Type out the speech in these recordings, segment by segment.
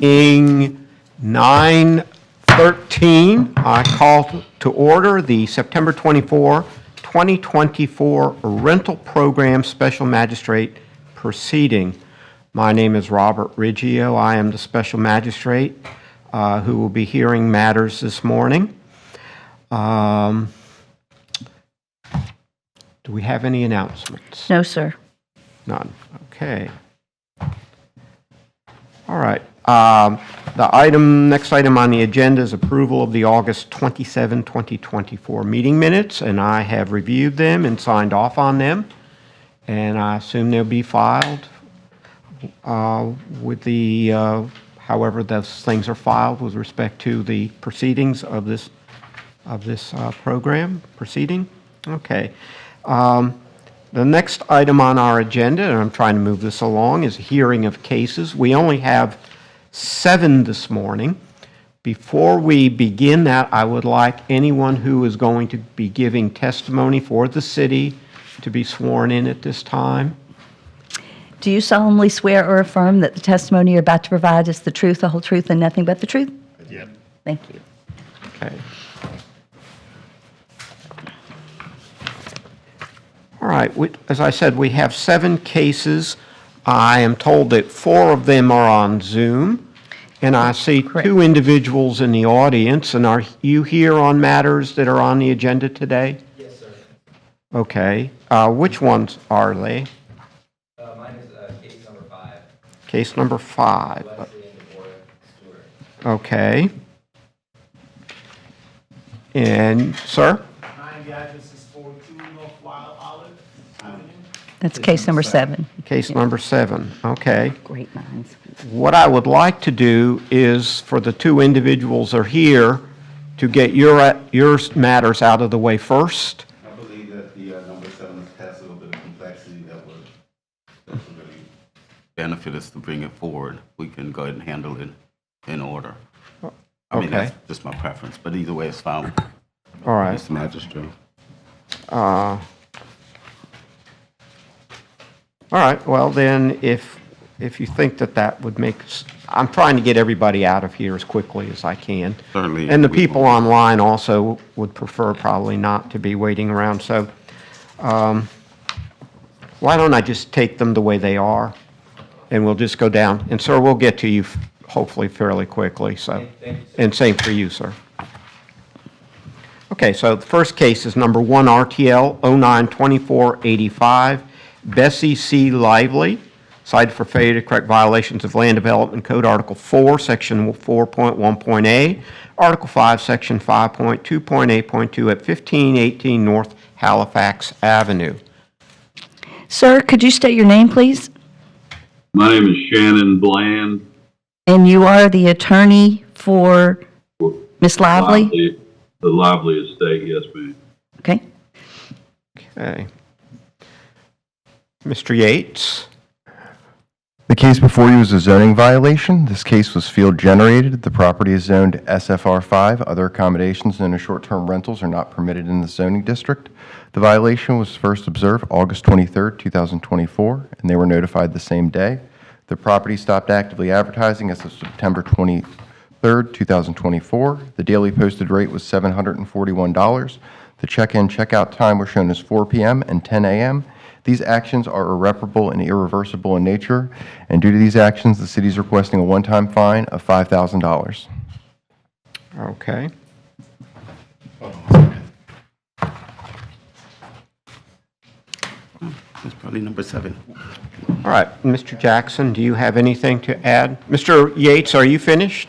Being 9:13, I call to order the September 24, 2024 Rental Program Special Magistrate proceeding. My name is Robert Riggio. I am the Special Magistrate who will be hearing matters this morning. Do we have any announcements? No, sir. None. Okay. All right. Next item on the agenda is approval of the August 27, 2024 meeting minutes, and I have reviewed them and signed off on them, and I assume they'll be filed with the, however those things are filed with respect to the proceedings of this proceeding. Okay. The next item on our agenda, and I'm trying to move this along, is a hearing of cases. We only have 7 this morning. Before we begin that, I would like anyone who is going to be giving testimony for the city to be sworn in at this time. Do you solemnly swear or affirm that the testimony you're about to provide is the truth, the whole truth, and nothing but the truth? Yeah. Thank you. Okay. All right, as I said, we have 7 cases. I am told that 4 of them are on Zoom, and I see Correct. 2 individuals in the audience. And are you here on matters that are on the agenda today? Yes, sir. Okay. Which ones are they? Mine is case number 5. Case number 5. Leslie and Deborah Stewart. Okay. And, sir? The address is 42 North Wild Olive Avenue. That's case number 7. Case number 7. Okay. Great minds. What I would like to do is for the 2 individuals that are here to get your matters out of the way first. I believe that the number 7 has a little bit of complexity that would really benefit us to bring it forward. We can go ahead and handle it in order. I mean, Okay. that's just my preference, but either way it's fine. All right. Mr. Magistrate. All right, well then, if you think that would make, I'm trying to get everybody out of here as quickly as I can. Certainly. And the people online also would prefer probably not to be waiting around, so why don't I just take them the way they are, and we'll just go down. And sir, we'll get to you hopefully fairly quickly, so, and same for you, sir. Okay, so the first case is number 1 RTL 092485, Bessie C. Lively, cited for failure to correct violations of Land Development Code, Article 4, Section 4.1.a, Article 5, Section 5.2.8.2 at 1518 North Halifax Avenue. Sir, could you state your name, please? My name is Shannon Bland. And you are the attorney for Miss Lively? The Lively estate, yes, ma'am. Okay. Okay. Mr. Yates? The case before you is a zoning violation. This case was field generated. The property is zoned SFR 5. Other accommodations known as short-term rentals are not permitted in the zoning district. The violation was first observed August 23, 2024, and they were notified the same day. The property stopped actively advertising as of September 23, 2024. The daily posted rate was $741. The check-in, check-out time were shown as 4 p.m. and 10 a.m. These actions are irreparable and irreversible in nature, and due to these actions, the city is requesting a one-time fine of $5,000. Okay. It's probably number 7. All right, Mr. Jackson, do you have anything to add? Mr. Yates, are you finished?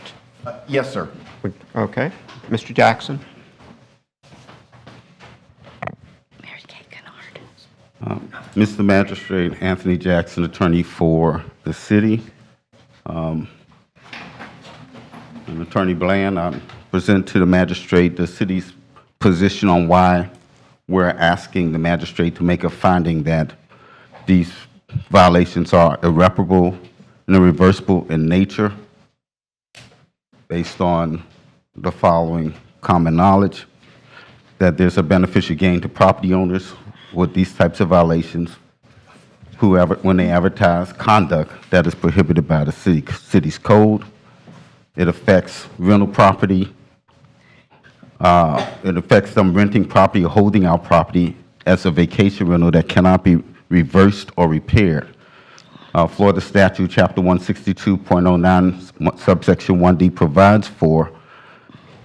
Yes, sir. Okay. Mr. Jackson? Mary Kay Kennard. Mr. Magistrate, Anthony Jackson, attorney for the city. And Attorney Bland, I present to the magistrate the city's position on why we're asking the magistrate to make a finding that these violations are irreparable and irreversible in nature based on the following common knowledge, that there's a beneficial gain to property owners with these types of violations when they advertise conduct that is prohibited by the city's code, It affects rental property. It affects them renting property or holding our property as a vacation rental that cannot be reversed or repaired. Florida Statute, Chapter 162.09, subsection 1D provides for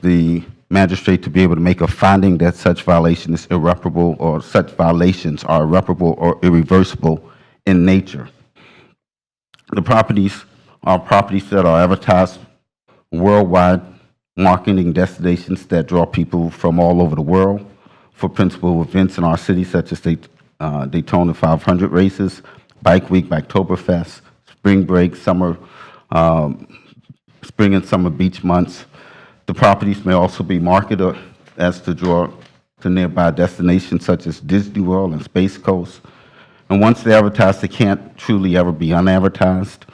the magistrate to be able to make a finding that such violation is irreparable or such violations are irreparable or irreversible in nature. The properties are properties that are advertised worldwide, marketing destinations that draw people from all over the world for principal events in our city, such as Daytona 500 races, Bike Week, Oktoberfest, spring break, spring and summer beach months. The properties may also be marketed as to draw to nearby destinations such as Disney World and Space Coast. And once they're advertised, they can't truly ever be unadvertised.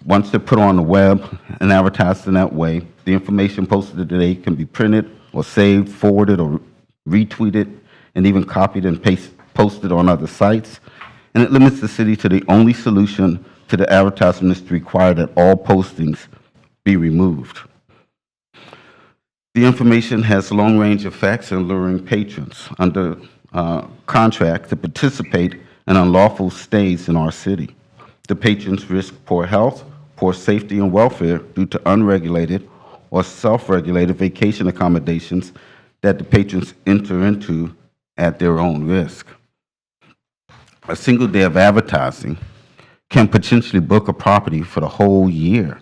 Once they're put on the web and advertised in that way, the information posted today can be printed or saved, forwarded, or retweeted, and even copied and posted on other sites. And it limits the city to the only solution to the advertisement is to require that all postings be removed. The information has long-range effects in luring patrons under contract to participate in unlawful stays in our city. The patrons risk poor health, poor safety and welfare due to unregulated or self-regulated vacation accommodations that the patrons enter into at their own risk. A single day of advertising can potentially book a property for the whole year.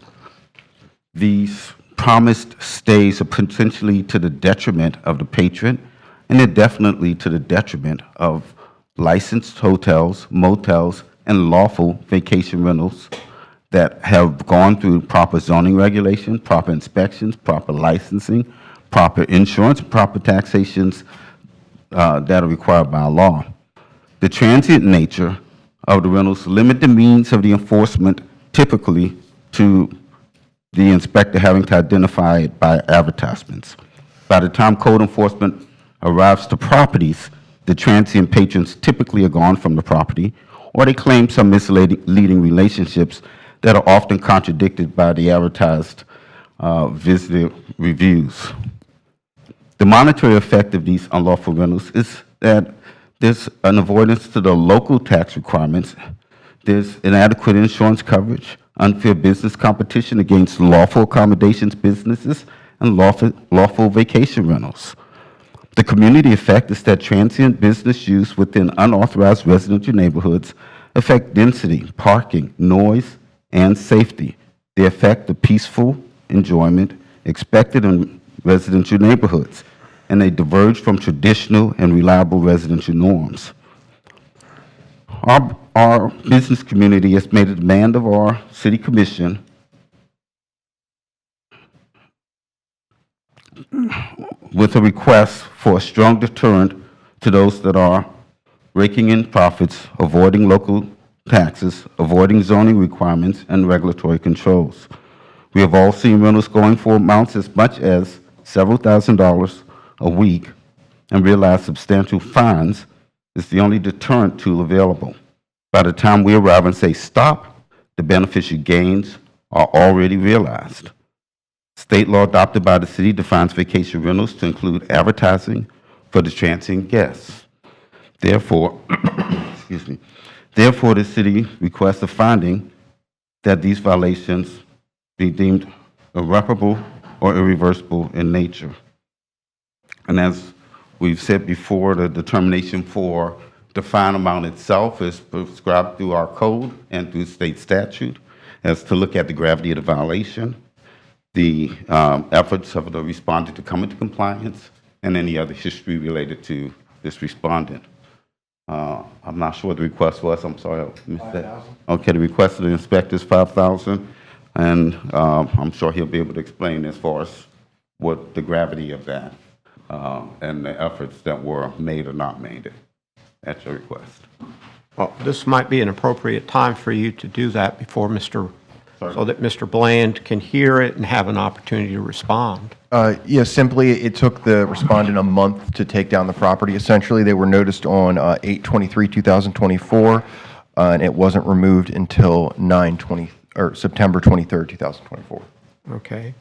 These promised stays are potentially to the detriment of the patron, and they're definitely to the detriment of licensed hotels, motels, and lawful vacation rentals that have gone through proper zoning regulation, proper inspections, proper licensing, proper insurance, proper taxations that are required by law. The transient nature of the rentals limit the means of the enforcement, typically to the inspector having to identify it by advertisements. By the time code enforcement arrives to properties, the transient patrons typically are gone from the property, or they claim some misleading relationships that are often contradicted by the advertised visitor reviews. The monetary effect of these unlawful rentals is that there's an avoidance to the local tax requirements, there's inadequate insurance coverage, unfair business competition against lawful accommodations businesses, and lawful vacation rentals. The community effect is that transient business use within unauthorized residential neighborhoods affect density, parking, noise, and safety. They affect the peaceful enjoyment expected in residential neighborhoods, and they diverge from traditional and reliable residential norms. Our business community has made a demand of our city commission with a request for a strong deterrent to those that are raking in profits, avoiding local taxes, avoiding zoning requirements, and regulatory controls. We have all seen rentals going for amounts as much as several $1,000s a week and realize substantial fines is the only deterrent tool available. By the time we arrive and say stop, the beneficial gains are already realized. State law adopted by the city defines vacation rentals to include advertising for the transient guests. Therefore, Therefore, the city requests a finding that these violations be deemed irreparable or irreversible in nature. And as we've said before, the determination for the fine amount itself is prescribed through our code and through state statute as to look at the gravity of the violation, the efforts of the respondent to come into compliance, and any other history related to this respondent. I'm not sure what the request was. I'm sorry, I missed that. Okay, the request of the inspector is $5,000, and I'm sure he'll be able to explain as far as what the gravity of that and the efforts that were made or not made at your request. Well, this might be an appropriate time for you to do that before so that Mr. Bland can hear it and have an opportunity to respond. Yes, simply, it took the respondent a month to take down the property. Essentially, they were noticed on 8/23/2024, and it wasn't removed until or September 23rd, 2024. Okay.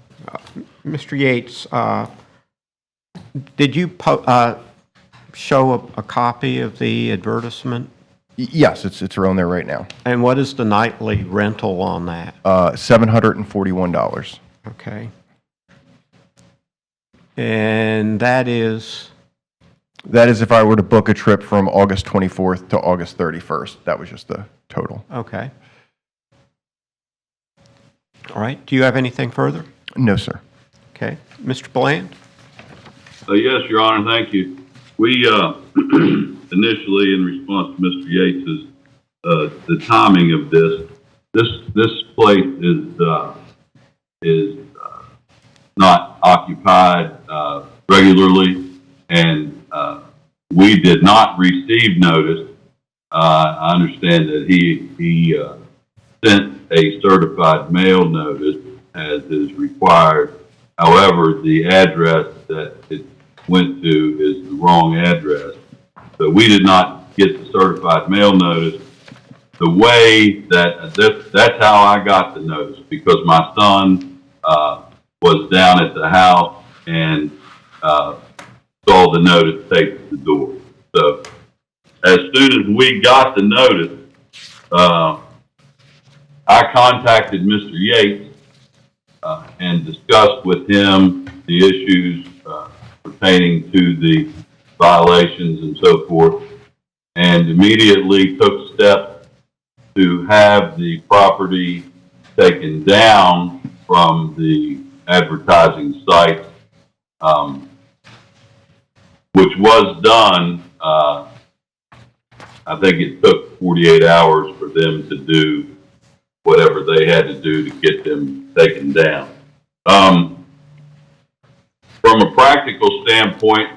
Mr. Yates, did you show a copy of the advertisement? Yes, it's around there right now. And what is the nightly rental on that? $741. Okay. And that is, That is if I were to book a trip from August 24th to August 31st. That was just the total. okay. All right. Do you have anything further? No, sir. Okay. Mr. Bland? Yes, Your Honor, thank you. We, initially, in response to Mr. Yates's, the timing of this place is not occupied, regularly, and, we did not receive notice. I understand that he sent a certified mail notice as is required. However, the address that it went to is the wrong address. So we did not get the certified mail notice. The way that's how I got the notice, because my son was down at the house and saw the notice taped to the door. So as soon as we got the notice, I contacted Mr. Yates and discussed with him the issues pertaining to the violations and so forth, and immediately took steps to have the property taken down from the advertising site, which was done. I think it took 48 hours for them to do whatever they had to do to get them taken down. From a practical standpoint,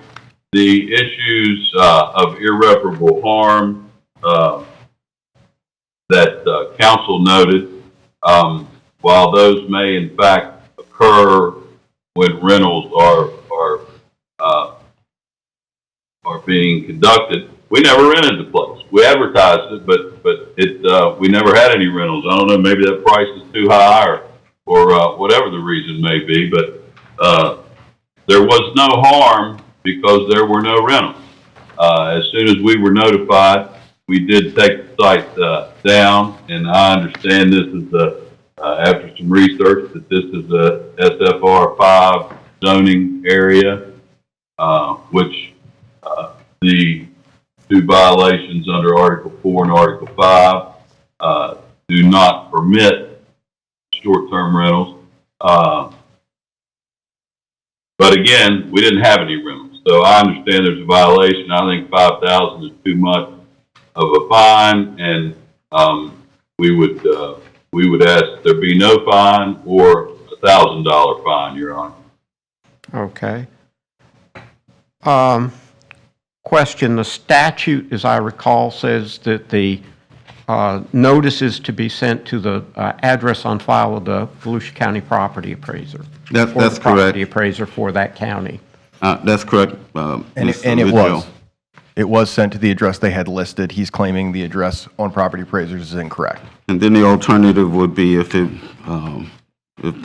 the issues of irreparable harm that council noted, while those may in fact occur when rentals are being conducted, we never rented the place. We advertised it, but we never had any rentals. I don't know, maybe that price is too high or whatever the reason may be, but there was no harm because there were no rentals. As soon as we were notified, we did take the site down, and I understand this is after some research that this is a SFR 5 zoning area, which the two violations under Article 4 and Article 5 do not permit short-term rentals. But again, we didn't have any rentals. So I understand there's a violation. I think $5,000 is too much of a fine, and we would ask there be no fine or $1,000 fine, Your Honor. Okay. Question, the statute, as I recall, says that the notice is to be sent to the address on file of the Volusia County property appraiser. That's Or the property correct. appraiser for that county. That's correct. And Mr. it Ridgell. was. It was sent to the address they had listed. He's claiming the address on property appraisers is incorrect. And then the alternative would be if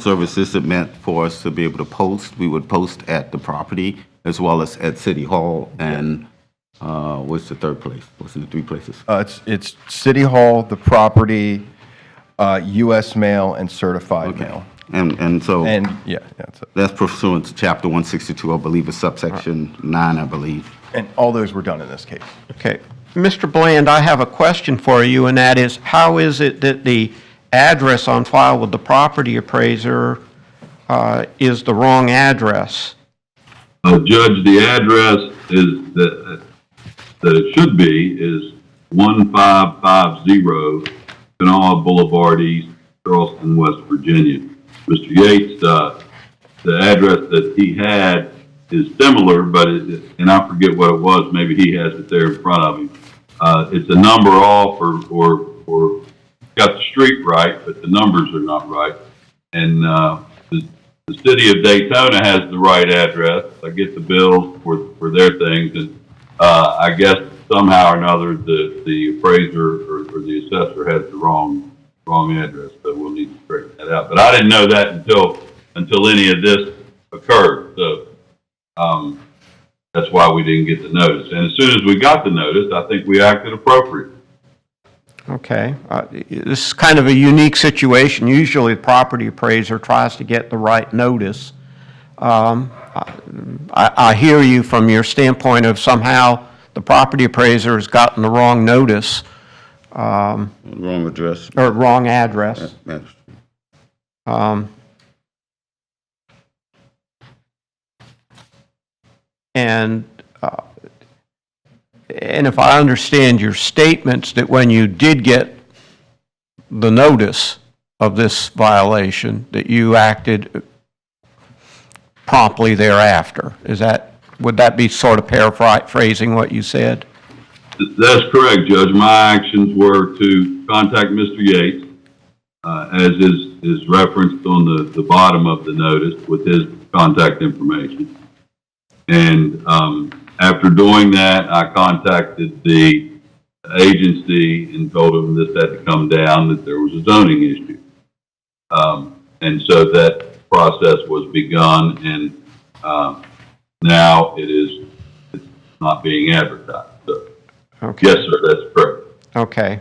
service isn't meant for us to be able to post, we would post at the property as well as at City Hall and, what's the third place? What's in the three places? It's City Hall, the property, U.S. mail, and certified mail. And so And, yeah, that's it. that's pursuant to Chapter 162, I believe, is subsection 9, I believe. And all those were done in this case. Okay. Mr. Bland, I have a question for you, and that is, how is it that the address on file with the property appraiser is the wrong address? Judge, the address is that it should be is 1550 Kanawha Boulevard East, Charleston, West Virginia. Mr. Yates, the address that he had is similar, but and I forget what it was. Maybe he has it there in front of him. It's a number off or got the street right, but the numbers are not right. And the city of Daytona has the right address. I get the bills for their things, and I guess somehow or another the appraiser or the assessor has the wrong address. So we'll need that out. But I didn't know that until any of this occurred. So, that's why we didn't get the notice. And as soon as we got the notice, I think we acted appropriate. Okay. This is kind of a unique situation. Usually, the property appraiser tries to get the right notice. I hear you from your standpoint of somehow the property appraiser has gotten the wrong notice, Wrong address. or wrong address. Magistrate. Um, And if I understand your statements, that when you did get the notice of this violation, that you acted promptly thereafter. Would that be sort of paraphrasing what you said? That's correct, Judge. My actions were to contact Mr. Yates, as is referenced on the bottom of the notice with his contact information. And after doing that, I contacted the agency and told them this had to come down, that there was a zoning issue. And so that process was begun, and now it's not being advertised. So, Okay. yes, sir, that's correct. Okay.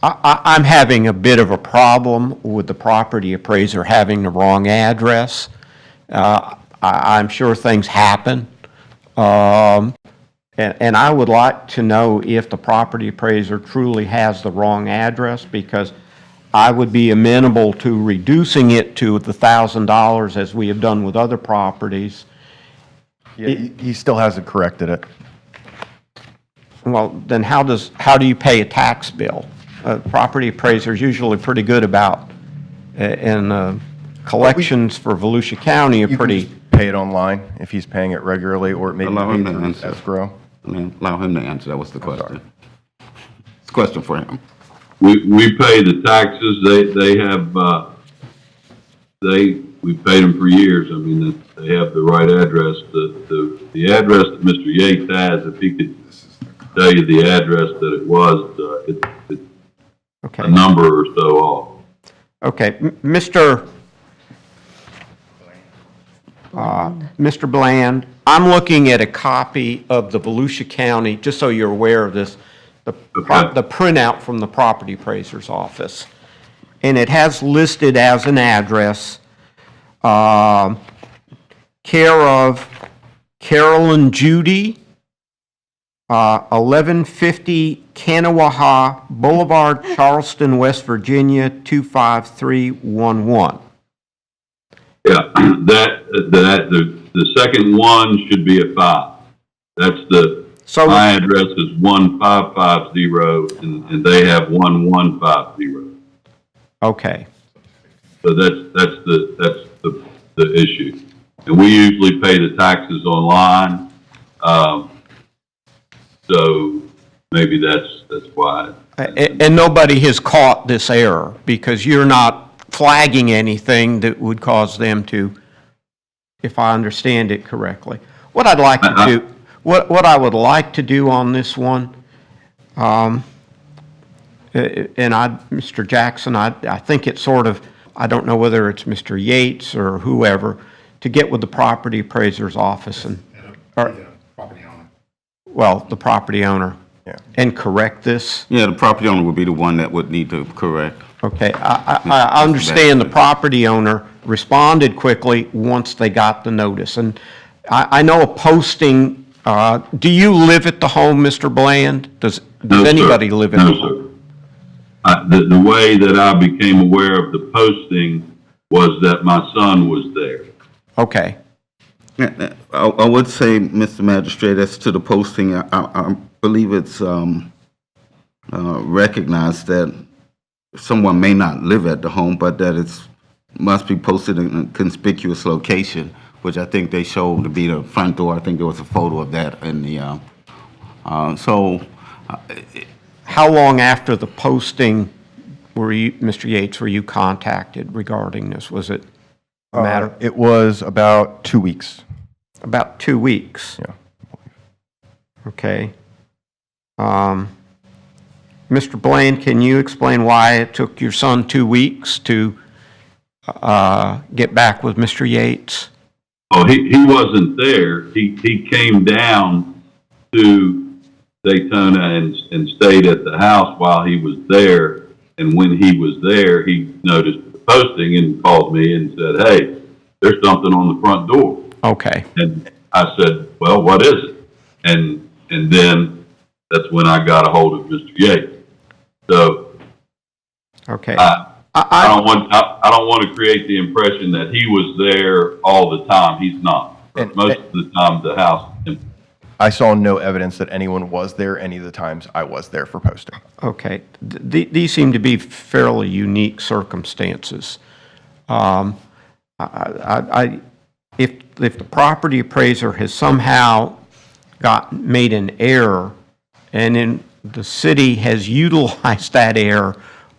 I'm having a bit and with the property appraiser having the wrong address. I'm sure things happen. And I would like to know if the property appraiser truly has the wrong address, because I would be amenable to reducing it to the $1,000 as we have done with other properties. Yeah, he still hasn't corrected it. Well, then how do you pay a tax bill? Property appraiser is usually pretty good about, and collections for Volusia County are You can pretty, just pay it online if he's paying it regularly, or maybe Allow him pay to through answer. escrow. Allow him to answer. That was the question. It's a question for him. We pay the taxes. They have, we paid them for years. I mean, they have the right address. The address that Mr. Yates has, if he could tell you the address that it was, it's okay. a number or so off. Okay, Mr. Bland, I'm looking at a copy of the Volusia County, just so you're aware of this, the printout from the property appraiser's office. And it has listed as an address, care of Carolyn Judy, 1150 Kanawha Boulevard, Charleston, West Virginia, 25311. Yeah, the second one should be a 5. That's my address is 1550, and they have 1150. Okay, So that's the issue. And we usually pay the taxes online. So maybe that's why. and nobody has caught this error, because you're not flagging anything that would cause them to, if I understand it correctly. What I'd like to do, what I would like to do on this one, Mr. Jackson, I think it's sort of, I don't know whether it's Mr. Yates or whoever, to get with the property appraiser's office and, or, Property owner. well, the property owner, Yeah. and correct this. Yeah, the property owner would be the one that would need to correct. Okay, I understand the property owner responded quickly once they got the notice. And I know a posting, do you live at the home, Mr. Bland? Does No, sir. anybody live at the home? No, sir. The way that I became aware of the posting was that my son was there. Okay, I would say, Mr. Magistrate, as to the posting, I believe it's recognized that someone may not live at the home, but that it must be posted in a conspicuous location, which I think they showed to be the front door. I think there was a photo of that in the, how long after the posting were you, Mr. Yates, were you contacted regarding this? Was it a matter? It was about 2 weeks. About 2 weeks? Yeah. Okay. Mr. Bland, can you explain why it took your son 2 weeks to get back with Mr. Yates? Oh, he wasn't there. He came down to Daytona and stayed at the house while he was there. And when he was there, he noticed the posting and called me and said, "Hey, there's something on the front door." Okay, And I said, "Well, what is it?" And then that's when I got a hold of Mr. Yates. So okay. I don't want to create the impression that he was there all the time. He's not. And- Most of the time, the house. I saw no evidence that anyone was there any of the times I was there for posting. Okay. These seem to be fairly unique circumstances. If the property appraiser has somehow made an error, and then the city has utilized that error,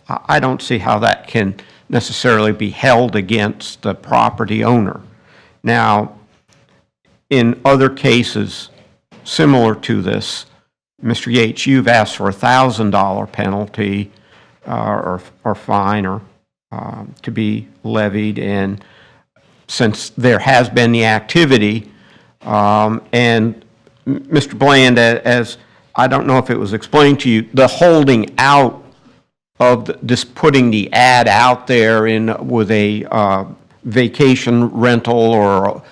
I don't see how that can necessarily be held against the property owner. Now, in other cases similar to this, Mr. Yates, you've asked for a $1,000 penalty or fine or to be levied, and since there has been the activity, and Mr. Bland, as I don't know if it was explained to you, the holding out of this putting the ad out there with a vacation rental or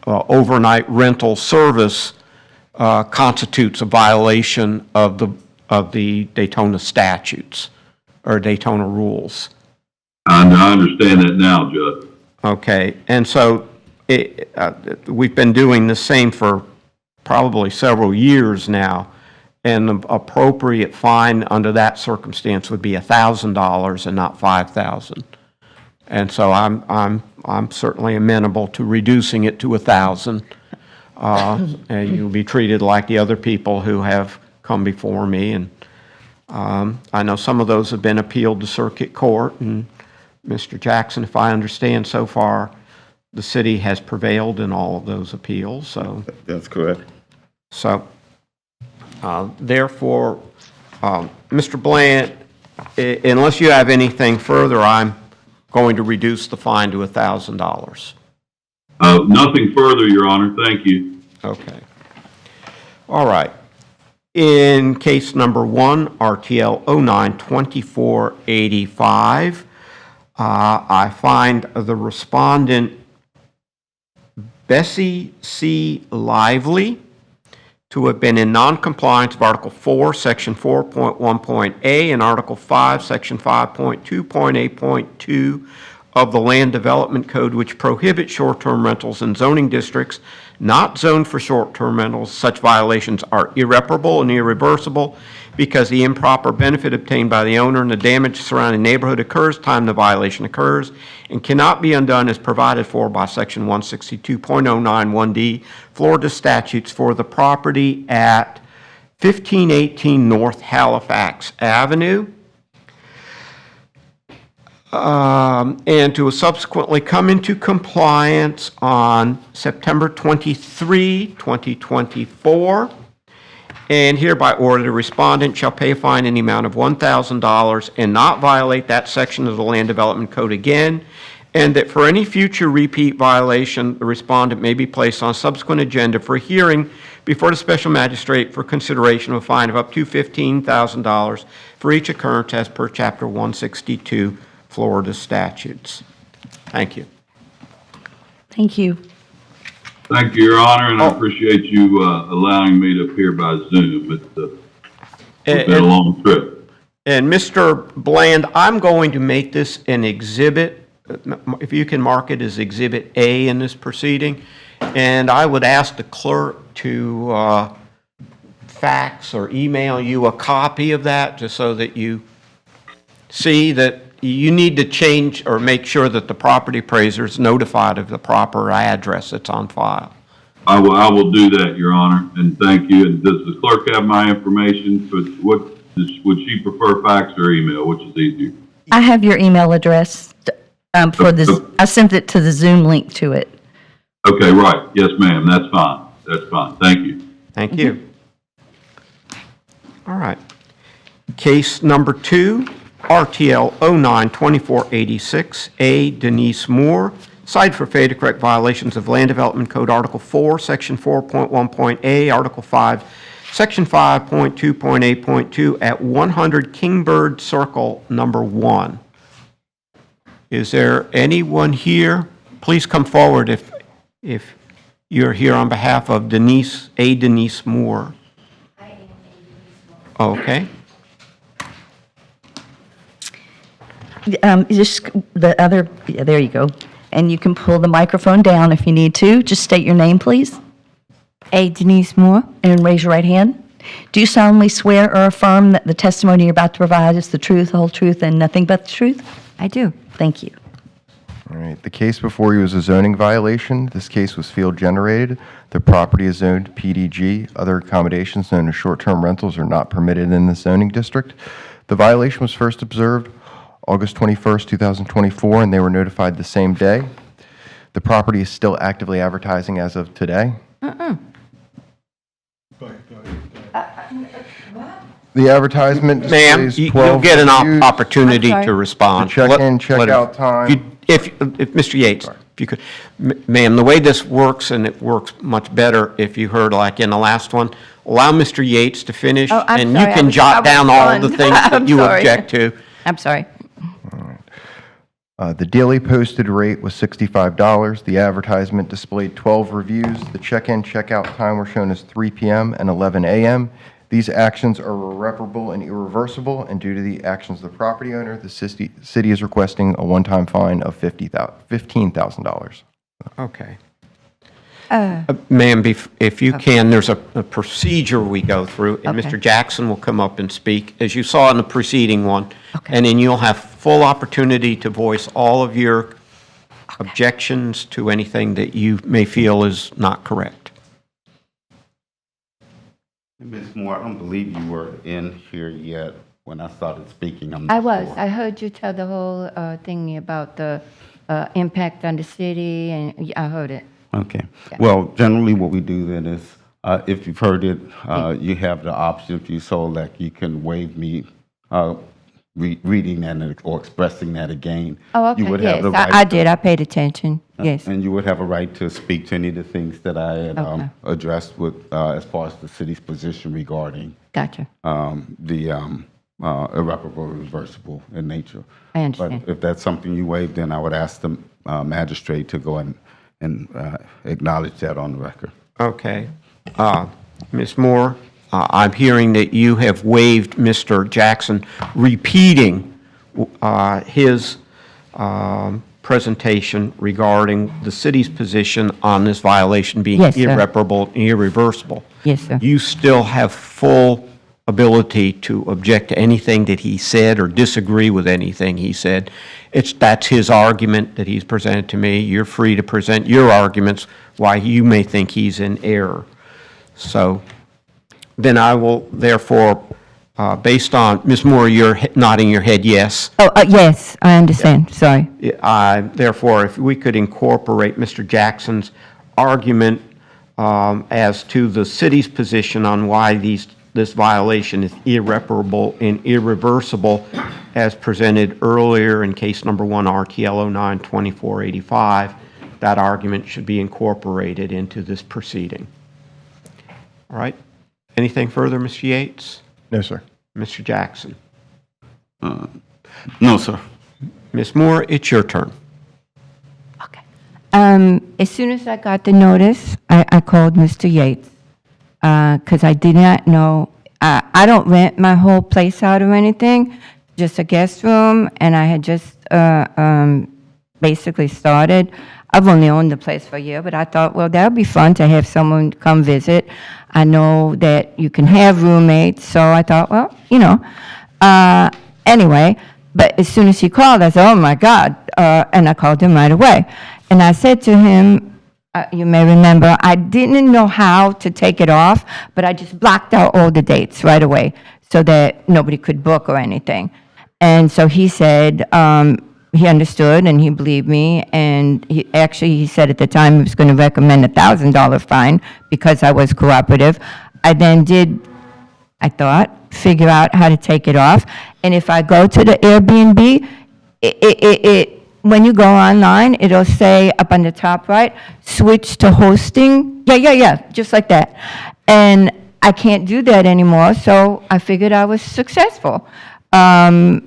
overnight rental service constitutes a violation of the Daytona statutes or Daytona rules. I understand that now, Judge. Okay, and so we've been doing the same for probably several years now, and the appropriate fine under that circumstance would be $1,000 and not $5,000. And so I'm certainly amenable to reducing it to $1,000, and you'll be treated like the other people who have come before me. And I know some of those have been appealed to circuit court, and Mr. Jackson, if I understand so far, the city has prevailed in all of those appeals, so. That's correct. So, therefore, Mr. Bland, unless you have anything further, I'm going to reduce the fine to $1,000. Nothing further, Your Honor. Thank you. Okay. All right. In case number 1, RTL 092485, I find the respondent Bessie C. Lively to have been in noncompliance of Article 4, Section 4.1.a and Article 5, Section 5.2.8.2 of the Land Development Code, which prohibit short-term rentals in zoning districts not zoned for short-term rentals. Such violations are irreparable and irreversible because the improper benefit obtained by the owner and the damage to surrounding neighborhood occurs time the violation occurs and cannot be undone as provided for by Section 162.091D Florida statutes for the property at 1518 North Halifax Avenue. And to subsequently come into compliance on September 23, 2024. And hereby order the respondent shall pay a fine in the amount of $1,000 and not violate that section of the Land Development Code again, and that for any future repeat violation, the respondent may be placed on a subsequent agenda for a hearing before the special magistrate for consideration of a fine of up to $15,000 for each occurrence as per Chapter 162 Florida statutes. Thank you. Thank you. Thank you, Your Honor, and I appreciate you allowing me to appear by Zoom. It's been a long trip. And Mr. Bland, I'm going to make this an exhibit, if you can mark it as Exhibit A in this proceeding, and I would ask the clerk to fax or email you a copy of that, just so that you see that you need to change or make sure that the property appraiser is notified of the proper address that's on file. I will do that, Your Honor, and thank you. And does the clerk have my information? Would she prefer fax or email? Which is easier? I have your email address for this. I sent it to the Zoom link to it. Okay, right. Yes, ma'am. That's fine. That's fine. Thank you. Thank you. All right. Case number 2, RTL 09-2486, A. Denise Moore, cited for failure to correct violations of Land Development Code Article 4, Section 4.1.a, Article 5, Section 5.2.8.2 at 100 Kingbird Circle, number 1. Is there anyone here? Please come forward if you're here on behalf of Denise Moore. I am Denise Moore. Okay. Just the other, yeah, there you go. And you can pull the microphone down if you need to. Just state your name, please. A. Denise Moore. And raise your right hand. Do you solemnly swear or affirm that the testimony you're about to provide is the truth, the whole truth, and nothing but the truth? I do. Thank you. All right, the case before you is a zoning violation. This case was field generated. The property is zoned PDG. Other accommodations known as short-term rentals are not permitted in the zoning district. The violation was first observed August 21st, 2024, and they were notified the same day. The property is still actively advertising as of today. The advertisement Ma'am, displays 12 you'll get an reviews. opportunity I'm to sorry. respond. The check-in, Let him- check-out time. If Mr. Yates, if you could, ma'am, the way this works, and it works much better if you heard like in the last one, allow Mr. Yates to finish, Oh, I'm and sorry. you I can was jot down all the stunned. things that I'm you sorry. object to. I'm sorry. The daily posted rate was $65. The advertisement displayed 12 reviews. The check-in, check-out time were shown as 3 p.m. and 11 a.m. These actions are irreparable and irreversible, and due to the actions of the property owner, the city is requesting a one-time fine of $15,000. Okay. Ma'am, if you can, there's a procedure we go through, and Okay. Mr. Jackson will come up and speak, as you saw in the preceding one. Okay. And then you'll have full opportunity to voice all of your objections to anything that you may feel is not correct. Ms. Moore, I don't believe you were in here yet when I started speaking. I'm I not was. sure. I heard you tell the whole thing about the impact on the city, and I heard it. Okay. Yeah. Well, generally what we do then is, if you've heard it, you have the option, if you so elect, you can waive me reading that or expressing that again. Oh, You okay, would yes. have the right I did. I paid attention. Yes. And you would have a right to speak to any of the things that I had Okay. addressed with, as far as the city's position regarding Gotcha. the irreparable, reversible in nature. I understand. But if that's something you waive, then I would ask the magistrate to go and acknowledge that on the record. Okay. Ms. Moore, I'm hearing that you have waived Mr. Jackson repeating his presentation regarding the city's position on this violation being Yes, sir. irreparable and irreversible. Yes, sir. You still have full ability to object to anything that he said or disagree with anything he said. That's his argument that he's presented to me. You're free to present your arguments why you may think he's in error. So then I will therefore, based on, Ms. Moore, you're nodding your head yes. Oh, yes, I understand. Sorry. Therefore, if we could incorporate Mr. Jackson's argument as to the city's position on why this violation is irreparable and irreversible as presented earlier in case number 1, RTL 09-2485, that argument should be incorporated into this proceeding. All right? Anything further, Mr. Yates? No, sir. Mr. Jackson? No, sir. Ms. Moore, it's your turn. Okay. As soon as I got the notice, I called Mr. Yates because I did not know. I don't rent my whole place out or anything, just a guest room, and I had just basically started. I've only owned the place for a year, but I thought, well, that would be fun to have someone come visit. I know that you can have roommates, so I thought, well, anyway, but as soon as he called, I said, oh, my God, and I called him right away. And I said to him, you may remember, I didn't know how to take it off, but I just blocked out all the dates right away so that nobody could book or anything. And so he said, he understood and he believed me, and he said at the time he was going to recommend a $1,000 fine because I was cooperative. I then did I thought, figure out how to take it off. And if I go to the Airbnb, when you go online, it'll say up on the top right, switch to hosting. Yeah, just like that. And I can't do that anymore, so I figured I was successful. Yeah,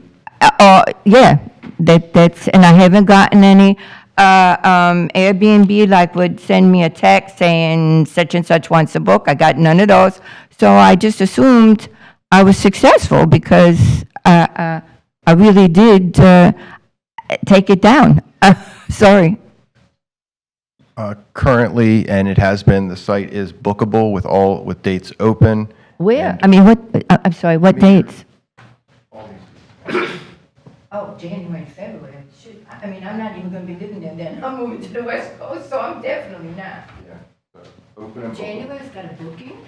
that's, and I haven't gotten any, Airbnb like would send me a text saying such and such wants a book. I got none of those. So I just assumed I was successful because, I really did, take it down. Sorry. Currently, and it has been, the site is bookable with dates open. Where? I mean, I'm sorry, what dates? Oh, January, February. Shoot, I mean, I'm not even gonna be living there then. I'm moving to the West Coast, so I'm definitely not. Open and bookable. January's got a booking?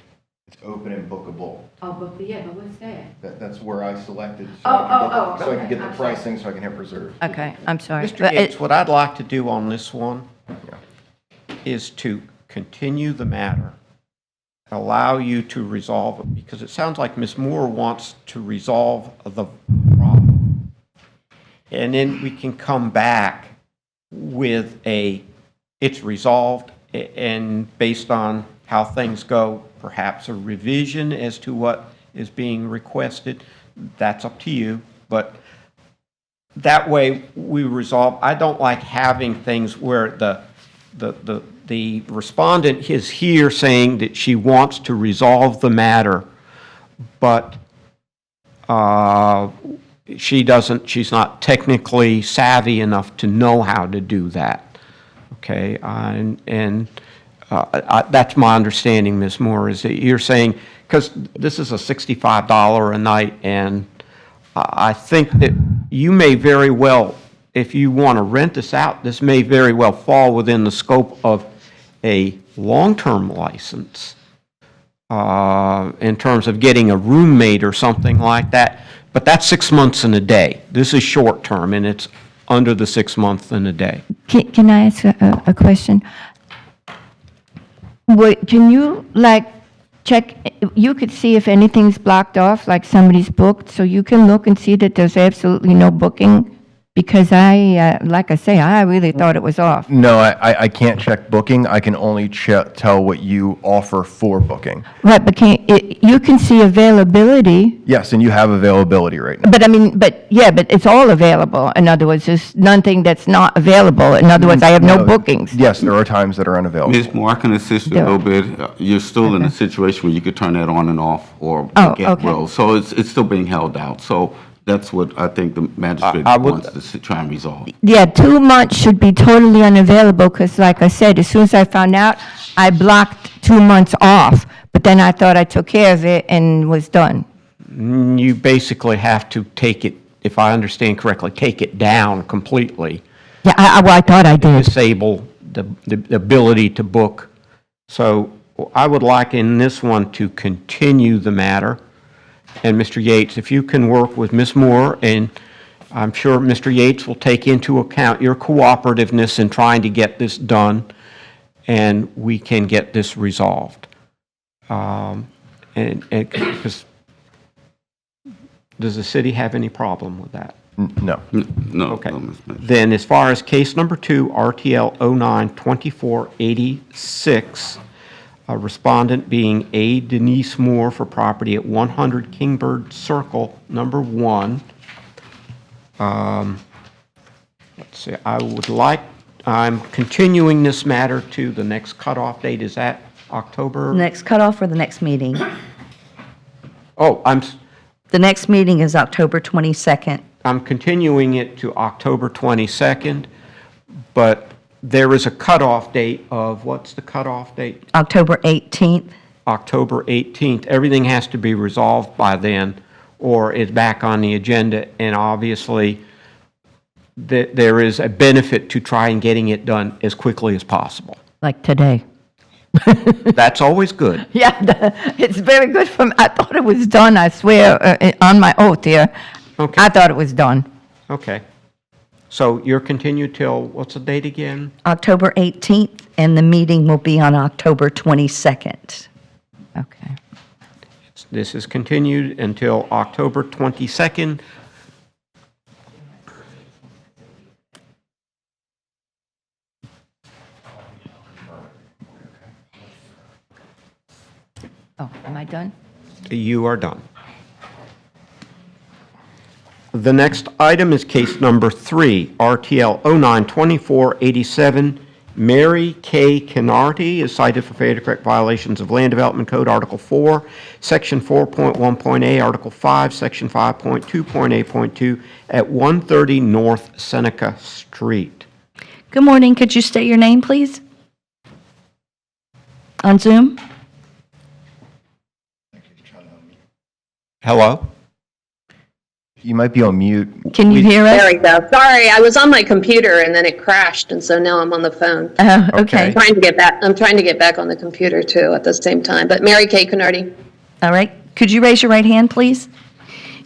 It's open and bookable. Oh, but what's that? That's where I selected. Oh, So I okay, can get the I'm sorry. pricing, so I can hit reserve. Okay, I'm sorry. Mr. Yates, what I'd like to do on this one Yeah. is to continue the matter, allow you to resolve it, because it sounds like Ms. Moore wants to resolve the problem. And then we can come back with it's resolved, and based on how things go, perhaps a revision as to what is being requested. That's up to you, but that way we resolve. I don't like having things where the respondent is here saying that she wants to resolve the matter, but she's not technically savvy enough to know how to do that. Okay, that's my understanding, Ms. Moore, is that you're saying, because this is a $65 a night, and I think that you may very well, if you want to rent this out, this may very well fall within the scope of a long-term license in terms of getting a roommate or something like that. But that's 6 months and a day. This is short-term, and it's under the 6 months and a day. Can I ask a question? Can you, check, you could see if anything's blocked off, like somebody's booked, so you can look and see that there's absolutely no booking? Because like I say, I really thought it was off. No, I can't check booking. I can only tell what you offer for booking. Right, but you can see availability, Yes, and you have availability right now. but it's all available. In other words, there's nothing that's not available. In other words, I have no bookings. Yes, there are times that are unavailable. Ms. Moore, I can assist you a little bit. You're still in a situation where you could turn that on and off or Oh, get okay. rolled. So it's still being held out. So that's what I think the magistrate I would- wants to try and resolve. Yeah, 2 months should be totally unavailable, because like I said, as soon as I found out, I blocked 2 months off, but then I thought I took care of it and was done. You basically have to take it, if I understand correctly, take it down completely. Yeah, I thought I did. Disable the ability to book. So I would like in this one to continue the matter. And Mr. Yates, if you can work with Ms. Moore, and I'm sure Mr. Yates will take into account your cooperativeness in trying to get this done, and we can get this resolved. Because does the city have any problem with that? No. No. Okay. no, Ms. Magistrate. Then, as far as case number 2, RTL 09-2486, a respondent being A. Denise Moore for property at 100 Kingbird Circle, number 1. Let's see, I'm continuing this matter to the next cutoff date. Is that October? Next cutoff or the next meeting? Oh, The next meeting is October 22nd. I'm continuing it to October 22nd, but there is a cutoff date of, what's the cutoff date? October 18th. October 18th. Everything has to be resolved by then, or it's back on the agenda, and obviously, there is a benefit to try and getting it done as quickly as possible. Like today. That's always good. Yeah, it's very good for me. I thought it was done, I swear, on my oath here. Okay. I thought it was done. Okay. So you're continued till, what's the date again? October 18th, and the meeting will be on October 22nd. Okay. This is continued until October 22nd. Oh, am I done? You are done. The next item is case number 3, RTL 092487. Mary K. Canarty is cited for failure to correct violations of Land Development Code, Article 4, Section 4.1.a, Article 5, Section 5.2.a.2 at 130 North Seneca Street. Good morning. Could you state your name, please? On Zoom? Hello? You might be on mute. Can you hear us? There we go. Sorry, I was on my computer and then it crashed, and so now I'm on the phone. Oh, Okay. okay. Trying to get back. I'm trying to get back on the computer too at the same time. But Mary Kay Canarty. All right. Could you raise your right hand, please?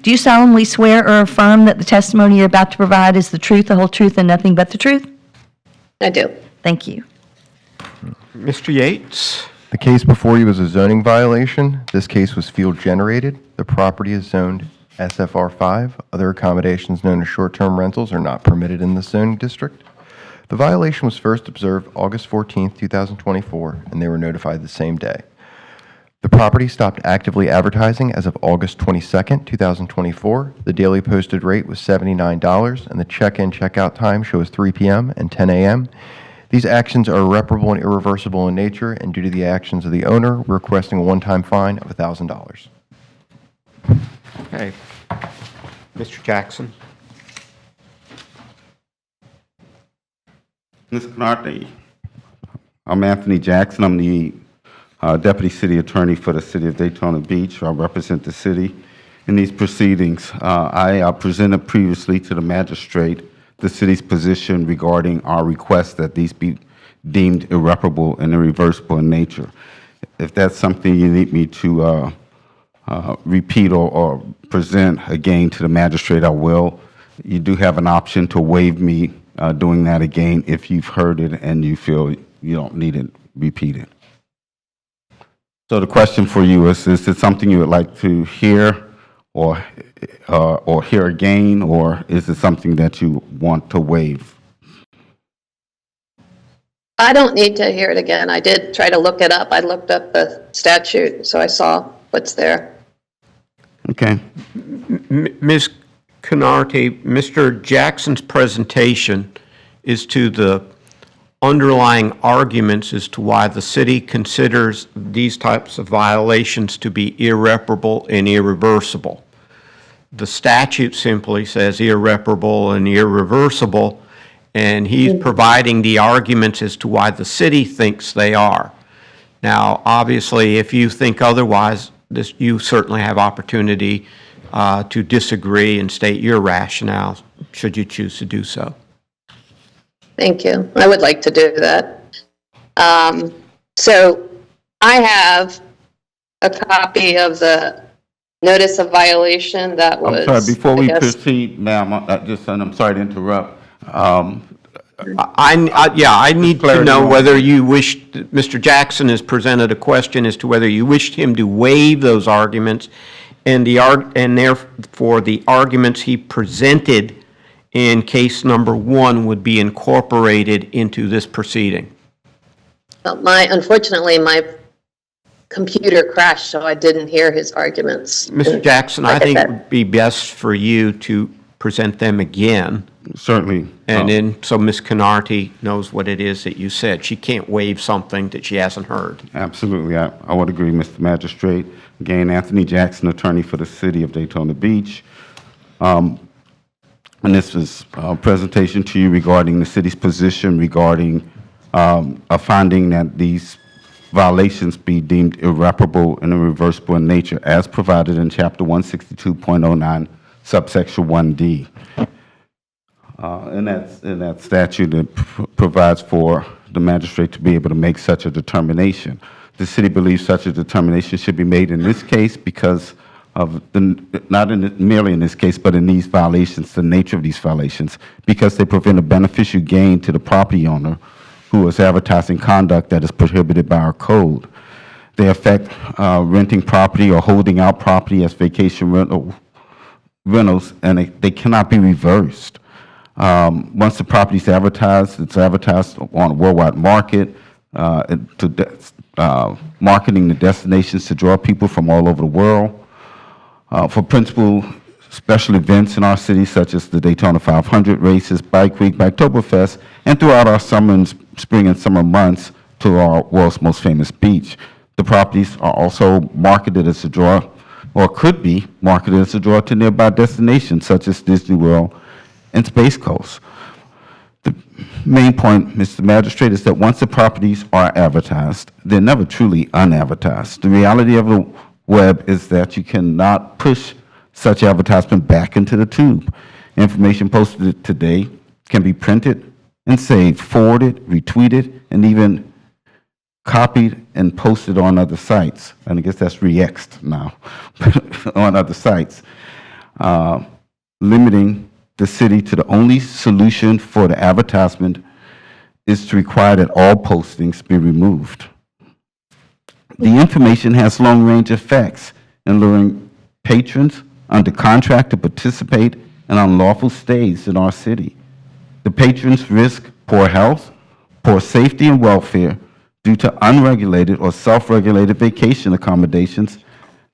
Do you solemnly swear or affirm that the testimony you're about to provide is the truth, the whole truth, and nothing but the truth? I do. Thank you. Mr. Yates? The case before you is a zoning violation. This case was field generated. The property is zoned SFR 5. Other accommodations known as short-term rentals are not permitted in the zoning district. The violation was first observed August 14, 2024, and they were notified the same day. The property stopped actively advertising as of August 22, 2024. The daily posted rate was $79, and the check-in, check-out time shows 3 p.m. and 10 a.m. These actions are irreparable and irreversible in nature, and due to the actions of the owner, we're requesting a one-time fine of $1,000. Okay. Mr. Jackson? Ms. Canarty, I'm Anthony Jackson. I'm the Deputy City Attorney for the City of Daytona Beach. I represent the city in these proceedings. I presented previously to the magistrate the city's position regarding our request that these be deemed irreparable and irreversible in nature. If that's something you need me to repeat or present again to the magistrate, I will. You do have an option to waive me doing that again if you've heard it and you feel you don't need it repeated. So the question for you is it something you would like to hear or hear again, or is it something that you want to waive? I don't need to hear it again. I did try to look it up. I looked up the statute, so I saw what's there. Okay. Ms. Canarty, Mr. Jackson's presentation is to the underlying arguments as to why the city considers these types of violations to be irreparable and irreversible. The statute simply says irreparable and irreversible, and he's providing the arguments as to why the city thinks they are. Now, obviously, if you think otherwise, you certainly have opportunity to disagree and state your rationale, should you choose to do so. Thank you. I would like to do that. So I have a copy of the notice of violation that was. I'm sorry, before we I guess- proceed, ma'am, I'm sorry to interrupt. I need to know whether you wish, Mr. Jackson has presented a question as to whether you wished him to waive those arguments, and therefore the arguments he presented in case number 1 would be incorporated into this proceeding. Unfortunately, my computer crashed, so I didn't hear his arguments. Mr. Jackson, I Like think it said, would be best for you to present them again, Certainly. and then, so Ms. Canarty knows what it is that you said. She can't waive something that she hasn't heard. Absolutely. I would agree, Mr. Magistrate. Again, Anthony Jackson, attorney for the City of Daytona Beach. And this is a presentation to you regarding the city's position regarding a finding that these violations be deemed irreparable and irreversible in nature as provided in Chapter 162.09, subsection 1D. In that statute, it provides for the magistrate to be able to make such a determination. The city believes such a determination should be made in this case because of merely in this case, but in these violations, the nature of these violations, because they prevent a beneficial gain to the property owner who is advertising conduct that is prohibited by our code. They affect renting property or holding out property as vacation rentals, and they cannot be reversed. Once the property is advertised, it's advertised on a worldwide market, marketing the destinations to draw people from all over the world. For principal special events in our city, such as the Daytona 500 races, Bike Week, Biketoberfest, and throughout our spring and summer months to our world's most famous beach. The properties are also marketed as a draw, or could be marketed as a draw to nearby destinations such as Disney World and Space Coast. The main point, Mr. Magistrate, is that once the properties are advertised, they're never truly unadvertised. The reality of the web is that you cannot push such advertisement back into the tube. Information posted today can be printed and saved, forwarded, retweeted, and even copied and posted on other sites. And I guess that's re-X'd now, on other sites, limiting the city to the only solution for the advertisement is to require that all postings be removed. The information has long-range effects in luring patrons under contract to participate in unlawful stays in our city. The patrons risk poor health, poor safety and welfare due to unregulated or self-regulated vacation accommodations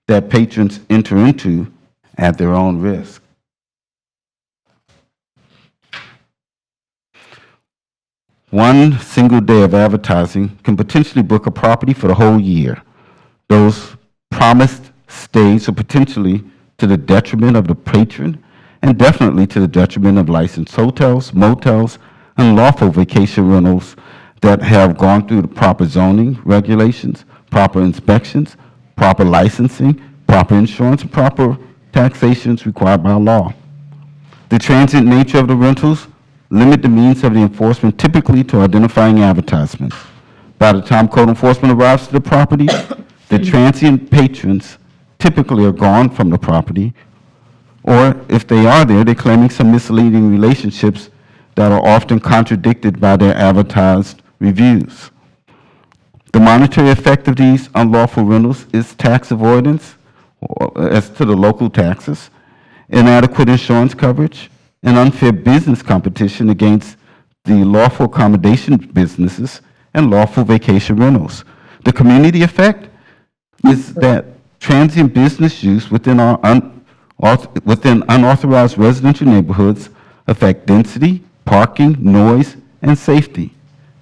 that patrons enter into at their own risk. One single day of advertising can potentially book a property for the whole year. Those promised stays are potentially to the detriment of the patron and definitely to the detriment of licensed hotels, motels, and lawful vacation rentals that have gone through the proper zoning regulations, proper inspections, proper licensing, proper insurance, and proper taxations required by law. The transient nature of the rentals limit the means of the enforcement typically to identifying advertisements. By the time code enforcement arrives to the property, the transient patrons typically are gone from the property, or if they are there, they're claiming some misleading relationships that are often contradicted by their advertised reviews. The monetary effect of these unlawful rentals is tax avoidance as to the local taxes, inadequate insurance coverage, and unfair business competition against the lawful accommodation businesses and lawful vacation rentals. The community effect is that transient business use within unauthorized residential neighborhoods affect density, parking, noise, and safety.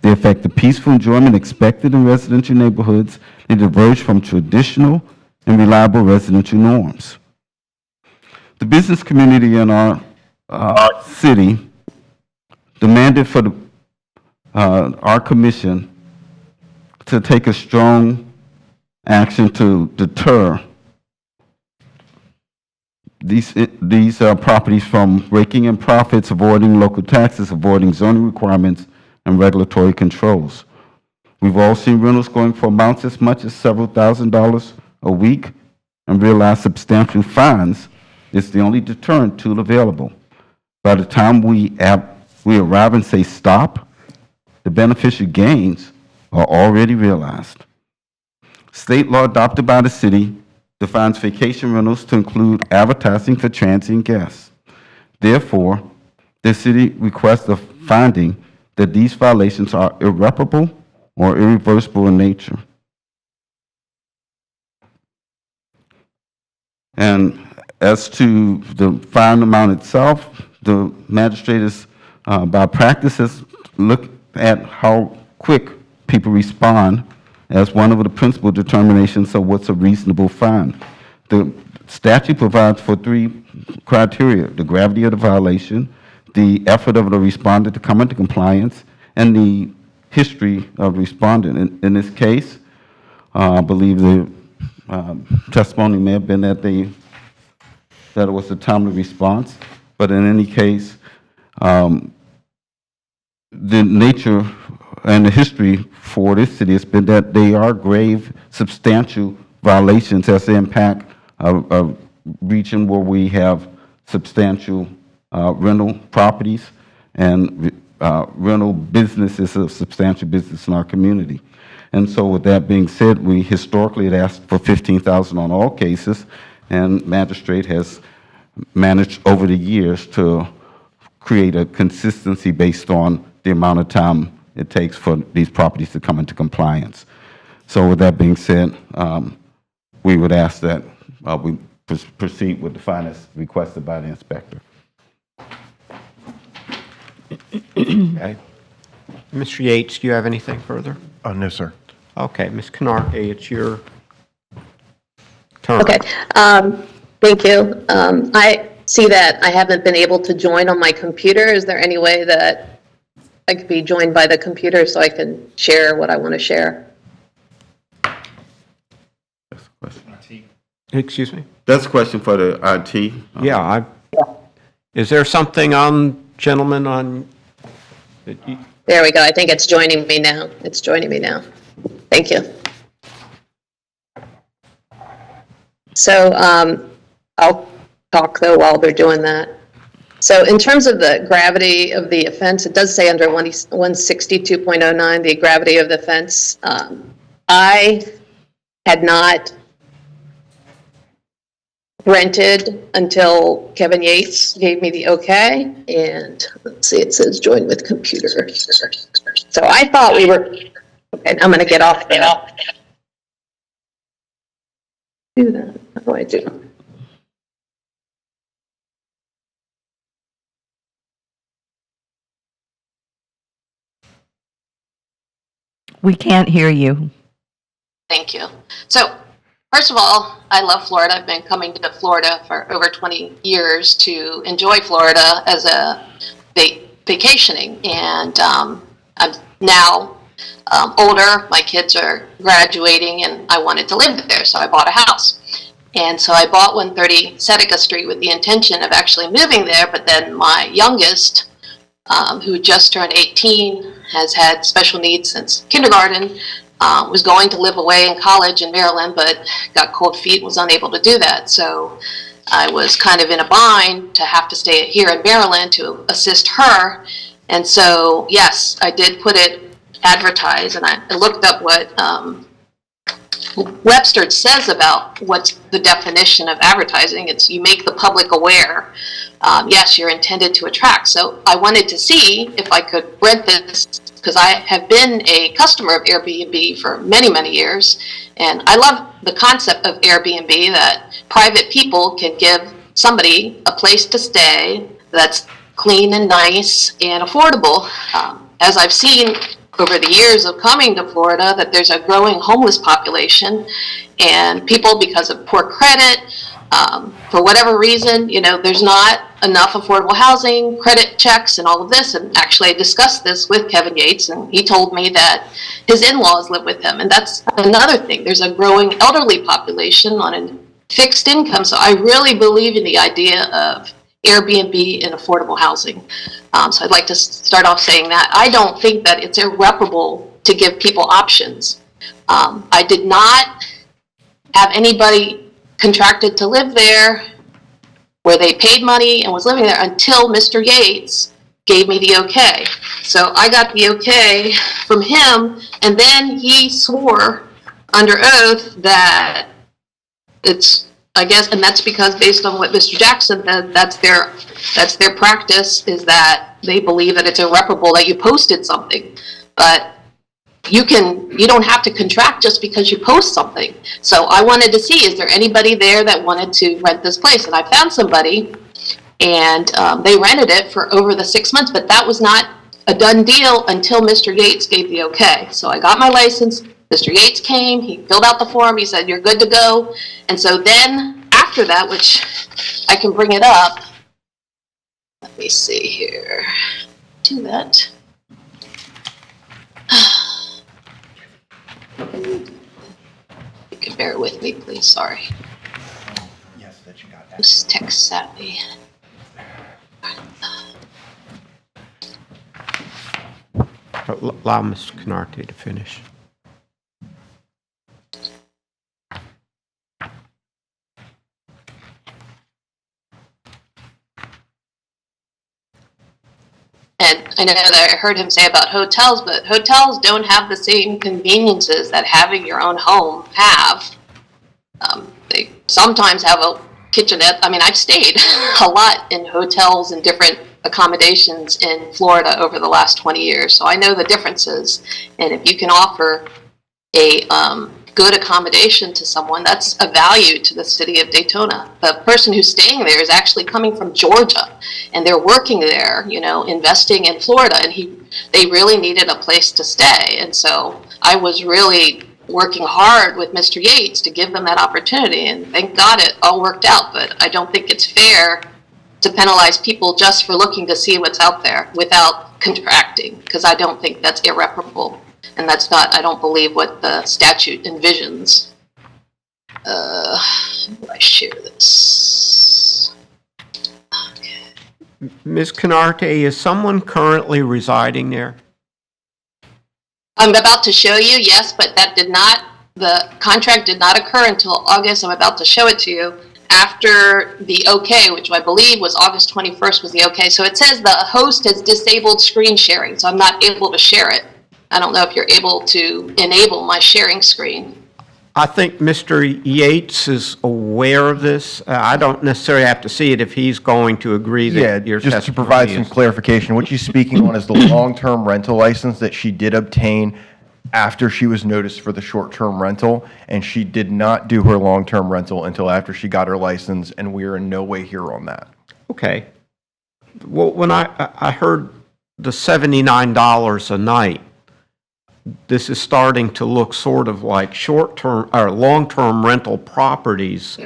They affect the peaceful enjoyment expected in residential neighborhoods and diverge from traditional and reliable residential norms. The business community in our city demanded for our commission to take a strong action to deter these properties from raking in profits, avoiding local taxes, avoiding zoning requirements, and regulatory controls. We've all seen rentals going for amounts as much as several $1,000s a week and realize substantial fines is the only deterrent tool available. By the time we arrive and say stop, the beneficial gains are already realized. State law adopted by the city defines vacation rentals to include advertising for transient guests. Therefore, the city requests a finding that these violations are irreparable or irreversible in nature. And as to the fine amount itself, the magistrate is, by practice, has looked at how quick people respond as one of the principal determinations of what's a reasonable fine. The statute provides for 3 criteria: the gravity of the violation, the effort of the respondent to come into compliance, and the history of the respondent. In this case, I believe the testimony may have been that it was a timely response, but in any case, the nature and the history for this city has been that they are grave, substantial violations as they impact a region where we have substantial rental properties and rental business is a substantial business in our community. And so with that being said, we historically had asked for 15,000 on all cases, and magistrate has managed over the years to create a consistency based on the amount of time it takes for these properties to come into compliance. So with that being said, we would ask that we proceed with the findings requested by the inspector. Okay. Mr. Yates, do you have anything further? No, sir. Okay, Ms. Canarte, it's your turn. Okay, thank you. I see that I haven't been able to join on my computer. Is there any way that I could be joined by the computer so I can share what I want to share? That's a question. Excuse me? That's a question for the IT. Yeah, is there something on, gentlemen, on, that you- There we go. I think it's joining me now. It's joining me now. Thank you. So I'll talk, though, while they're doing that. So in terms of the gravity of the offense, it does say under 162.09, the gravity of the offense. I had not rented until Kevin Yates gave me the okay. And let's see, it says join with computer. So I thought we were, okay, I'm going to get off there. Do that. How do I do? We can't hear you. Thank you. So, first of all, I love Florida. I've been coming to Florida for over 20 years to enjoy Florida as a vacationing. And I'm now older. My kids are graduating, and I wanted to live there, so I bought a house. And so I bought 130 Seneca Street with the intention of actually moving there, but then my youngest, who just turned 18, has had special needs since kindergarten, was going to live away in college in Maryland, but got cold feet and was unable to do that. So I was kind of in a bind to have to stay here in Maryland to assist her. And so, yes, I did put it advertised, and I looked up what Webster says about what's the definition of advertising. It's you make the public aware. Yes, you're intended to attract. So I wanted to see if I could rent this, because I have been a customer of Airbnb for many, many years. And I love the concept of Airbnb, that private people can give somebody a place to stay that's clean and nice and affordable. As I've seen over the years of coming to Florida, that there's a growing homeless population, and people, because of poor credit, for whatever reason, there's not enough affordable housing, credit checks, and all of this. And actually, I discussed this with Kevin Yates, and he told me that his in-laws live with him. And that's another thing. There's a growing elderly population on a fixed income. So I really believe in the idea of Airbnb and affordable housing. So I'd like to start off saying that I don't think that it's irreparable to give people options. I did not have anybody contracted to live there where they paid money and was living there until Mr. Yates gave me the okay. So I got the okay from him, and then he swore under oath that it's, I guess, and that's because based on what Mr. Jackson said, that's their practice, is that they believe that it's irreparable that you posted something. But you don't have to contract just because you post something. So I wanted to see, is there anybody there that wanted to rent this place? And I found somebody, and they rented it for over the 6 months, but that was not a done deal until Mr. Yates gave the okay. So I got my license. Mr. Yates came, he filled out the form, he said, you're good to go. And so then after that, which I can bring it up, let me see here, do that. You can bear with me, please, sorry. Yes, that you got that. This tech savvy. Allow Ms. Canarte to finish. And I know that I heard him say about hotels, but hotels don't have the same conveniences that having your own home have. They sometimes have a kitchenette. I mean, I've stayed a lot in hotels and different accommodations in Florida over the last 20 years, so I know the differences. And if you can offer a good accommodation to someone, that's a value to the city of Daytona. The person who's staying there is actually coming from Georgia, and they're working there, you know, investing in Florida, and they really needed a place to stay. And so I was really working hard with Mr. Yates to give them that opportunity, and thank God it all worked out. But I don't think it's fair to penalize people just for looking to see what's out there without contracting, because I don't think that's irreparable. And that's not, I don't believe, what the statute envisions. How do I share this? Ms. Canarte, is someone currently residing there? I'm about to show you, yes, but the contract did not occur until August. I'm about to show it to you after the okay, which I believe was August 21st was the okay. So it says the host has disabled screen sharing, so I'm not able to share it. I don't know if you're able to enable my sharing screen. I think Mr. Yates is aware of this. I don't necessarily have to see it if he's going to agree that your just to provide some testimony is. clarification, what she's speaking on is the long-term rental license that she did obtain after she was noticed for the short-term rental, and she did not do her long-term rental until after she got her license, and we are in no way here on that. Okay. Well, when I heard the $79 a night, this is starting to look sort of like short-term or long-term rental properties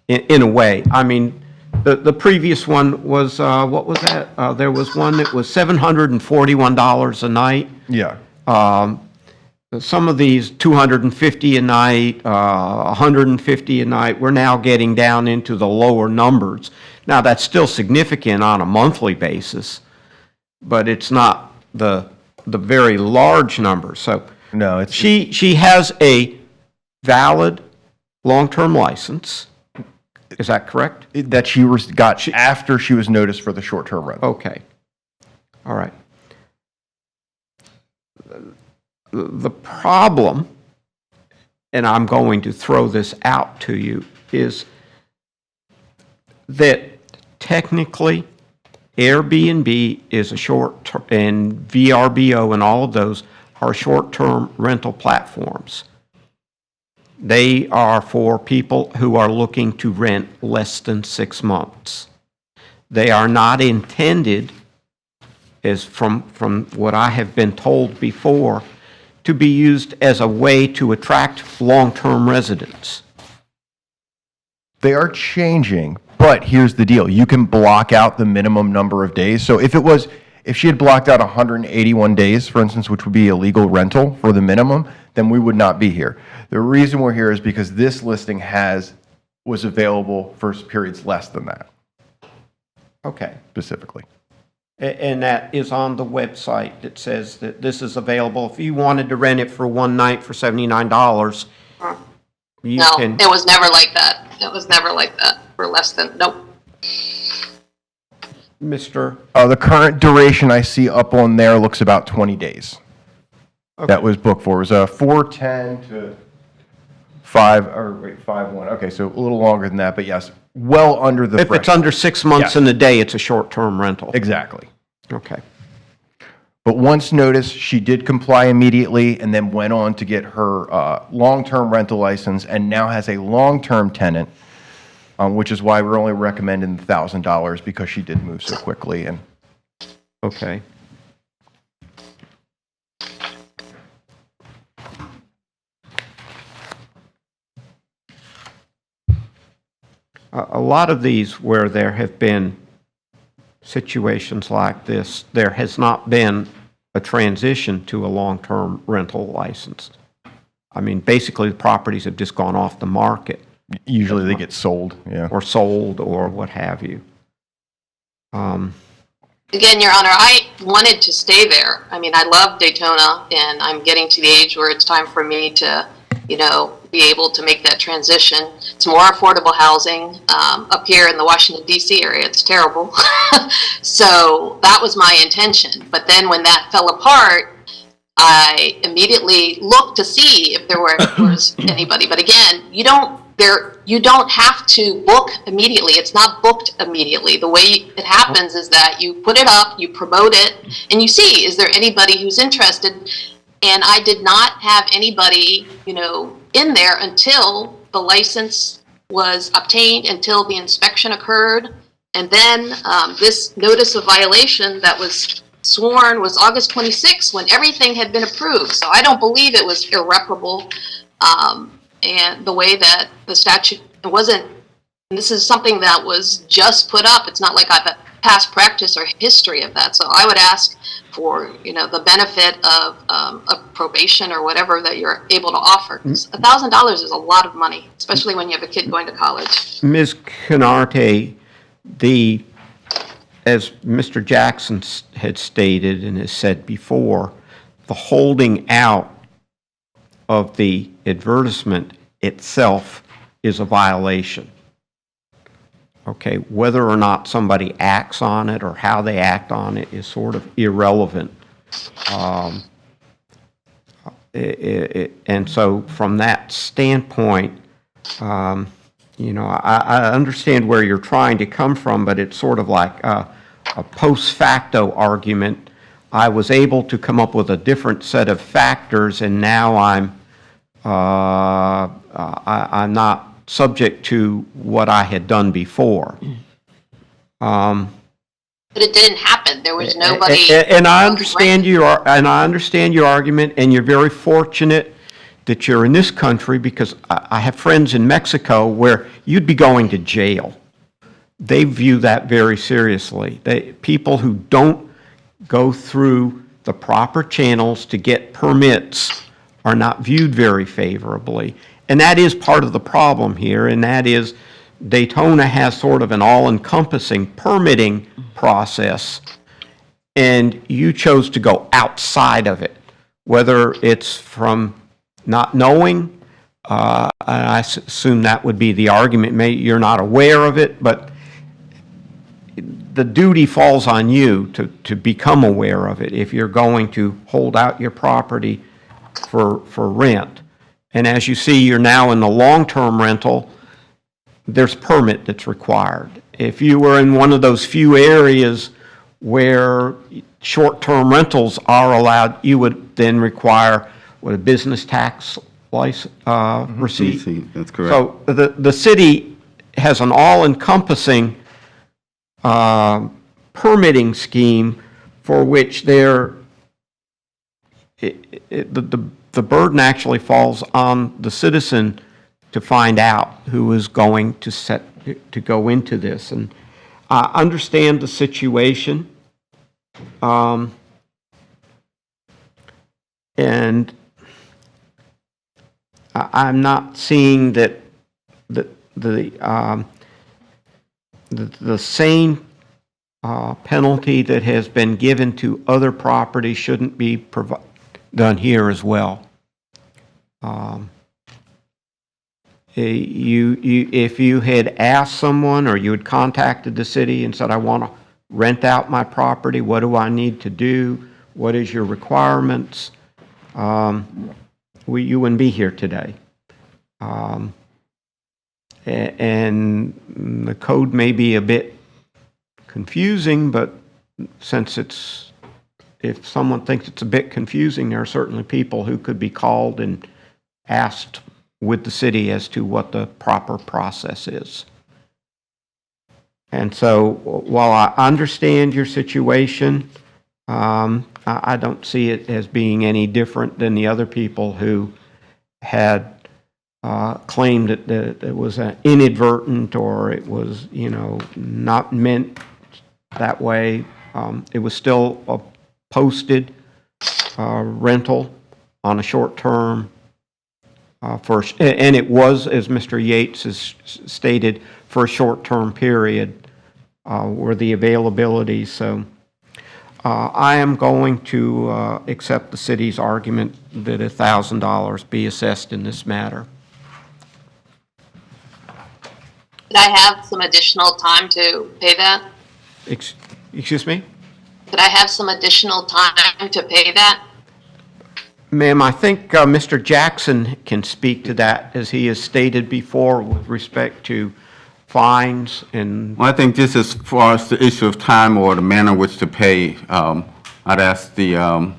in a way. I mean, the previous one was, what was that? There was one that was $741 a night. Yeah. Some of these $250 a night, $150 a night, we're now getting down into the lower numbers. Now, that's still significant on a monthly basis, but it's not the very large number. So No, it's she has a valid long-term license. Is that correct? that she got after she was noticed for the short-term rental. Okay. All right. The problem, and I'm going to throw this out to you, is that technically Airbnb is a short-term, and VRBO and all of those are short-term rental platforms. They are for people who are looking to rent less than 6 months. They are not intended, as from what I have been told before, to be used as a way to attract long-term residents. They are changing, but here's the deal. You can block out the minimum number of days. So if she had blocked out 181 days, for instance, which would be a legal rental for the minimum, then we would not be here. The reason we're here is because this listing was available for periods less than that, Okay. specifically. And that is on the website that says that this is available. If you wanted to rent it for one night for $79, you No, can. it was never like that. It was never like that for less than, nope. Mr. The current duration I see up on there looks about 20 days. That was booked for. It was 4/10 to 5/1. Okay, so a little longer than that, but yes, well under the If it's threshold. under 6 months Yes. and a day, it's a short-term rental. Exactly. Okay. But once noticed, she did comply immediately and then went on to get her long-term rental license and now has a long-term tenant, which is why we're only recommending the $1,000 because she did move so quickly. And Okay. A lot of these where there have been situations like this, there has not been a transition to a long-term rental license. I mean, basically, the properties have just gone off the market usually they get sold, yeah. or sold or what have you. Again, Your Honor, I wanted to stay there. I mean, I love Daytona, and I'm getting to the age where it's time for me to, you know, be able to make that transition to more affordable housing. Up here in the Washington DC area, it's terrible. So that was my intention. But then when that fell apart, I immediately looked to see if there was anybody. But again, you don't have to book immediately. It's not booked immediately. The way it happens is that you put it up, you promote it, and you see, is there anybody who's interested? And I did not have anybody, in there until the license was obtained, until the inspection occurred. And then this notice of violation that was sworn was August 26th, when everything had been approved. So I don't believe it was irreparable. And the way that the statute, it wasn't, and this is something that was just put up. It's not like I've had past practice or history of that. So I would ask for, the benefit of probation or whatever that you're able to offer. 'Cause $1,000 is a lot of money, especially when you have a kid going to college. Ms. Canarte, as Mr. Jackson had stated and has said before, the holding out of the advertisement itself is a violation. Okay, whether or not somebody acts on it or how they act on it is sort of irrelevant. And so from that standpoint, I understand where you're trying to come from, but it's sort of like a post facto argument. I was able to come up with a different set of factors, and now I'm not subject to what I had done before. But it didn't happen. There was nobody. And I understand your argument, and you're very fortunate that you're in this country, because I have friends in Mexico where you'd be going to jail. They view that very seriously. People who don't go through the proper channels to get permits are not viewed very favorably. And that is part of the problem here, and that is Daytona has sort of an all-encompassing permitting process, and you chose to go outside of it, whether it's from not knowing, I assume that would be the argument. Maybe you're not aware of it, but the duty falls on you to become aware of it if you're going to hold out your property for rent. And as you see, you're now in the long-term rental, there's permit that's required. If you were in one of those few areas where short-term rentals are allowed, you would then require a business tax license receipt. That's correct. So the city has an all-encompassing permitting scheme for which the burden actually falls on the citizen to find out who is going to go into this. And I understand the situation. And I'm not seeing that the same penalty that has been given to other properties shouldn't be done here as well. If you had asked someone, or you had contacted the city and said, I want to rent out my property, what do I need to do? What is your requirements? You wouldn't be here today. And the code may be a bit confusing, but if someone thinks it's a bit confusing, there are certainly people who could be called and asked with the city as to what the proper process is. And so while I understand your situation, I don't see it as being any different than the other people who had claimed that it was an inadvertent, or it was, not meant that way. It was still a posted rental on a short term and it was, as Mr. Yates has stated, for a short-term period were the availability. So I am going to accept the city's argument that $1,000 be assessed in this matter. Could I have some additional time to pay that? Excuse me? Could I have some additional time to pay that? Ma'am, I think Mr. Jackson can speak to that, as he has stated before with respect to fines and, Well, I think just as far as the issue of time or the manner in which to pay, I'd ask the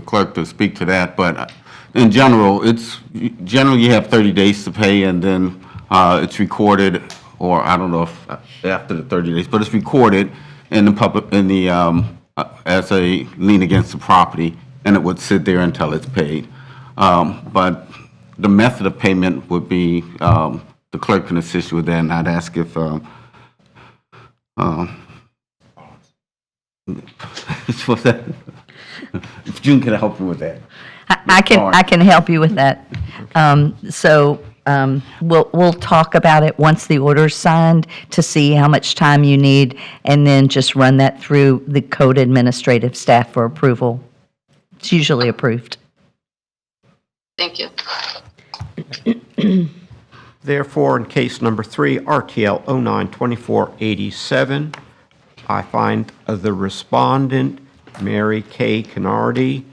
clerk to speak to that, but in general, generally you have 30 days to pay, and then it's recorded, or I don't know if after the 30 days, but it's recorded in the public, as a lien against the property, and it would sit there until it's paid. But the method of payment would be, the clerk can assist you with that, and I'd ask if, what's that? If June can help you with that. I can help you with that. We'll talk about it once the order's signed to see how much time you need, and then just run that through the code administrative staff for approval. It's usually approved. Thank you. therefore, in case number 3, RTL 092487, I find the respondent, Mary Kay Canardi,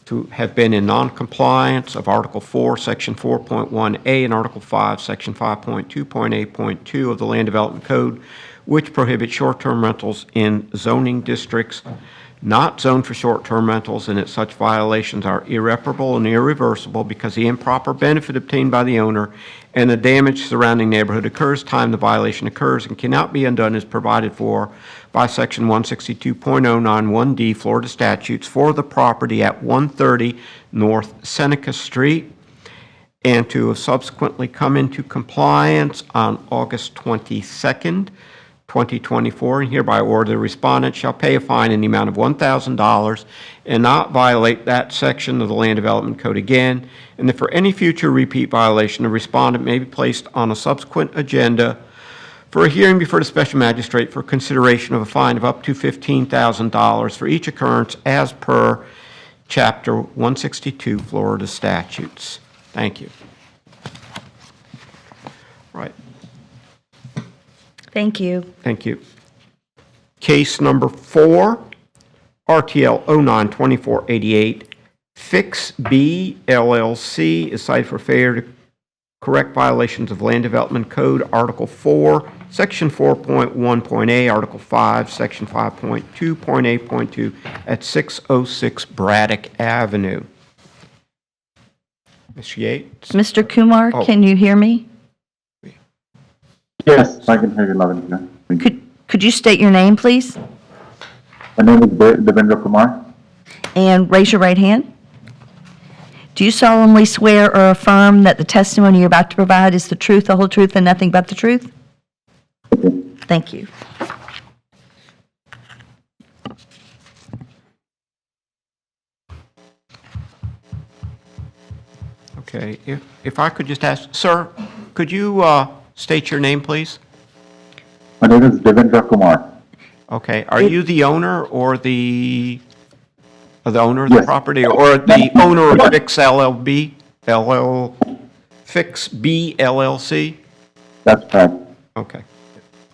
to have been in noncompliance of Article 4, Section 4.1A, and Article 5, Section 5.2.8.2 of the Land Development Code, which prohibits short-term rentals in zoning districts not zoned for short-term rentals, and that such violations are irreparable and irreversible because the improper benefit obtained by the owner and the damage to surrounding neighborhood occurs time the violation occurs and cannot be undone as provided for by Section 162.091D Florida statutes for the property at 130 North Seneca Street, and to have subsequently come into compliance on August 22nd, 2024, and hereby order the respondent shall pay a fine in the amount of $1,000 and not violate that section of the Land Development Code again, and that for any future repeat violation, the respondent may be placed on a subsequent agenda for a hearing before the special magistrate for consideration of a fine of up to $15,000 for each occurrence as per Chapter 162 Florida statutes. Thank you. Right. Thank you. Thank you. Case number 4, RTL 092488, Fix B LLC is cited for failure to correct violations of Land Development Code, Article 4, Section 4.1.A, Article 5, Section 5.2.8.2 at 606 Braddock Avenue. Ms. Yates? Mr. Kumar, Oh. can you hear me? Yes, I can hear you loud and clear. Thank you. Could you state your name, please? My name is Devendra Kumar. And raise your right hand. Do you solemnly swear or affirm that the testimony you're about to provide is the truth, the whole truth, and nothing but the truth? Okay. Thank you. Okay, if I could just ask, sir, could you state your name, please? My name is Devendra Kumar. Okay, are you the owner or the owner of the Yes. property, or the owner of Fix Fix B LLC? That's correct. Okay,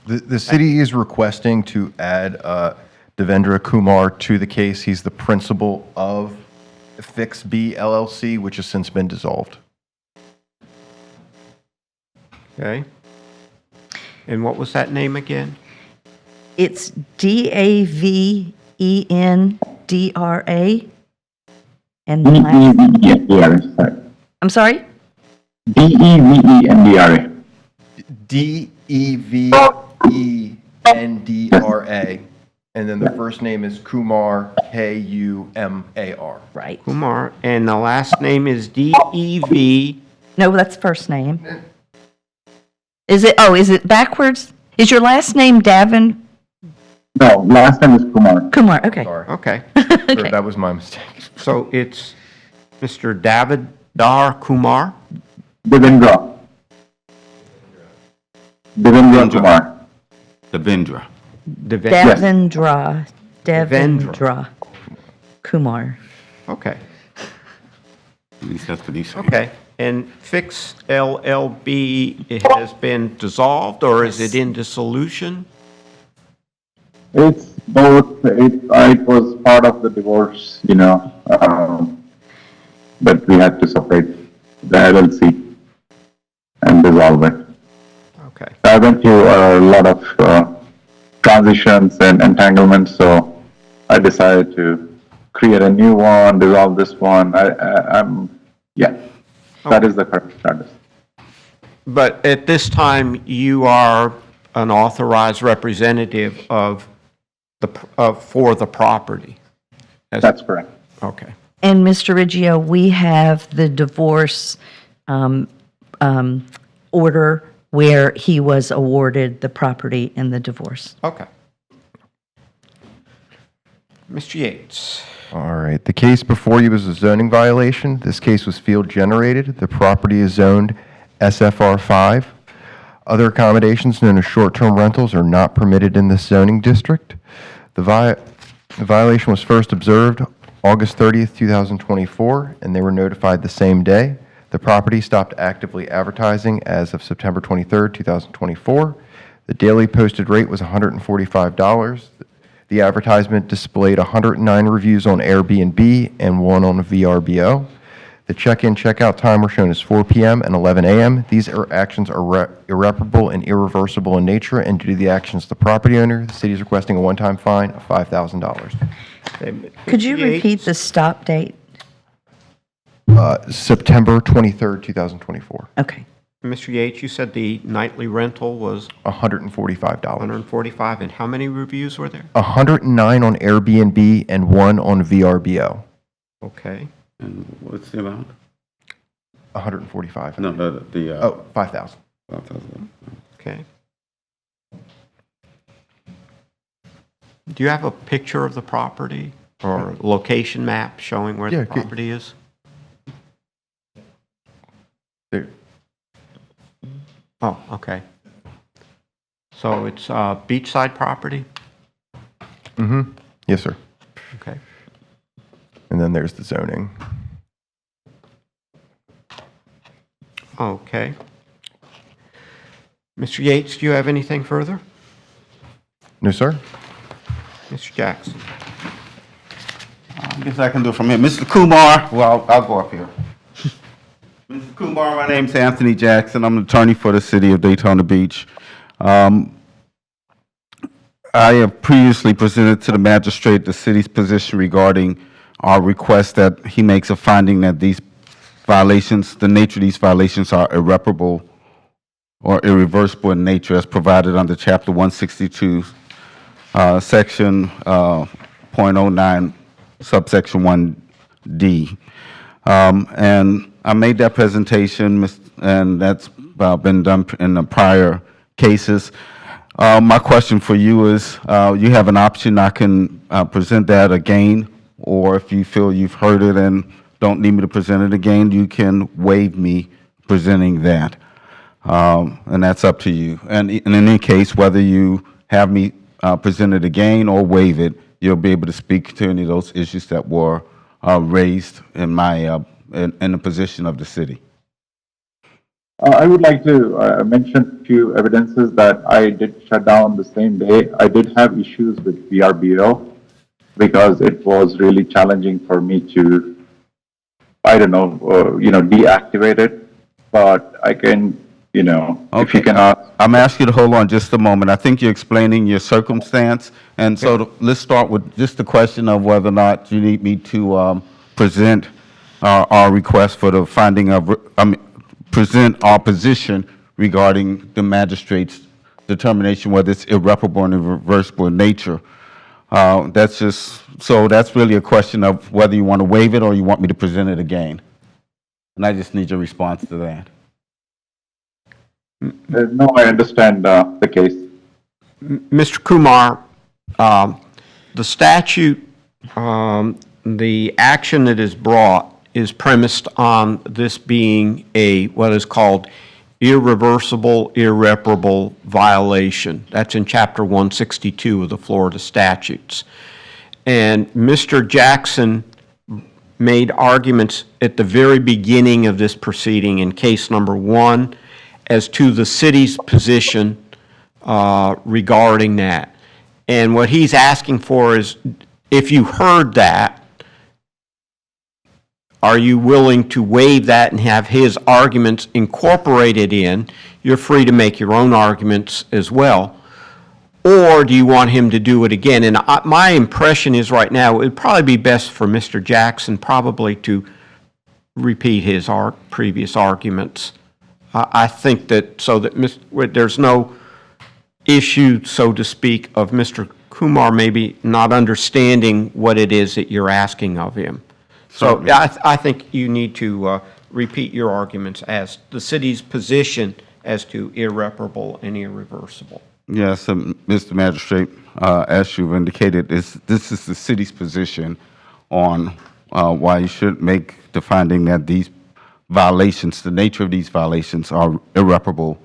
The city is requesting to add Devendra Kumar to the case. He's the principal of Fix B LLC, which has since been dissolved. okay. And what was that name again? It's DAVENDRA. And the last, D-E-V-E-N-D-R-A. Sorry. I'm sorry? D-E-V-E-N-D-R-A. Devendra. And then the first name is Kumar, Kumar. Right. Kumar, and the last name is D-E-V. No, that's first name. Is it backwards? Is your last name Davin No, last name is Kumar. Kumar? Okay. Sorry. Okay, Okay. That was my mistake. so it's Mr. David Dar Kumar? Devendra. Devendra Kumar. Devendra. Devendra. Devendra Kumar. Okay. At least that's what he said. Okay. And Fix LLB, it has been dissolved, or is it in dissolution? It's both, it was part of the divorce, but we had to separate the LLC and dissolve it. Okay. I went through a lot of transitions and entanglements, so I decided to create a new one, dissolve this one. That is the current status. But at this time, you are an authorized representative of for the property? That's correct. Okay. And Mr. Riggio, we have the divorce order where he was awarded the property in the divorce. Okay. Mr. Yates. All right, the case before you was a zoning violation. This case was field generated. The property is zoned SFR 5. Other accommodations known as short-term rentals are not permitted in this zoning district. The violation was first observed August 30th, 2024, and they were notified the same day. The property stopped actively advertising as of September 23rd, 2024. The daily posted rate was $145. The advertisement displayed 109 reviews on Airbnb and 1 on VRBO. The check-in, check-out time were shown as 4 p.m. and 11 a.m. These actions are irreparable and irreversible in nature, and due to the actions of the property owner, the city is requesting a one-time fine of $5,000. Could you repeat the stop date? September 23rd, 2024. Okay. Mr. Yates, you said the nightly rental was $145. $145, and how many reviews were there? 109 on Airbnb and 1 on VRBO. Okay. And what's the amount? 145. No, Oh, 5,000. 5,000. Okay. Do you have a picture of the property or location map showing where Yeah, the property is? There. Oh, okay. So it's beachside property? Mm-hmm. Yes, sir. Okay. And then there's the zoning. Okay. Mr. Yates, do you have anything further? No, sir. Mr. Jackson? I guess I can do it from here. Mr. Kumar, well, I'll go up here. Mr. Kumar, my name's Anthony Jackson. I'm an attorney for the city of Daytona Beach. I have previously presented to the magistrate the city's position regarding our request that he makes a finding that these violations, the nature of these violations are irreparable or irreversible in nature as provided under Chapter 162, Section .09, subsection 1D. And I made that presentation, and that's been done in the prior cases. My question for you is, you have an option. I can present that again, or if you feel you've heard it and don't need me to present it again, you can waive me presenting that. And that's up to you. And in any case, whether you have me present it again or waive it, you'll be able to speak to any of those issues that were raised in my in the position of the city. I would like to mention a few evidences that I did shut down the same day. I did have issues with VRBO because it was really challenging for me to, deactivate it. But I can, if you can ask. I'm asking you to hold on just a moment. I think you're explaining your circumstance, and so let's start with just the question of whether or not you need me to present our request for the finding of, present our position regarding the magistrate's determination whether it's irreparable and irreversible in nature. That's really a question of whether you want to waive it or you want me to present it again. And I just need your response to that. No, I understand the case. Mr. Kumar, the statute, the action that is brought is premised on this being what is called irreversible, irreparable violation. That's in Chapter 162 of the Florida statutes. And Mr. Jackson made arguments at the very beginning of this proceeding in case number 1 as to the city's position regarding that. And what he's asking for is, if you heard that, are you willing to waive that and have his arguments incorporated in? You're free to make your own arguments as well. Or do you want him to do it again? And my impression is right now, it would probably be best for Mr. Jackson probably to repeat his previous arguments. I think that so that there's no issue, so to speak, of Mr. Kumar maybe not understanding what it is that you're asking of him. So I think you need to repeat your arguments as the city's position as to irreparable and irreversible. Yes, Mr. Magistrate, as you've indicated, this is the city's position on why you should make the finding that these violations, the nature of these violations, are irreparable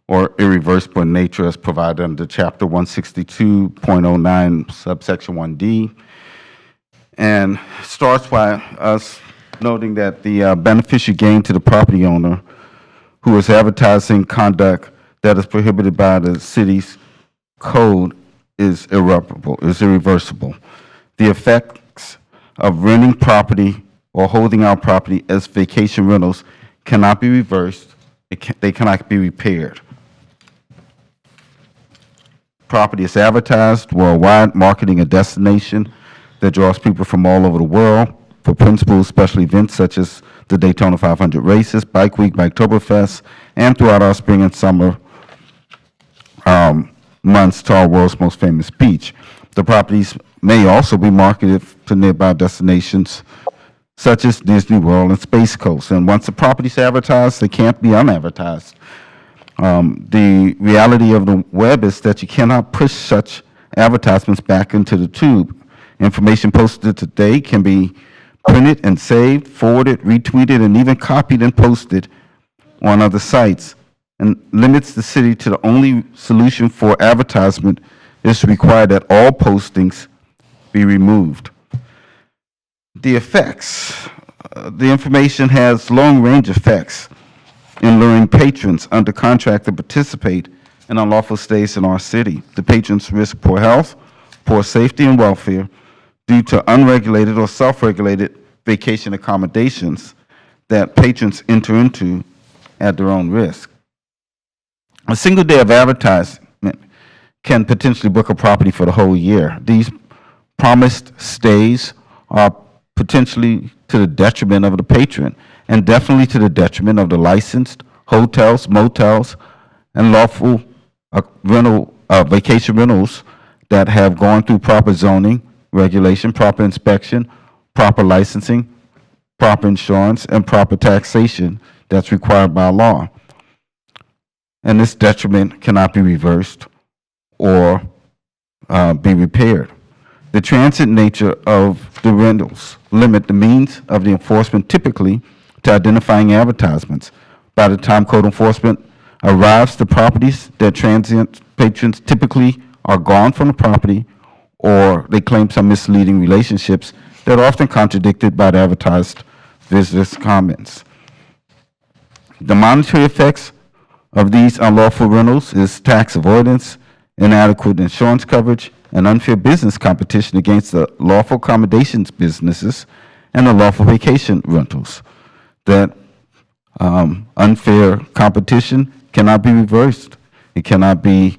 or irreversible in nature as provided under Chapter 162.09, subsection 1D. And starts by us noting that the beneficial gain to the property owner who is advertising conduct that is prohibited by the city's code is irreparable, is irreversible. The effects of renting property or holding out property as vacation rentals cannot be reversed. They cannot be repaired. Property is advertised worldwide, marketing a destination that draws people from all over the world for principal special events such as the Daytona 500 races, Bike Week, Biketoberfest, and throughout our spring and summer months to our world's most famous beach. The properties may also be marketed to nearby destinations such as Disney World and Space Coast. And once the property's advertised, they can't be unadvertised. The reality of the web is that you cannot push such advertisements back into the tube. Information posted today can be printed and saved, forwarded, retweeted, and even copied and posted on other sites, and limits the city to the only solution for advertisement is to require that all postings be removed. The effects. The information has long-range effects in luring patrons under contract to participate in unlawful stays in our city. The patrons risk poor health, poor safety, and welfare due to unregulated or self-regulated vacation accommodations that patrons enter into at their own risk. A single day of advertisement can potentially book a property for the whole year. These promised stays are potentially to the detriment of the patron, and definitely to the detriment of the licensed hotels, motels, and lawful vacation rentals that have gone through proper zoning, regulation, proper inspection, proper licensing, proper insurance, and proper taxation that's required by law. And this detriment cannot be reversed or be repaired. The transit nature of the rentals limit the means of the enforcement typically to identifying advertisements. By the time code enforcement arrives, the properties that transient patrons typically are gone from the property, or they claim some misleading relationships that are often contradicted by the advertised visitors' comments. The monetary effects of these unlawful rentals is tax avoidance, inadequate insurance coverage, and unfair business competition against the lawful accommodations businesses and the lawful vacation rentals. That unfair competition cannot be reversed. It cannot be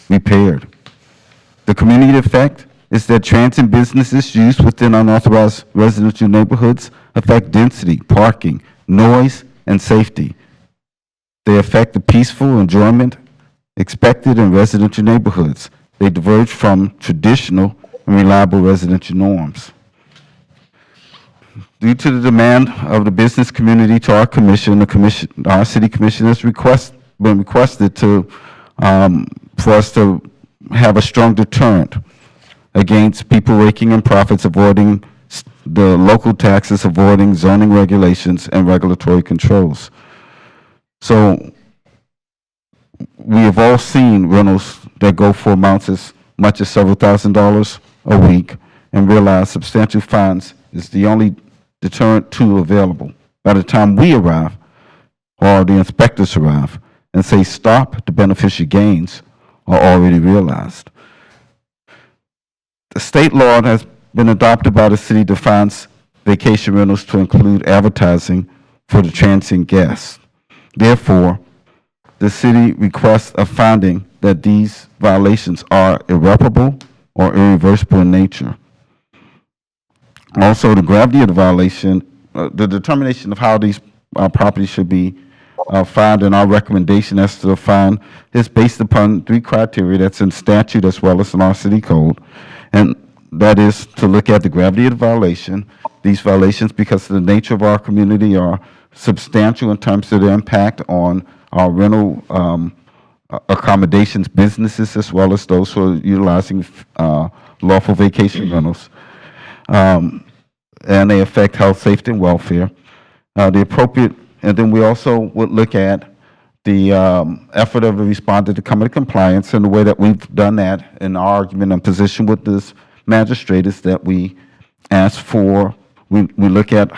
repaired. The community effect is that transit businesses used within unauthorized residential neighborhoods affect density, parking, noise, and safety. They affect the peaceful enjoyment expected in residential neighborhoods. They diverge from traditional and reliable residential norms. Due to the demand of the business community to our commission, our city commission has been requested to for us to have a strong deterrent against people raking in profits, avoiding the local taxes, avoiding zoning regulations and regulatory controls. So we have all seen rentals that go for amounts as much as several $1,000s a week, and realize substantial fines is the only deterrent tool available. By the time we arrive, or the inspectors arrive, and say stop, the beneficial gains are already realized. The state law has been adopted by the city defines vacation rentals to include advertising for the transient guests. Therefore, the city requests a finding that these violations are irreparable or irreversible in nature. Also, the gravity of the violation, the determination of how these properties should be fined, and our recommendation as to the fine is based upon 3 criteria that's in statute as well as in our city code. And that is to look at the gravity of the violation. These violations, because of the nature of our community, are substantial in terms of their impact on our rental accommodations businesses as well as those who are utilizing lawful vacation rentals. And they affect health, safety, and welfare. And then we also would look at the effort of the respondent to come into compliance, and the way that we've done that in our argument and position with this magistrate is that we ask for, we look at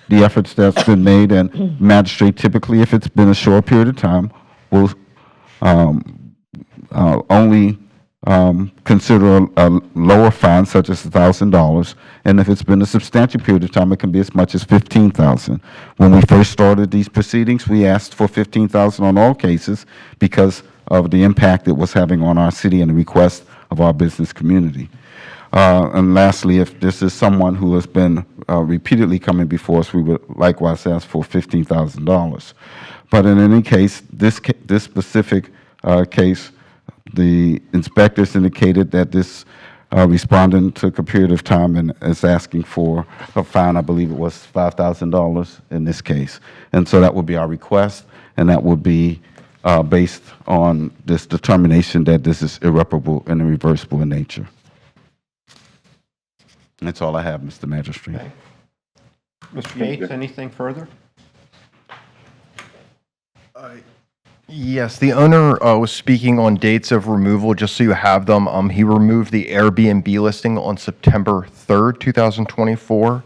the efforts that's been made, and magistrate typically, if it's been a short period of time, will only consider a lower fine such as $1,000, and if it's been a substantial period of time, it can be as much as $15,000. When we first started these proceedings, we asked for $15,000 on all cases because of the impact it was having on our city and the request of our business community. And lastly, if this is someone who has been repeatedly coming before us, we would likewise ask for $15,000. But in any case, this specific case, the inspectors indicated that this respondent took a period of time and is asking for a fine. I believe it was $5,000 in this case. And so that would be our request, and that would be based on this determination that this is irreparable and irreversible in nature. That's all I have, Mr. Magistrate. Okay. Mr. Yates, anything further? Yes, the owner was speaking on dates of removal, just so you have them. He removed the Airbnb listing on September 3rd, 2024,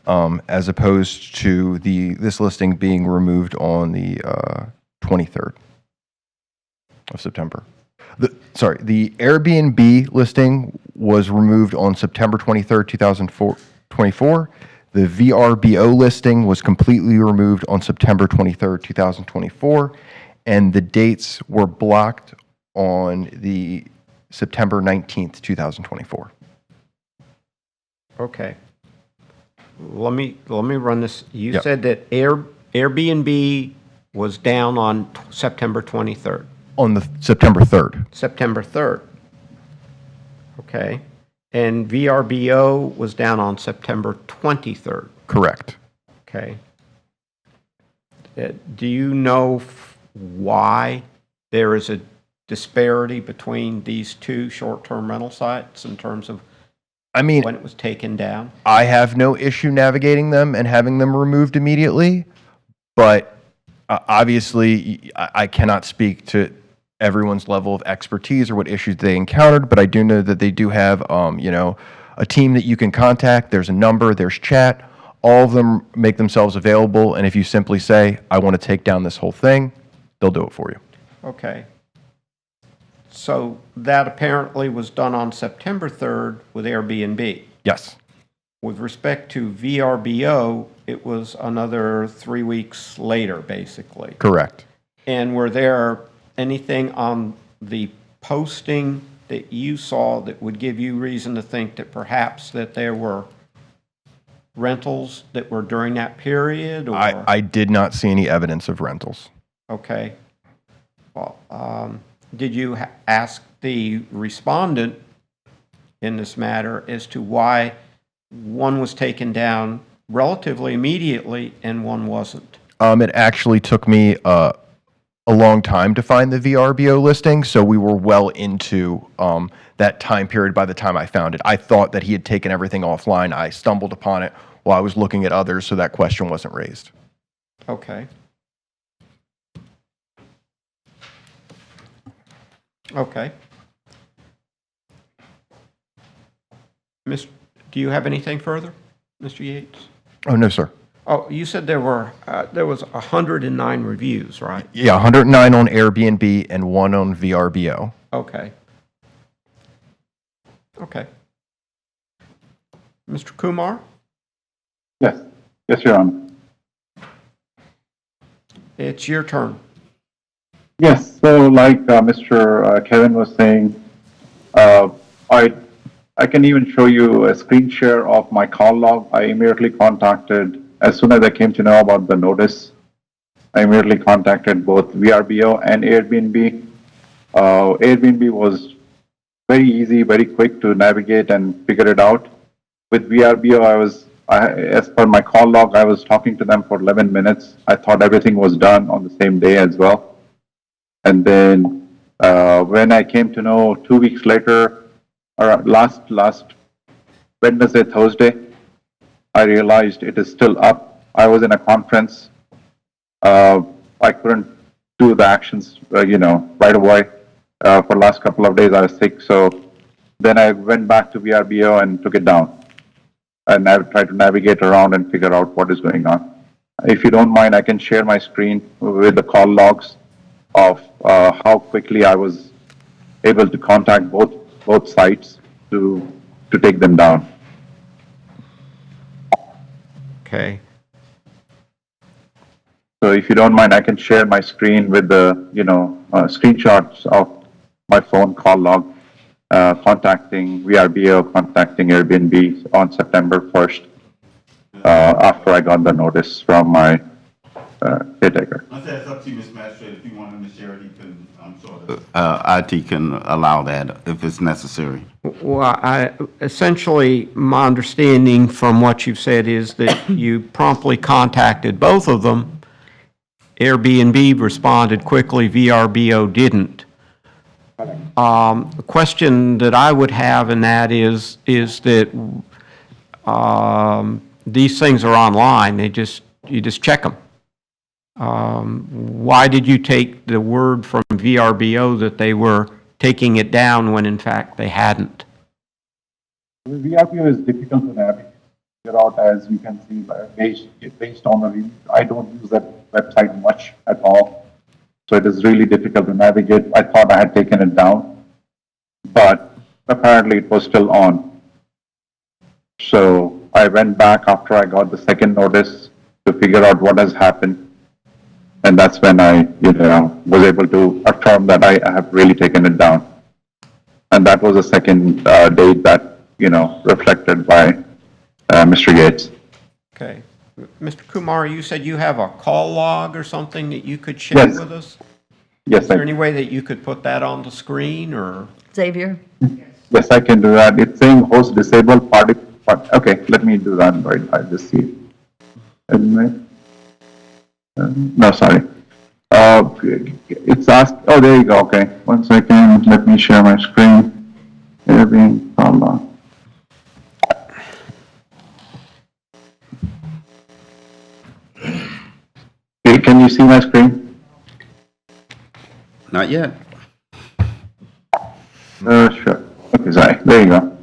as opposed to this listing being removed on the 23rd of September. The Airbnb listing was removed on September 23rd, 2024. The VRBO listing was completely removed on September 23rd, 2024, and the dates were blocked on the September 19th, 2024. Okay. Let me run this. You said that Airbnb was down on September 23rd. On the September 3rd. September 3rd. Okay. And VRBO was down on September 23rd. Correct. Okay. Do you know why there is a disparity between these two short-term rental sites in terms of when it was taken down? I have no issue navigating them and having them removed immediately, but obviously I cannot speak to everyone's level of expertise or what issues they encountered, but I do know that they do have, a team that you can contact. There's a number, there's chat. All of them make themselves available, and if you simply say, I want to take down this whole thing, they'll do it for you. Okay. So that apparently was done on September 3rd with Airbnb. Yes. With respect to VRBO, it was another 3 weeks later, basically. Correct. And were there anything on the posting that you saw that would give you reason to think that perhaps that there were rentals that were during that period? Or? I did not see any evidence of rentals. Okay. Well, did you ask the respondent in this matter as to why one was taken down relatively immediately and one wasn't? It actually took me a long time to find the VRBO listing, so we were well into that time period by the time I found it. I thought that he had taken everything offline. I stumbled upon it while I was looking at others, so that question wasn't raised. Okay. Okay. Miss, do you have anything further, Mr. Yates? Oh, no, sir. Oh, you said there was 109 reviews, right? Yeah, 109 on Airbnb and 1 on VRBO. Okay. Okay. Mr. Kumar? Yes, yes, Your Honor. It's your turn. Yes, so like Mr. Kevin was saying, I can even show you a screen share of my call log. I immediately contacted, as soon as I came to know about the notice, I immediately contacted both VRBO and Airbnb. Airbnb was very easy, very quick to navigate and figure it out. With VRBO, as per my call log, I was talking to them for 11 minutes. I thought everything was done on the same day as well. And then when I came to know 2 weeks later, or last Wednesday, Thursday, I realized it is still up. I was in a conference. I couldn't do the actions, right away. For the last couple of days, I was sick. So then I went back to VRBO and took it down. And I tried to navigate around and figure out what is going on. If you don't mind, I can share my screen with the call logs of how quickly I was able to contact both sites to take them down. Okay. So if you don't mind, I can share my screen with the screenshots of my phone call log, contacting VRBO, contacting Airbnb on September 1st, after I got the notice from my caretaker. I said it's up to you, Mr. Magistrate. If you want him to share it, he can, I'm sure IT can allow that if it's necessary. Well, essentially, my understanding from what you've said is that you promptly contacted both of them. Airbnb responded quickly, VRBO didn't. The question that I would have in that is that these things are online. You just check them. Why did you take the word from VRBO that they were taking it down when in fact they hadn't? VRBO is difficult to navigate. Figure out, as you can see, based on the reviews. I don't use that website much at all, so it is really difficult to navigate. I thought I had taken it down, but apparently it was still on. So I went back after I got the second notice to figure out what has happened, and that's when I, was able to affirm that I have really taken it down. And that was the second date that, reflected by Mr. Yates. Okay. Mr. Kumar, you said you have a call log or something that you could share Yes. with us? Yes, Is there any way that you could put that on the screen, or? Xavier? yes, I can do that. It's saying host disabled party. Okay, let me do that. Right, I just see it. Anyway. No, sorry. It's asked. Oh, there you go. Okay, 1 second. Let me share my screen. Airbnb. Hold on. Okay, can you see my screen? Not yet. Sure. Okay, sorry. There you go.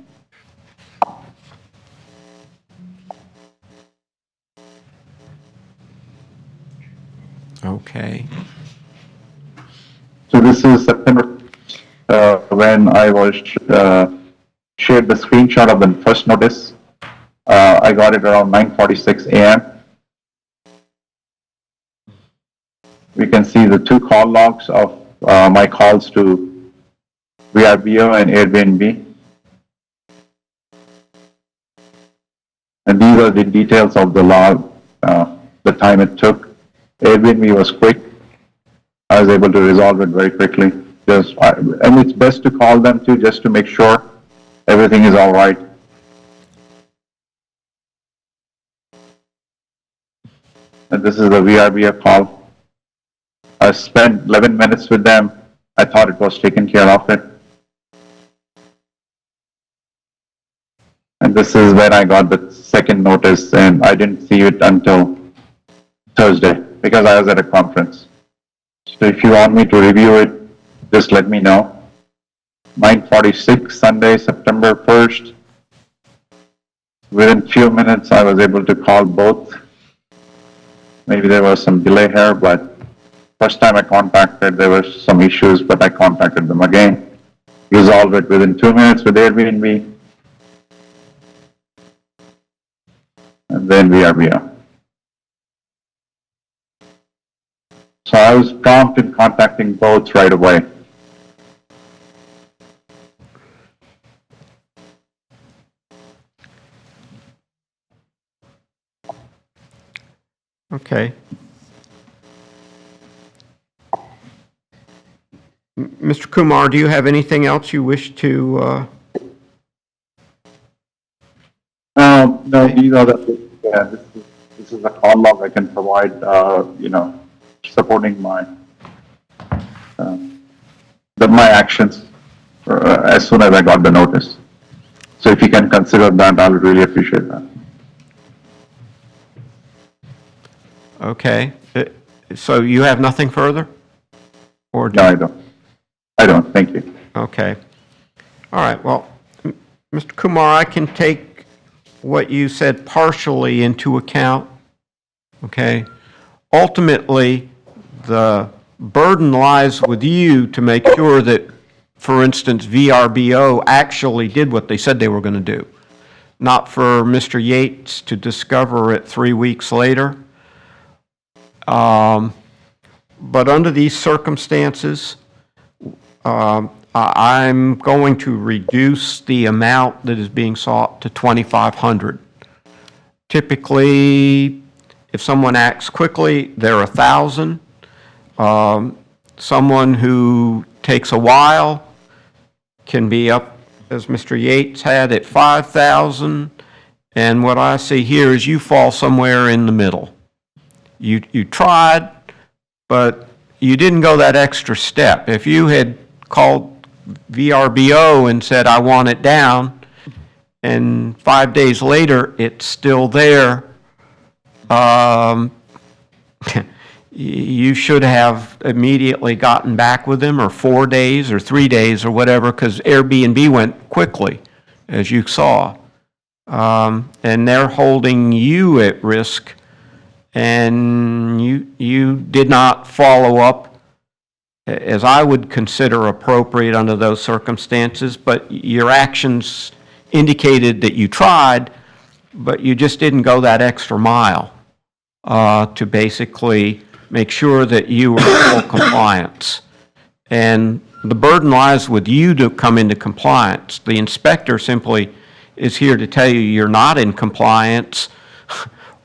Okay. So this is September, when I was shared the screenshot of the first notice. I got it around 9:46 a.m. We can see the two call logs of my calls to VRBO and Airbnb. And these are the details of the log, the time it took. Airbnb was quick. I was able to resolve it very quickly. And it's best to call them too, just to make sure everything is all right. And this is the VRBO call. I spent 11 minutes with them. I thought it was taken care of it. And this is when I got the second notice, and I didn't see it until Thursday because I was at a conference. So if you want me to review it, just let me know. 9:46, Sunday, September 1st. Within few minutes, I was able to call both. Maybe there was some delay here, but first time I contacted, there were some issues, but I contacted them again. Resolved it within 2 minutes with Airbnb. And then VRBO. So I was prompt in contacting both right away. Okay. Mr. Kumar, do you have anything else you wish to, No, these are the, yeah, this is a call log I can provide, supporting my, my actions as soon as I got the notice. So if you can consider that, I would really appreciate that. okay. So you have nothing further? Or do No, I don't. I don't, thank you. Okay. All right, well, Mr. Kumar, I can take what you said partially into account, okay? Ultimately, the burden lies with you to make sure that, for instance, VRBO actually did what they said they were going to do, not for Mr. Yates to discover it 3 weeks later. But under these circumstances, I'm going to reduce the amount that is being sought to $2,500. Typically, if someone acts quickly, they're $1,000. Someone who takes a while can be up, as Mr. Yates had, at $5,000. And what I see here is you fall somewhere in the middle. You tried, but you didn't go that extra step. If you had called VRBO and said, I want it down, and 5 days later, it's still there, you should have immediately gotten back with them, or 4 days, or 3 days, or whatever, because Airbnb went quickly, as you saw. And they're holding you at risk, and you did not follow up as I would consider appropriate under those circumstances, but your actions indicated that you tried, but you just didn't go that extra mile to basically make sure that you were in full compliance. And the burden lies with you to come into compliance. The inspector simply is here to tell you you're not in compliance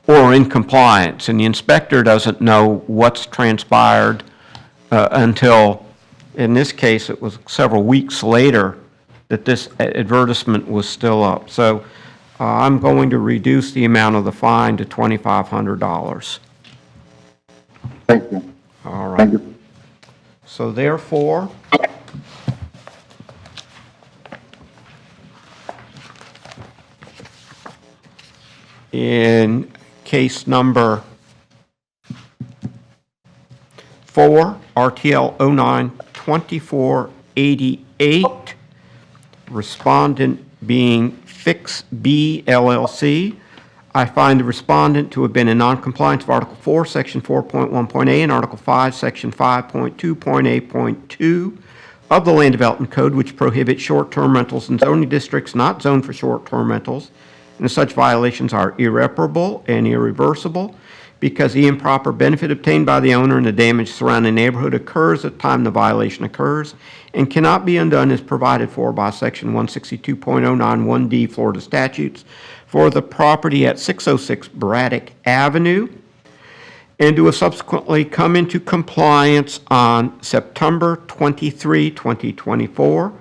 or in compliance, and the inspector doesn't know what's transpired until, in this case, it was several weeks later that this advertisement was still up. So I'm going to reduce the amount of the fine to $2,500. Thank you. All right. Thank you. So therefore, in case number 4, RTL 09-2488, respondent being Fix B LLC, I find the respondent to have been in noncompliance of Article 4, Section 4.1.a, and Article 5, Section 5.2.a.2 of the Land Development Code, which prohibits short-term rentals in zoning districts not zoned for short-term rentals, and such violations are irreparable and irreversible because the improper benefit obtained by the owner and the damage surrounding the neighborhood occurs at the time the violation occurs and cannot be undone as provided for by Section 162.091D Florida statutes for the property at 606 Braddock Avenue, and to have subsequently come into compliance on September 23, 2024,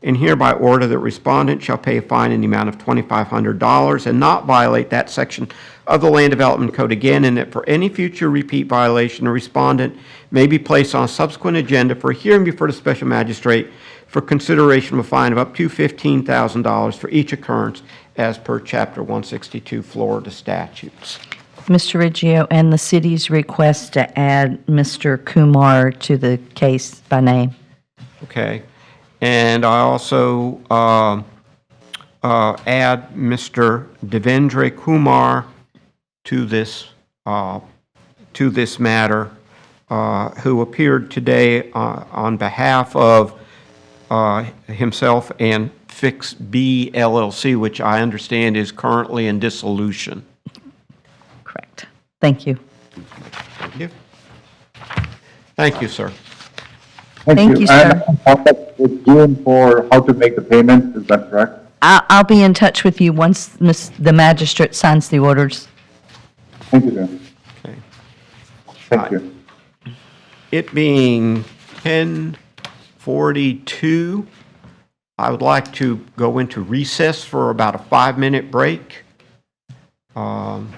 and hereby order that respondent shall pay a fine in the amount of $2,500 and not violate that section of the Land Development Code again, and that for any future repeat violation, a respondent may be placed on a subsequent agenda for a hearing before the special magistrate for consideration of a fine of up to $15,000 for each occurrence as per Chapter 162 Florida statutes. Mr. Riggio, and the city's request to add Mr. Kumar to the case by name. Okay. And I also add Mr. Devendra Kumar to this matter, who appeared today on behalf of himself and Fix B LLC, which I understand is currently in dissolution. Correct. Thank you. Thank you. Thank you, sir. Thank you, sir. And contact with June for how to make the payment, is that correct? I'll be in touch with you once the magistrate signs the orders. Thank you, June. Okay. Thank you. It being 10:42, I would like to go into recess for about a 5-minute break. And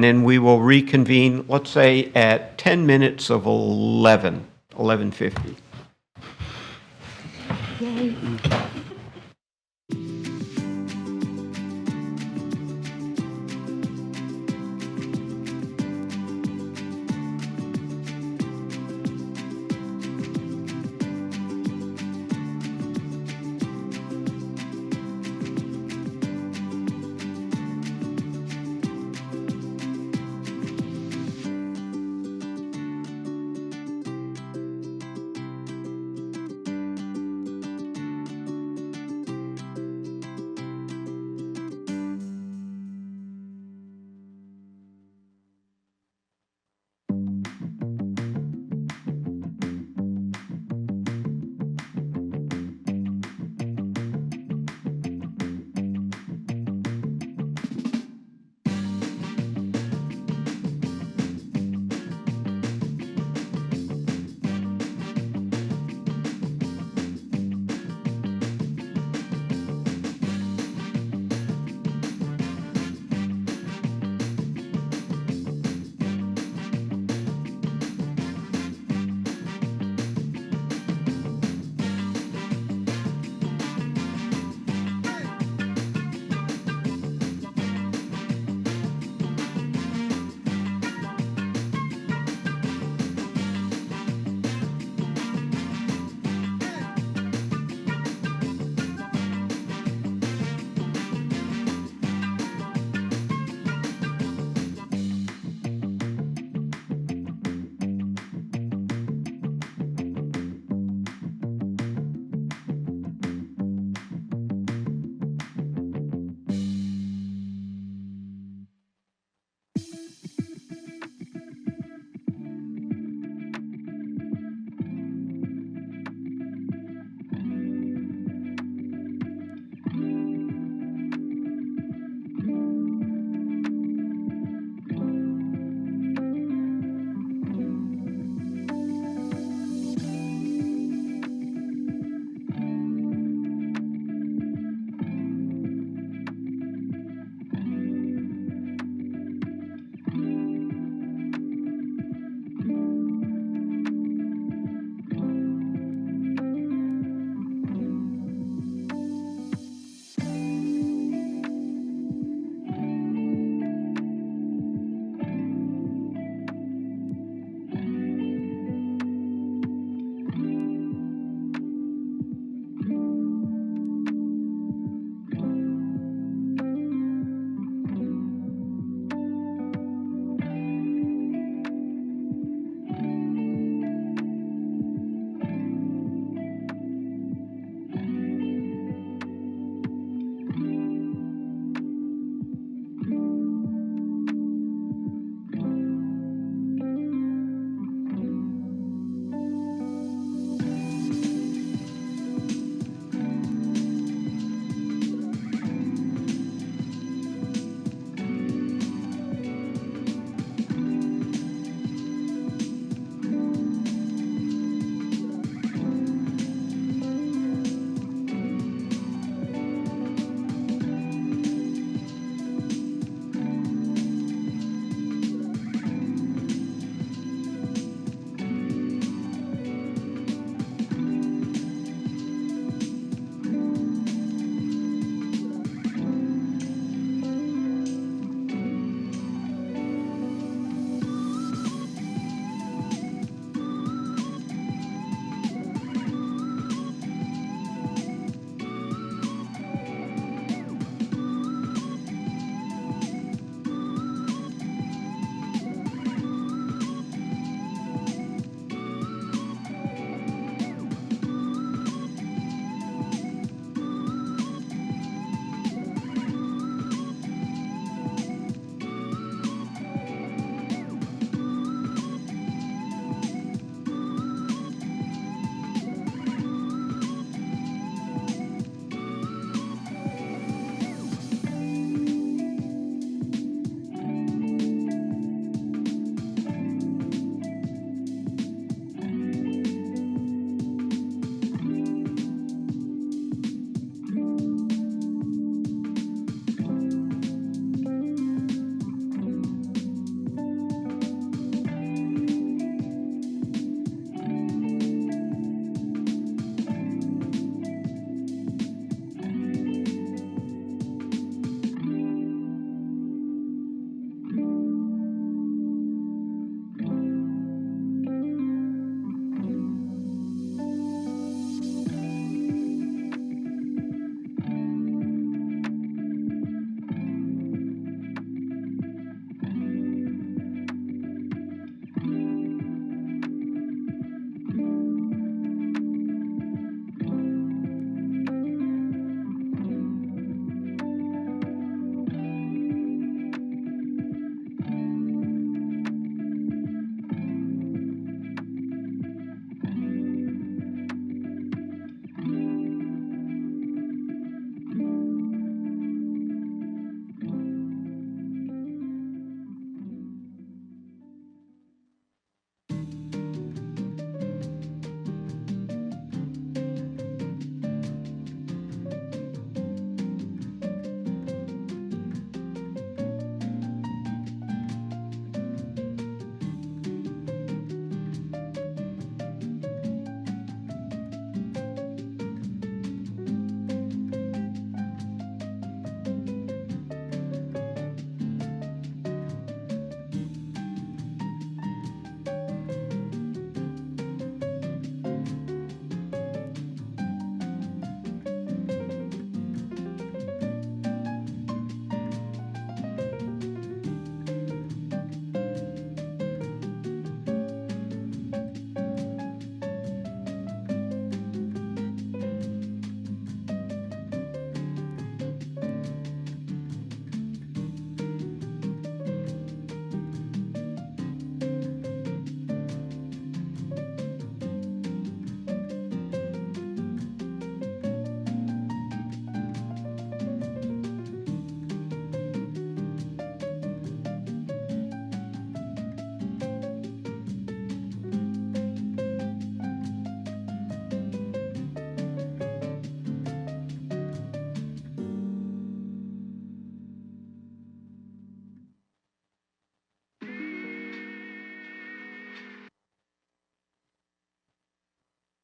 then we will reconvene, let's say, at 10 minutes of 11:50.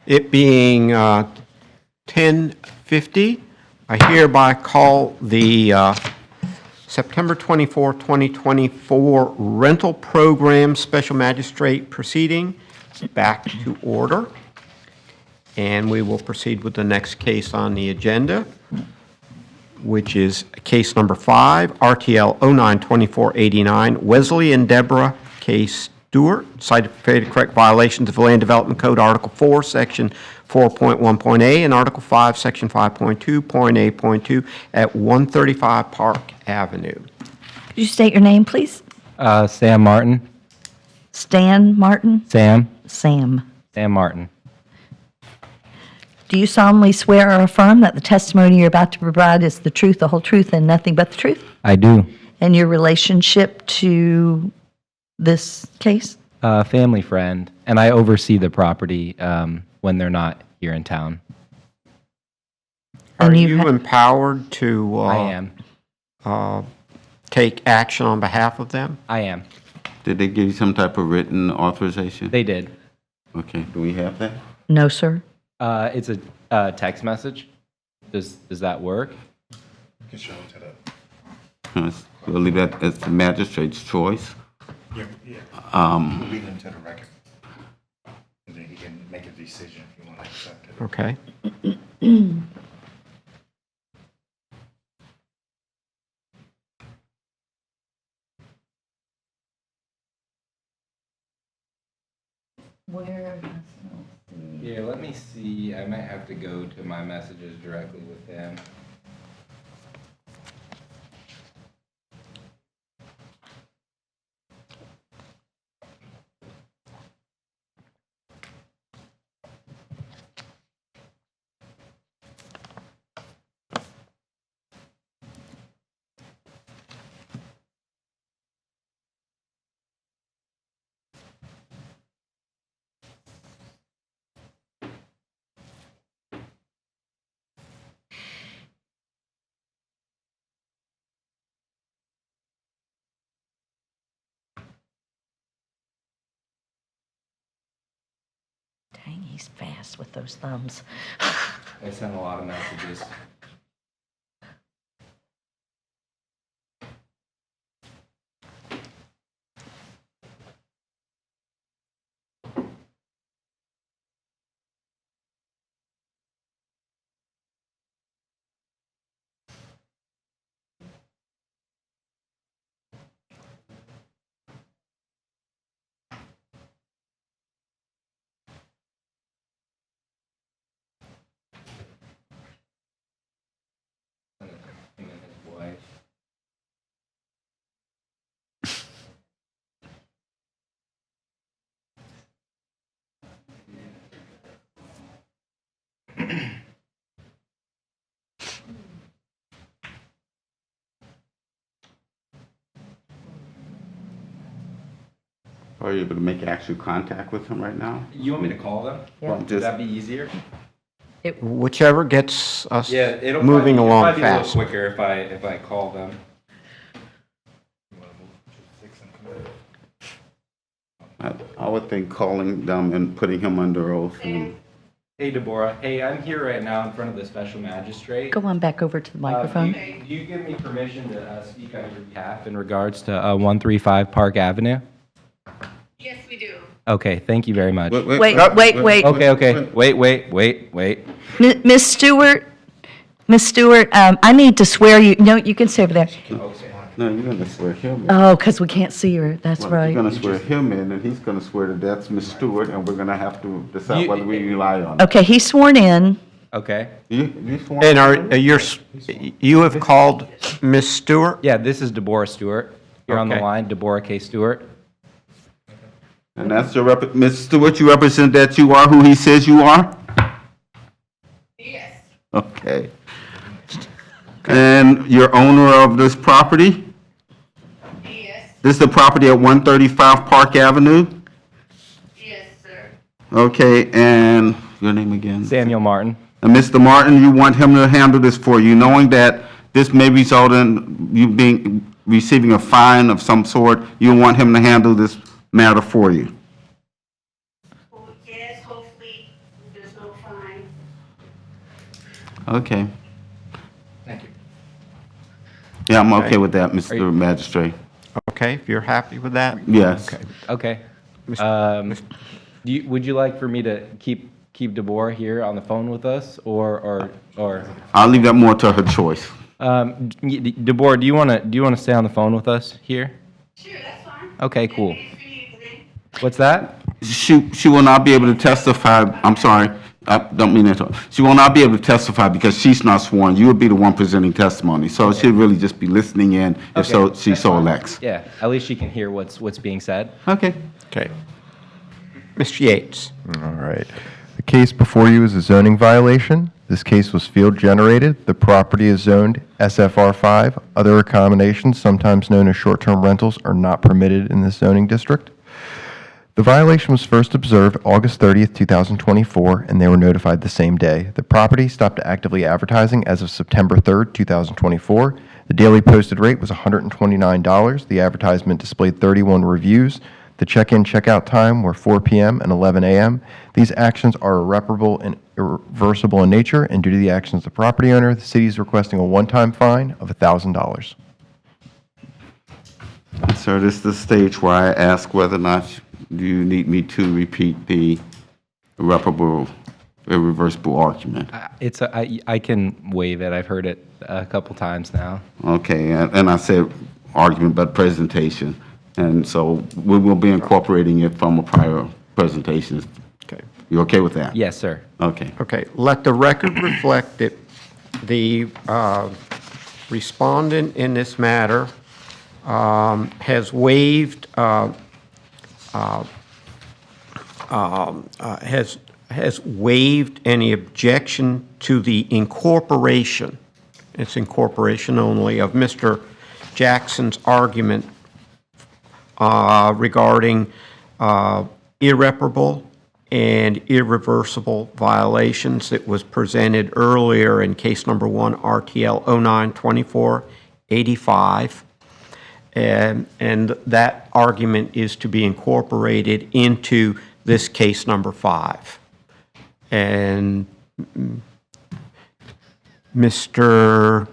It being 10:50, I hereby call the September 24, 2024 rental program special magistrate proceeding back to order. And we will proceed with the next case on the agenda, which is case number 5, RTL 092489, Wesley and Deborah K. Stewart, cited for failure to correct violations of Land Development Code, Article 4, Section 4.1.a, and Article 5, Section 5.2.a.2 at 135 Park Avenue. Could you state your name, please? Sam Martin. Stan Martin? Sam Sam. Martin. Do you solemnly swear or affirm that the testimony you're about to provide is the truth, the whole truth, and nothing but the truth? I do. And your relationship to this case? Family friend, and I oversee the property when they're not here in town. Are And you you ha- empowered to I am. take action on behalf of them? I am. Did they give you some type of written authorization? They did. Okay, do we have that? No, sir. It's a text message. Does that work? We'll leave that as the magistrate's choice. Read into the record. And then he can make a decision if you want to accept it. Okay. Yeah, let me see. I might have to go to my messages directly with him. Dang, he's fast with those thumbs. I sent a lot of messages. Him and his wife. Are you able to make actual contact with him right now? You want me to call them? Well, Would just- that be easier? Whichever gets us Yeah, it'll moving probably, along it'll probably be a fast. little quicker if I call them. You want to move to 6 and come in? I would think calling them and putting him under oath and Hey, Deborah. Hey, I'm here right now in front of the special magistrate. Go on back over to the microphone. Do you give me permission to speak on your behalf in regards to 135 Park Avenue? Yes, we do. Okay, thank you very much. Wait, wait. Okay. Wait. Miss Stewart, I need to swear you, no, you can stay over there. no, you're gonna swear him in. Oh, because we can't see her, that's Well, right. You're gonna swear him in, and he's gonna swear that that's Ms. Stewart, and we're gonna have to decide You- whether we rely on it. Okay, he's sworn in. Okay. You sworn? And in? you have called Ms. Stewart? Yeah, this is Deborah Stewart. You're on the Okay. line, Deborah K. Stewart. And that's your Ms. Stewart, you represent that you are who he says you are? Yes. Okay. And you're owner of this property? Yes. This is the property at 135 Park Avenue? Yes, sir. Okay, and your name again? Samuel Martin. And Mr. Martin, you want him to handle this for you, knowing that this may result in you receiving a fine of some sort, you want him to handle this matter for you? Well, yes, hopefully there's no Okay. Thank you. Yeah, I'm okay Okay. with that, Mr. Magistrate. Okay, if you're happy with that? Yes. Okay. Would you like for me to keep DeBoer here on the phone with us, or? I'll leave that more to her choice. DeBoer, do you want to stay on the phone with us here? Sure, that's fine. Okay, cool. What's that? She will not be able to testify, I'm sorry, I don't mean to interrupt. She will not be able to testify because she's not sworn. You would be the one presenting testimony. So she'll really just be listening in if so, Okay, she that's so fine. elects. Yeah, at least she can hear what's being said. Okay. Okay. Mr. Yates? All right. The case before you is a zoning violation. This case was field generated. The property is zoned SFR 5. Other accommodations, sometimes known as short-term rentals, are not permitted in this zoning district. The violation was first observed August 30th, 2024, and they were notified the same day. The property stopped actively advertising as of September 3rd, 2024. The daily posted rate was $129. The advertisement displayed 31 reviews. The check-in, check-out time were 4 p.m. and 11 a.m. These actions are irreparable and irreversible in nature, and due to the actions of the property owner, the city is requesting a one-time fine of $1,000. Sir, this is the stage where I ask whether or not you need me to repeat the irreparable, irreversible argument. I can waive it. I've heard it a couple times now. Okay, and I said argument, but presentation. And so we will be incorporating it from a prior presentation. Okay. You okay with that? Yes, sir. Okay. Okay, let the record reflect that the respondent in this matter has waived, has waived any objection to the incorporation, it's incorporation only, of Mr. Jackson's argument regarding irreparable and irreversible violations that was presented earlier in case number 1, RTL 092485. And that argument is to be incorporated into this case number 5. And Mr.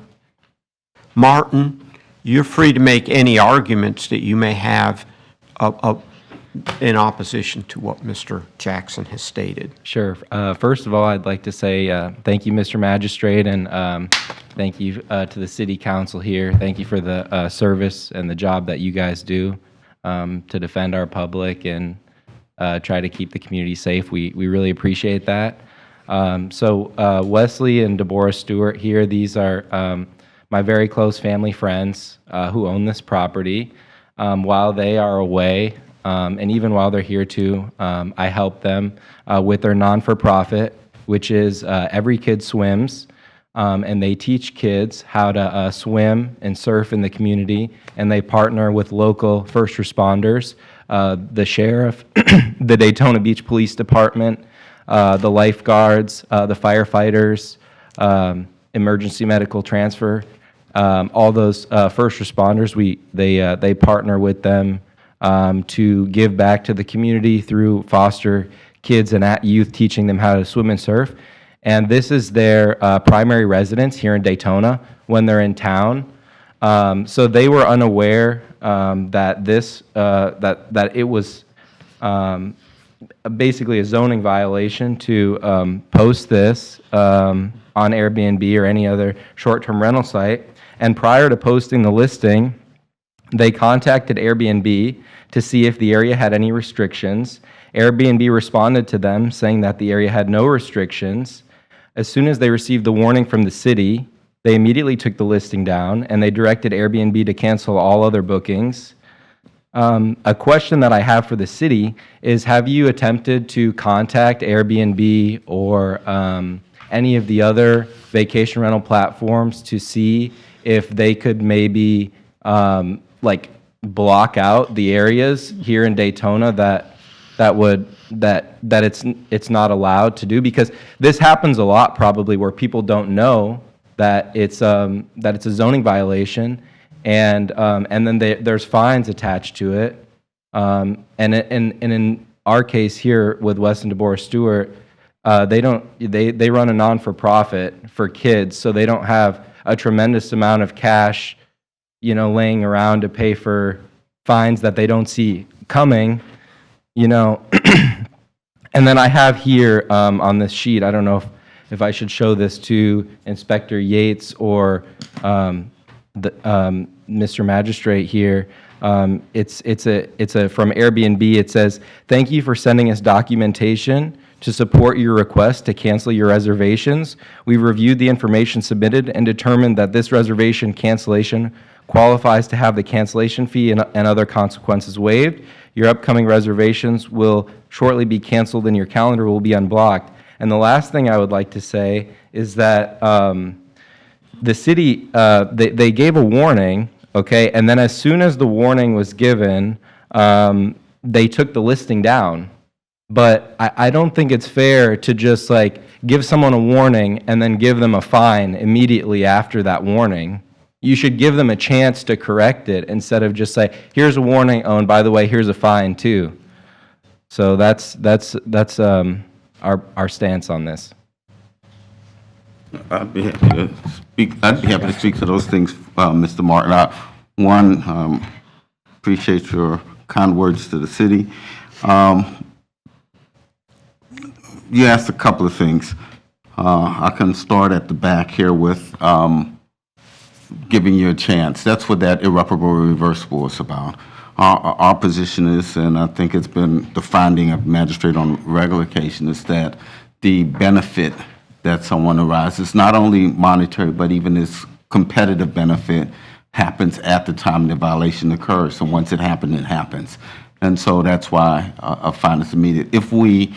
Martin, you're free to make any arguments that you may have in opposition to what Mr. Jackson has stated. Sure. First of all, I'd like to say thank you, Mr. Magistrate, and thank you to the City Council here. Thank you for the service and the job that you guys do to defend our public and try to keep the community safe. We really appreciate that. So Wesley and Deborah Stewart here, these are my very close family friends who own this property. While they are away, and even while they're here too, I help them with their non-for-profit, which is Every Kid Swims, and they teach kids how to swim and surf in the community, and they partner with local first responders, the sheriff, the Daytona Beach Police Department, the lifeguards, the firefighters, emergency medical transfer, all those first responders. They partner with them to give back to the community through foster kids and youth, teaching them how to swim and surf. And this is their primary residence here in Daytona when they're in town. So they were unaware that this that it was basically a zoning violation to post this on Airbnb or any other short-term rental site. And prior to posting the listing, they contacted Airbnb to see if the area had any restrictions. Airbnb responded to them saying that the area had no restrictions. As soon as they received the warning from the city, they immediately took the listing down and they directed Airbnb to cancel all other bookings. A question that I have for the city is, have you attempted to contact Airbnb or any of the other vacation rental platforms to see if they could maybe like block out the areas here in Daytona that it's not allowed to do? Because this happens a lot probably where people don't know that it's a zoning violation, and then there's fines attached to it. And in our case here with Wes and Deborah Stewart, they run a non-for-profit for kids, so they don't have a tremendous amount of cash, laying around to pay for fines that they don't see coming, And then I have here on this sheet, I don't know if I should show this to Inspector Yates or Mr. Magistrate here. It's from Airbnb. It says, "Thank you for sending us documentation to support your request to cancel your reservations. We reviewed the information submitted and determined that this reservation cancellation qualifies to have the cancellation fee and other consequences waived. Your upcoming reservations will shortly be canceled and your calendar will be unblocked." And the last thing I would like to say is that the city, they gave a warning, okay, and then as soon as the warning was given, they took the listing down. But I don't think it's fair to just give someone a warning and then give them a fine immediately after that warning. You should give them a chance to correct it instead of just say, "Here's a warning, oh, and by the way, here's a fine too." So that's our stance on this. I'd be happy to speak to those things, Mr. Martin. Appreciate your kind words to the city. You asked a couple of things. I can start at the back here with giving you a chance. That's what that irreparable reversible is about. Our position is, and I think it's been the finding of magistrate on regular occasion, is that the benefit that someone arises, not only monetary, but even this competitive benefit, happens at the time the violation occurs. So once it happens. And so that's why a fine is immediate. If we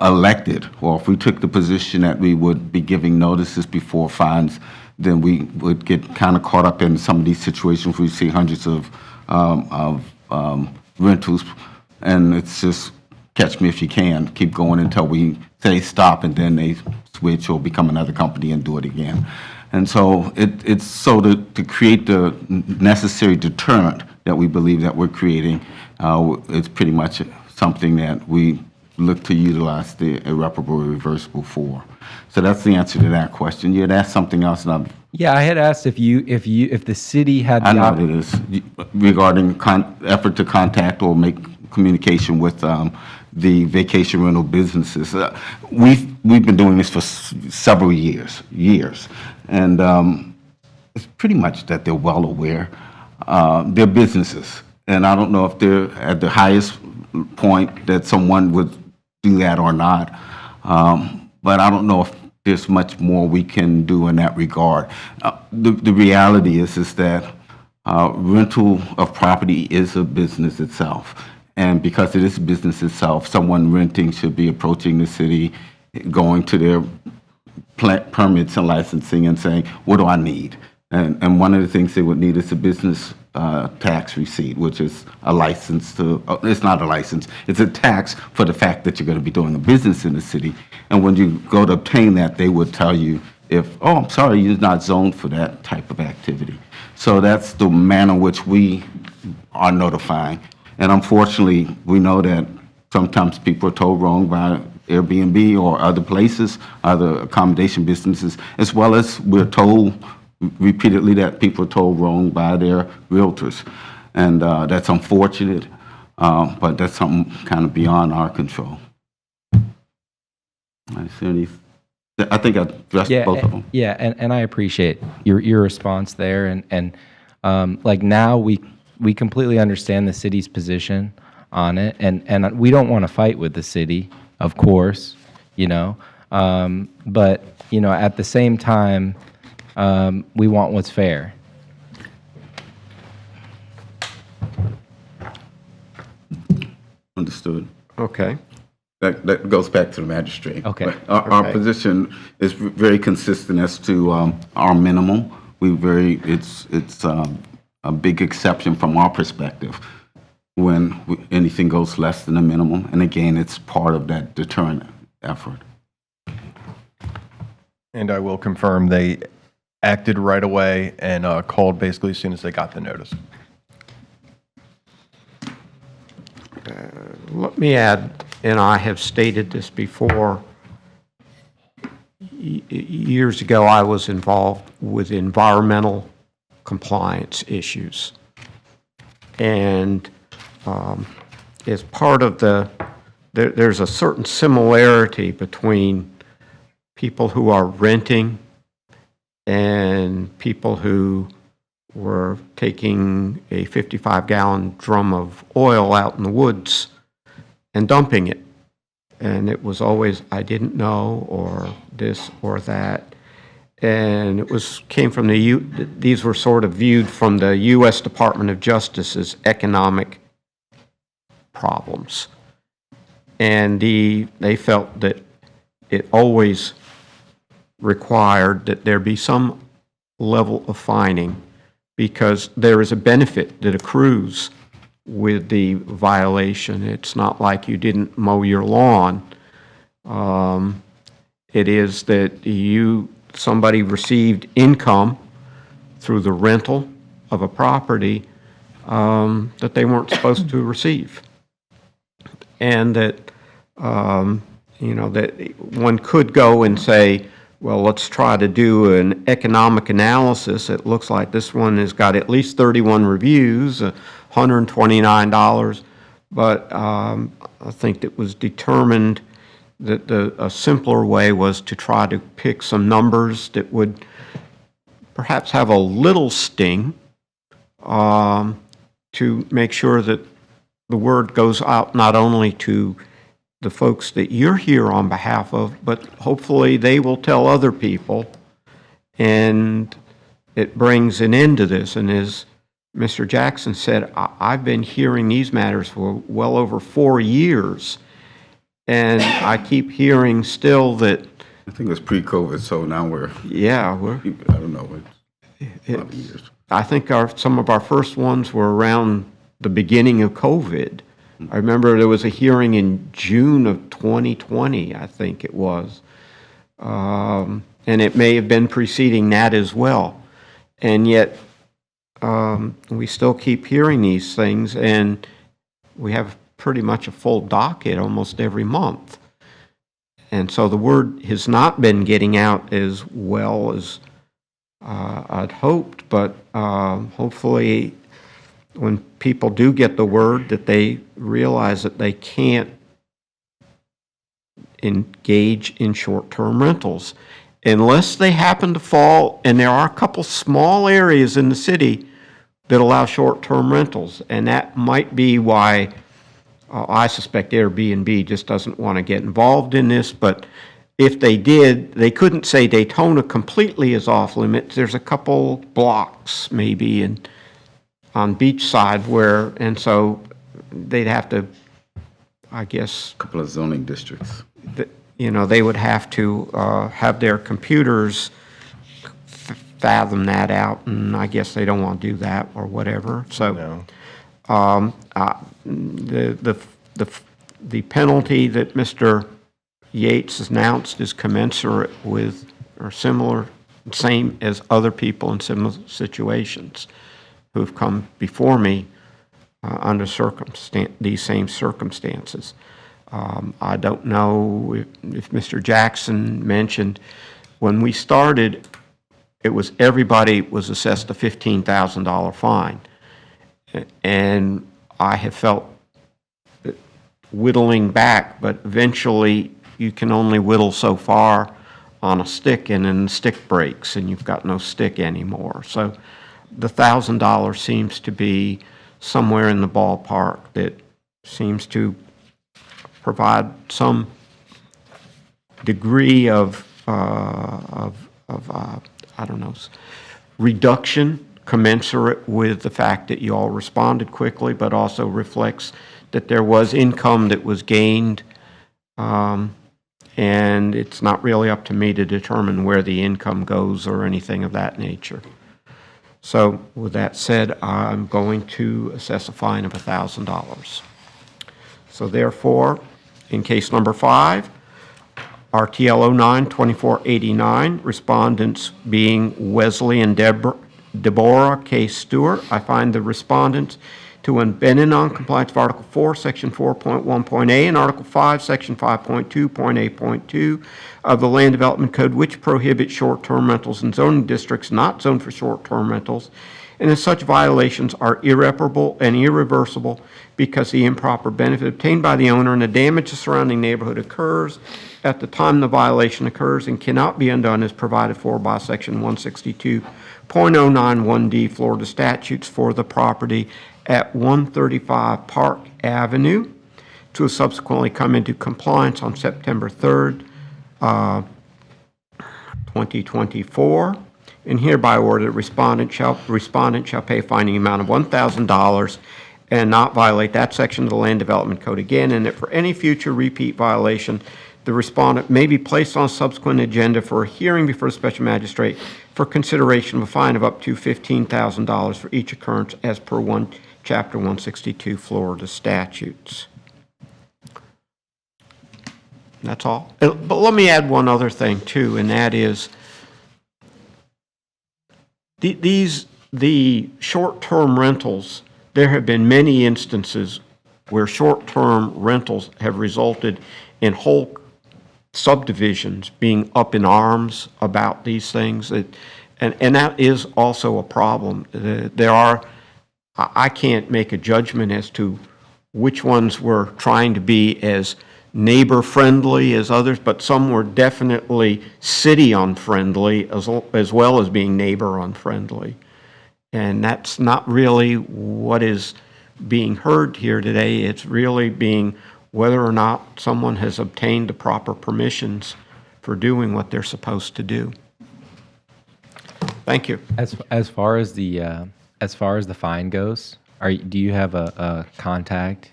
elected, or if we took the position that we would be giving notices before fines, then we would get kind of caught up in some of these situations where we see hundreds of rentals, and it's just catch me if you can, keep going until we say stop, and then they switch or become another company and do it again. And so it's so to create the necessary deterrent that we believe that we're creating, it's pretty much something that we look to utilize the irreparable reversible for. So that's the answer to that question. You had asked something else, and Yeah, I had asked if the city had the I know what it is, regarding effort to contact or make communication with the vacation rental businesses. We've been doing this for several years, and it's pretty much that they're well aware. They're businesses, and I don't know if they're at the highest point that someone would do that or not, but I don't know if there's much more we can do in that regard. The reality is that rental of property is a business itself. And because it is a business itself, someone renting should be approaching the city, going to their permits and licensing and saying, what do I need? And one of the things they would need is a business tax receipt, which is a license to, it's not a license, it's a tax for the fact that you're going to be doing a business in the city. And when you go to obtain that, they would tell you if, oh, I'm sorry, you're not zoned for that type of activity. So that's the manner in which we are notifying. And unfortunately, we know that sometimes people are told wrong by Airbnb or other places, other accommodation businesses, as well as we're told repeatedly that people are told wrong by their realtors. And that's unfortunate, but that's something kind of beyond our control. I think I addressed both of them. Yeah, and I appreciate your response there. And now we completely understand the city's position on it, and we don't want to fight with the city, of course, but at the same time, we want what's fair. Understood. Okay. That goes back to the magistrate. Okay. But our position is very consistent as to our minimum. It's a big exception from our perspective when anything goes less than a minimum. And again, it's part of that deterrent effort. And I will confirm they acted right away and called basically as soon as they got the notice. Let me add, and I have stated this before, years ago, I was involved with environmental compliance issues. And as part of there's a certain similarity between people who are renting and people who were taking a 55-gallon drum of oil out in the woods and dumping it. And it was always, I didn't know, or this or that. And it came from these were sort of viewed from the U.S. Department of Justice as economic problems. And they felt that it always required that there be some level of fining because there is a benefit that accrues with the violation. It's not like you didn't mow your lawn. It is that somebody received income through the rental of a property that they weren't supposed to receive. And that, that one could go and say, well, let's try to do an economic analysis. It looks like this one has got at least 31 reviews, $129. But I think it was determined that a simpler way was to try to pick some numbers that would perhaps have a little sting to make sure that the word goes out not only to the folks that you're here on behalf of, but hopefully they will tell other people, and it brings an end to this. And as Mr. Jackson said, I've been hearing these matters for well over 4 years, and I keep hearing still that... I think it was pre-COVID, so now Yeah, I don't know, it's a lot of years. I think some of our first ones were around the beginning of COVID. I remember there was a hearing in June of 2020, I think it was. And it may have been preceding that as well. And yet, we still keep hearing these things, and we have pretty much a full docket almost every month. And so the word has not been getting out as well as I'd hoped, but hopefully when people do get the word, that they realize that they can't engage in short-term rentals unless they happen to fall, and there are a couple small areas in the city that allow short-term rentals, and that might be why I suspect Airbnb just doesn't want to get involved in this. But if they did, they couldn't say Daytona completely is off limits. There's a couple blocks maybe on Beachside and so they'd have to, I guess... A couple of zoning districts. They would have to have their computers fathom that out, and I guess they don't want to do that or whatever. So the penalty that Mr. Yates has announced is commensurate with or same as other people in similar situations who've come before me under these same circumstances. I don't know if Mr. Jackson mentioned, when we started, everybody was assessed a $15,000 fine. And I have felt that whittling back, but eventually you can only whittle so far on a stick, and then the stick breaks and you've got no stick anymore. So the $1,000 seems to be somewhere in the ballpark that seems to provide some degree of I don't know, reduction commensurate with the fact that you all responded quickly, but also reflects that there was income that was gained, and it's not really up to me to determine where the income goes or anything of that nature. So with that said, I'm going to assess a fine of $1,000. So therefore, in case number 5, RTL 09-2489, respondents being Wesley and Deborah K. Stewart, I find the respondents to to when been in noncompliance of Article 4, Section 4.1.a, and Article 5, Section 5.2.a.2 of the Land Development Code, which prohibit short-term rentals in zoning districts not zoned for short-term rentals, and as such violations are irreparable and irreversible because the improper benefit obtained by the owner and the damage to surrounding neighborhood occurs at the time the violation occurs and cannot be undone as provided for by Section 162.091D Florida statutes for the property at 135 Park Avenue to subsequently come into compliance on September 3rd, 2024. And hereby order that respondent shall pay a finding amount of $1,000 and not violate that section of the Land Development Code again, and that for any future repeat violation, the respondent may be placed on a subsequent agenda for a hearing before the special magistrate for consideration of a fine of up to $15,000 for each occurrence as per Chapter 162 Florida statutes. That's all. But let me add one other thing too, and that is the short-term rentals. There have been many instances where short-term rentals have resulted in whole subdivisions being up in arms about these things, and that is also a problem. I can't make a judgment as to which ones were trying to be as neighbor-friendly as others, but some were definitely city-unfriendly as well as being neighbor-unfriendly. And that's not really what is being heard here today. It's really being whether or not someone has obtained the proper permissions for doing what they're supposed to do. Thank you. As far as the fine goes, do you have a contact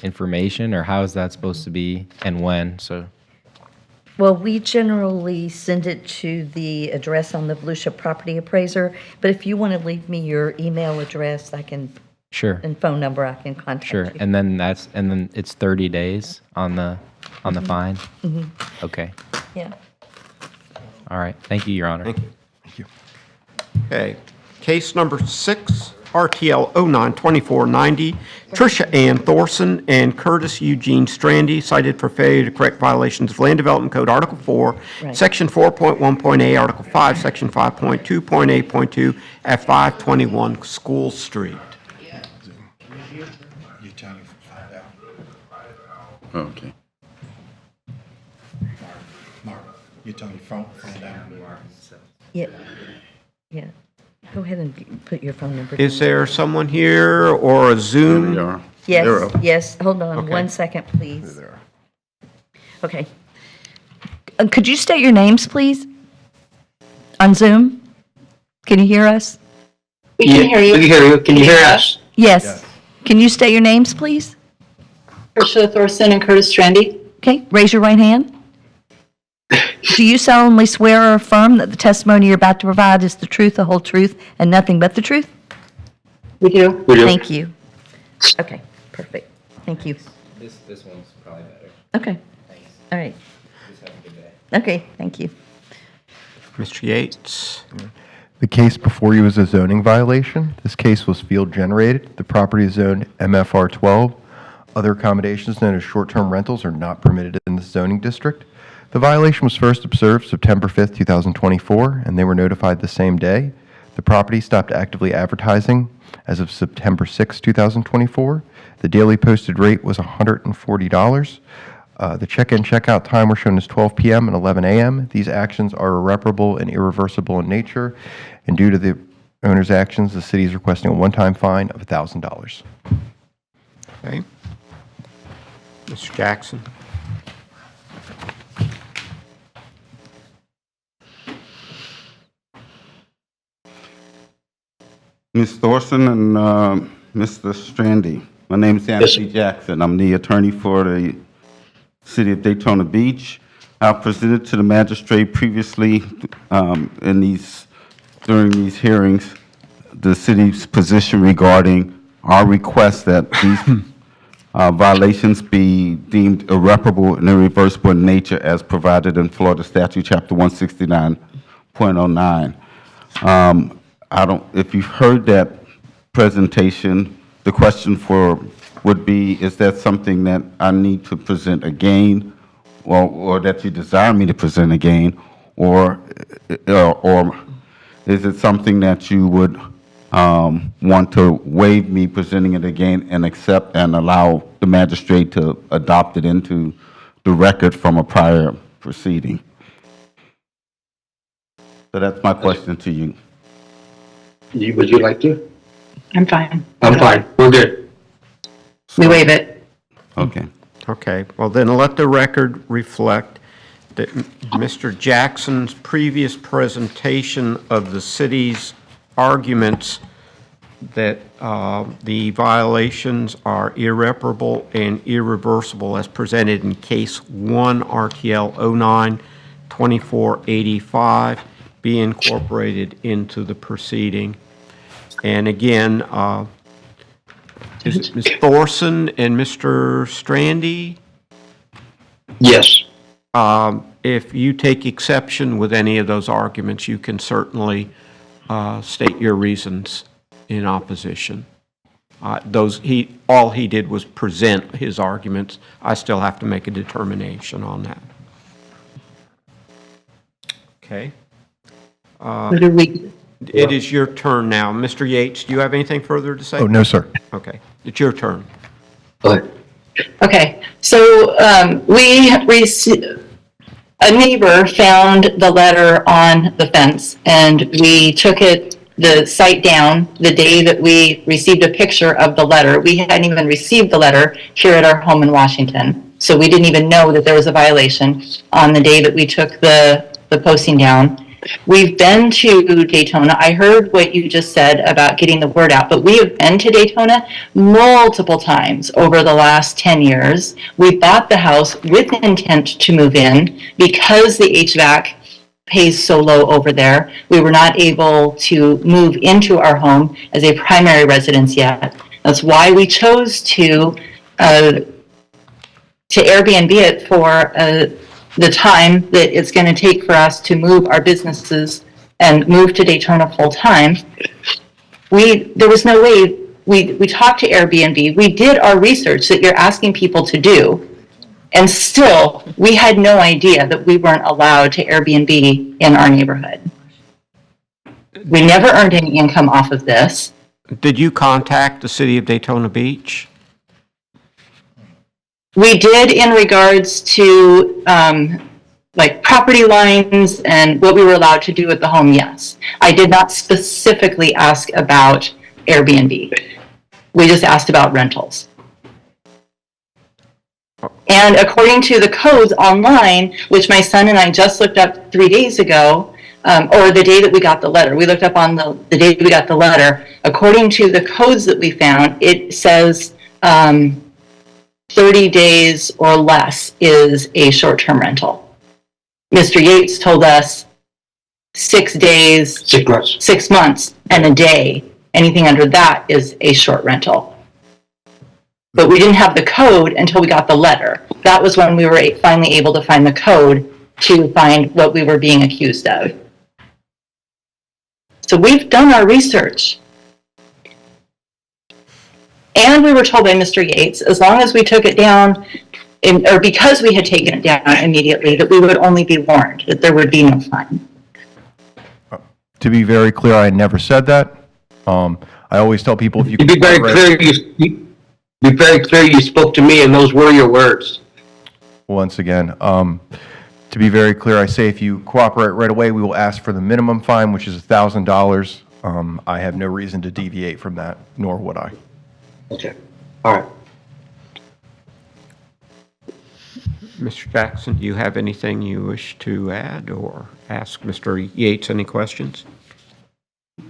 information, or how is that supposed to be and when? Well, we generally send it to the address on the Volusia Property Appraiser, but if you want to leave me your email address, I can, Sure. and phone number, I can contact Sure. you. And then it's 30 days on the fine? Mm-hmm. Okay. Yeah. All right. Thank you, Your Honor. Thank you. Okay. Case number 6, RTL 092490, Tricia Ann Thorson and Curtis Eugene Strandy, cited for failure to correct violations of Land Development Code Article 4, Right. Section 4.1.a, Article 5, Section 5.2.a.2 at 521 School Street. You tell me find out. Okay. Mark, you tell me find out. Yeah. Yeah. Go ahead and put your phone number. Is down. there someone here or a There Zoom? we are. Yes, They're up. yes. Hold on Okay. 1 second, please. Okay. Could you state your names, please? On Zoom? Can you hear us? We can hear you. We can hear you. Can you hear us? Yes. Can you state your names, please? Tricia Thorson and Curtis Strandy. Okay, raise your right hand. Do you solemnly swear or affirm that the testimony you're about to provide is the truth, the whole truth, and nothing but the truth? We do. We do. Thank you. Okay, perfect. Thank you. This one's probably better. Okay, Thanks. all right. Just have a good day. Okay, thank you. Mr. Yates? The case before you is a zoning violation. This case was field generated. The property is zoned MFR 12. Other accommodations known as short-term rentals are not permitted in the zoning district. The violation was first observed September 5th, 2024, and they were notified the same day. The property stopped actively advertising as of September 6, 2024. The daily posted rate was $140. The check-in, check-out time were shown as 12 p.m. and 11 a.m. These actions are irreparable and irreversible in nature, and due to the owner's actions, the city is requesting a one-time fine of $1,000. Okay. Mr. Jackson? Ms. Thorson and Mr. Strandy, my name is Anthony Jackson. I'm the attorney for the City of Daytona Beach. I presented to the magistrate previously during these hearings the city's position regarding our request that these violations be deemed irreparable and irreversible in nature as provided in Florida Statute Chapter 169.09. If you've heard that presentation, the question would be, is that something that I need to present again, or that you desire me to present again, or is it something that you would want to waive me presenting it again and accept and allow the magistrate to adopt it into the record from a prior proceeding? So that's my question to you. Would you like to? I'm fine. I'm fine. We're good. We waive it. Okay. Okay, well then let the record reflect that Mr. Jackson's previous presentation of the city's arguments that the violations are irreparable and irreversible as presented in Case 1 RTL 09-2485 be incorporated into the proceeding. And again, is it Ms. Thorson and Mr. Strandy? Yes. If you take exception with any of those arguments, you can certainly state your reasons in opposition. All he did was present his arguments. I still have to make a determination on that. Okay. What do we, It is your turn now. Mr. Yates, do you have anything further to say? Oh, no, sir. Okay, it's your turn. Go ahead. okay, so we received, a neighbor found the letter on the fence, and we took the site down the day that we received a picture of the letter. We hadn't even received the letter here at our home in Washington, so we didn't even know that there was a violation on the day that we took the posting down. We've been to Daytona. I heard what you just said about getting the word out, but we have been to Daytona multiple times over the last 10 years. We bought the house with intent to move in because the HVAC pays so low over there. We were not able to move into our home as a primary residence yet. That's why we chose to Airbnb it for the time that it's going to take for us to move our businesses and move to Daytona full time. There was no way, we talked to Airbnb, we did our research that you're asking people to do, and still, we had no idea that we weren't allowed to Airbnb in our neighborhood. We never earned any income off of this. Did you contact the city of Daytona Beach? We did in regards to like property lines and what we were allowed to do at the home, yes. I did not specifically ask about Airbnb. We just asked about rentals. And according to the codes online, which my son and I just looked up 3 days ago, or the day that we got the letter, we looked up on the day we got the letter, according to the codes that we found, it says 30 days or less is a short-term rental. Mr. Yates told us 6 days, 6 months. 6 months, and a day. Anything under that is a short rental. But we didn't have the code until we got the letter. That was when we were finally able to find the code to find what we were being accused of. So we've done our research. And we were told by Mr. Yates, as long as we took it down, or because we had taken it down immediately, that we would only be warned, that there would be no fine. To be very clear, I never said that. I always tell people if you To can be very cooperate- clear, be very clear, you spoke to me and those were your words. Once again, to be very clear, I say if you cooperate right away, we will ask for the minimum fine, which is $1,000. I have no reason to deviate from that, nor would I. Okay, all right. Mr. Jackson, do you have anything you wish to add or ask Mr. Yates any questions?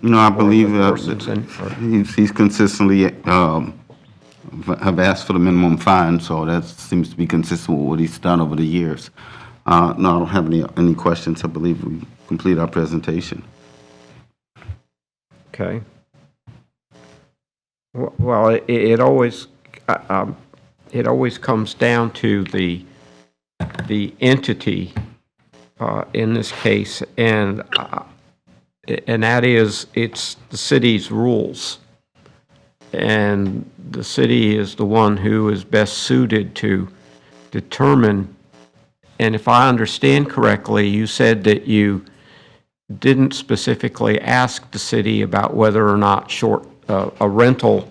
No, I believe Person, he's consistently have asked for the minimum fine, so that seems to be consistent with what he's done over the years. No, I don't have any questions. I believe we complete our presentation. Okay. Well, it always comes down to the entity in this case, and that is it's the city's rules. and the city is the one who is best suited to determine. And if I understand correctly, you said that you didn't specifically ask the city about whether or not a rental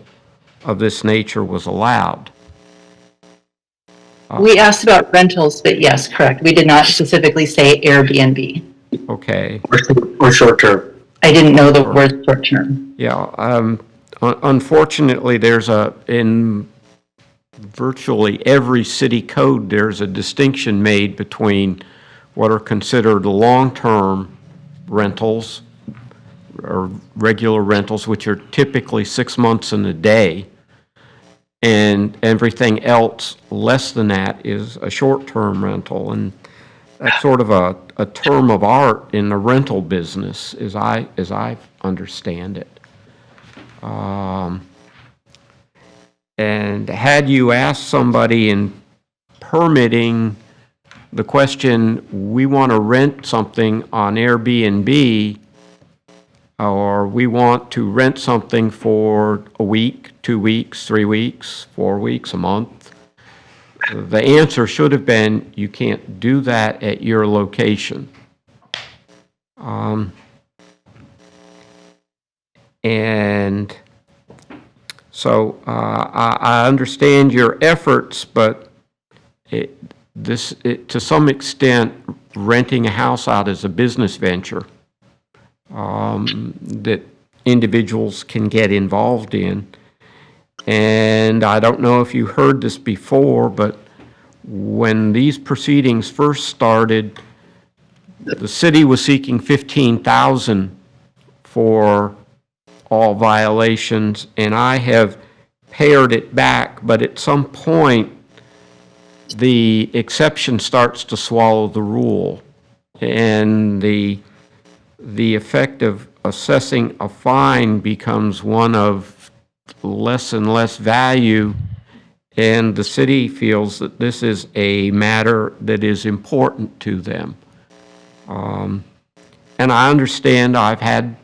of this nature was allowed. We asked about rentals, but yes, correct. We did not specifically say Airbnb Okay. Or short term. I didn't know the word short term. Yeah, unfortunately, in virtually every city code, there's a distinction made between what are considered long-term rentals or regular rentals, which are typically 6 months and a day, and everything else less than that is a short-term rental. And that's sort of a term of art in the rental business, as I understand it. And had you asked somebody in permitting the question, we want to rent something on Airbnb, or we want to rent something for a week, 2 weeks, 3 weeks, 4 weeks, a month, the answer should have been, you can't do that at your location. And so I understand your efforts, but to some extent, renting a house out is a business venture that individuals can get involved in. And I don't know if you heard this before, but when these proceedings first started, the city was seeking $15,000 for all violations, and I have pared it back, but at some point, the exception starts to swallow the rule, and the effect of assessing a fine becomes one of less and less value, and the city feels that this is a matter that is important to them. And I understand I've had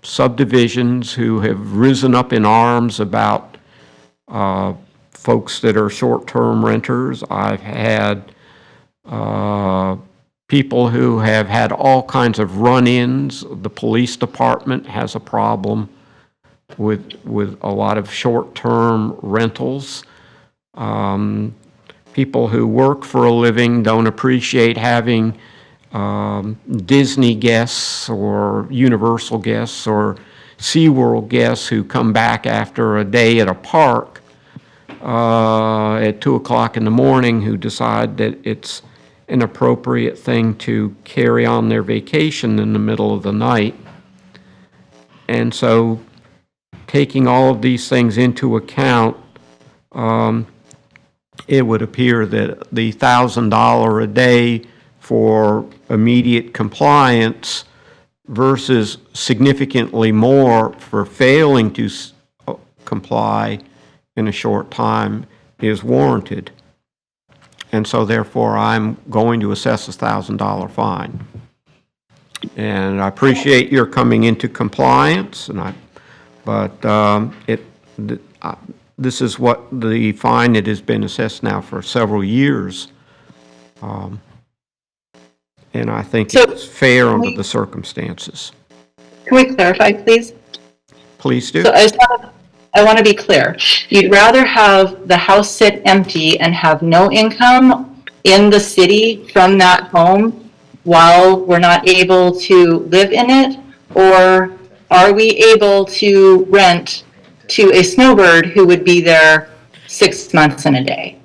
subdivisions who have risen up in arms about folks that are short-term renters. I've had people who have had all kinds of run-ins. The police department has a problem with a lot of short-term rentals. People who work for a living don't appreciate having Disney guests or Universal guests or SeaWorld guests who come back after a day at a park at 2 o'clock in the morning, who decide that it's an appropriate thing to carry on their vacation in the middle of the night. And so taking all of these things into account, it would appear that the $1,000 a day for immediate compliance versus significantly more for failing to comply in a short time is warranted. And so therefore, I'm going to assess a $1,000 fine. And I appreciate your coming into compliance, this is what the fine that has been assessed now for several years. And I think it's fair under the circumstances. Can we clarify, please? Please do. So I want to be clear. You'd rather have the house sit empty and have no income in the city from that home while we're not able to live in it? Or are we able to rent to a snowbird who would be there 6 months and a day?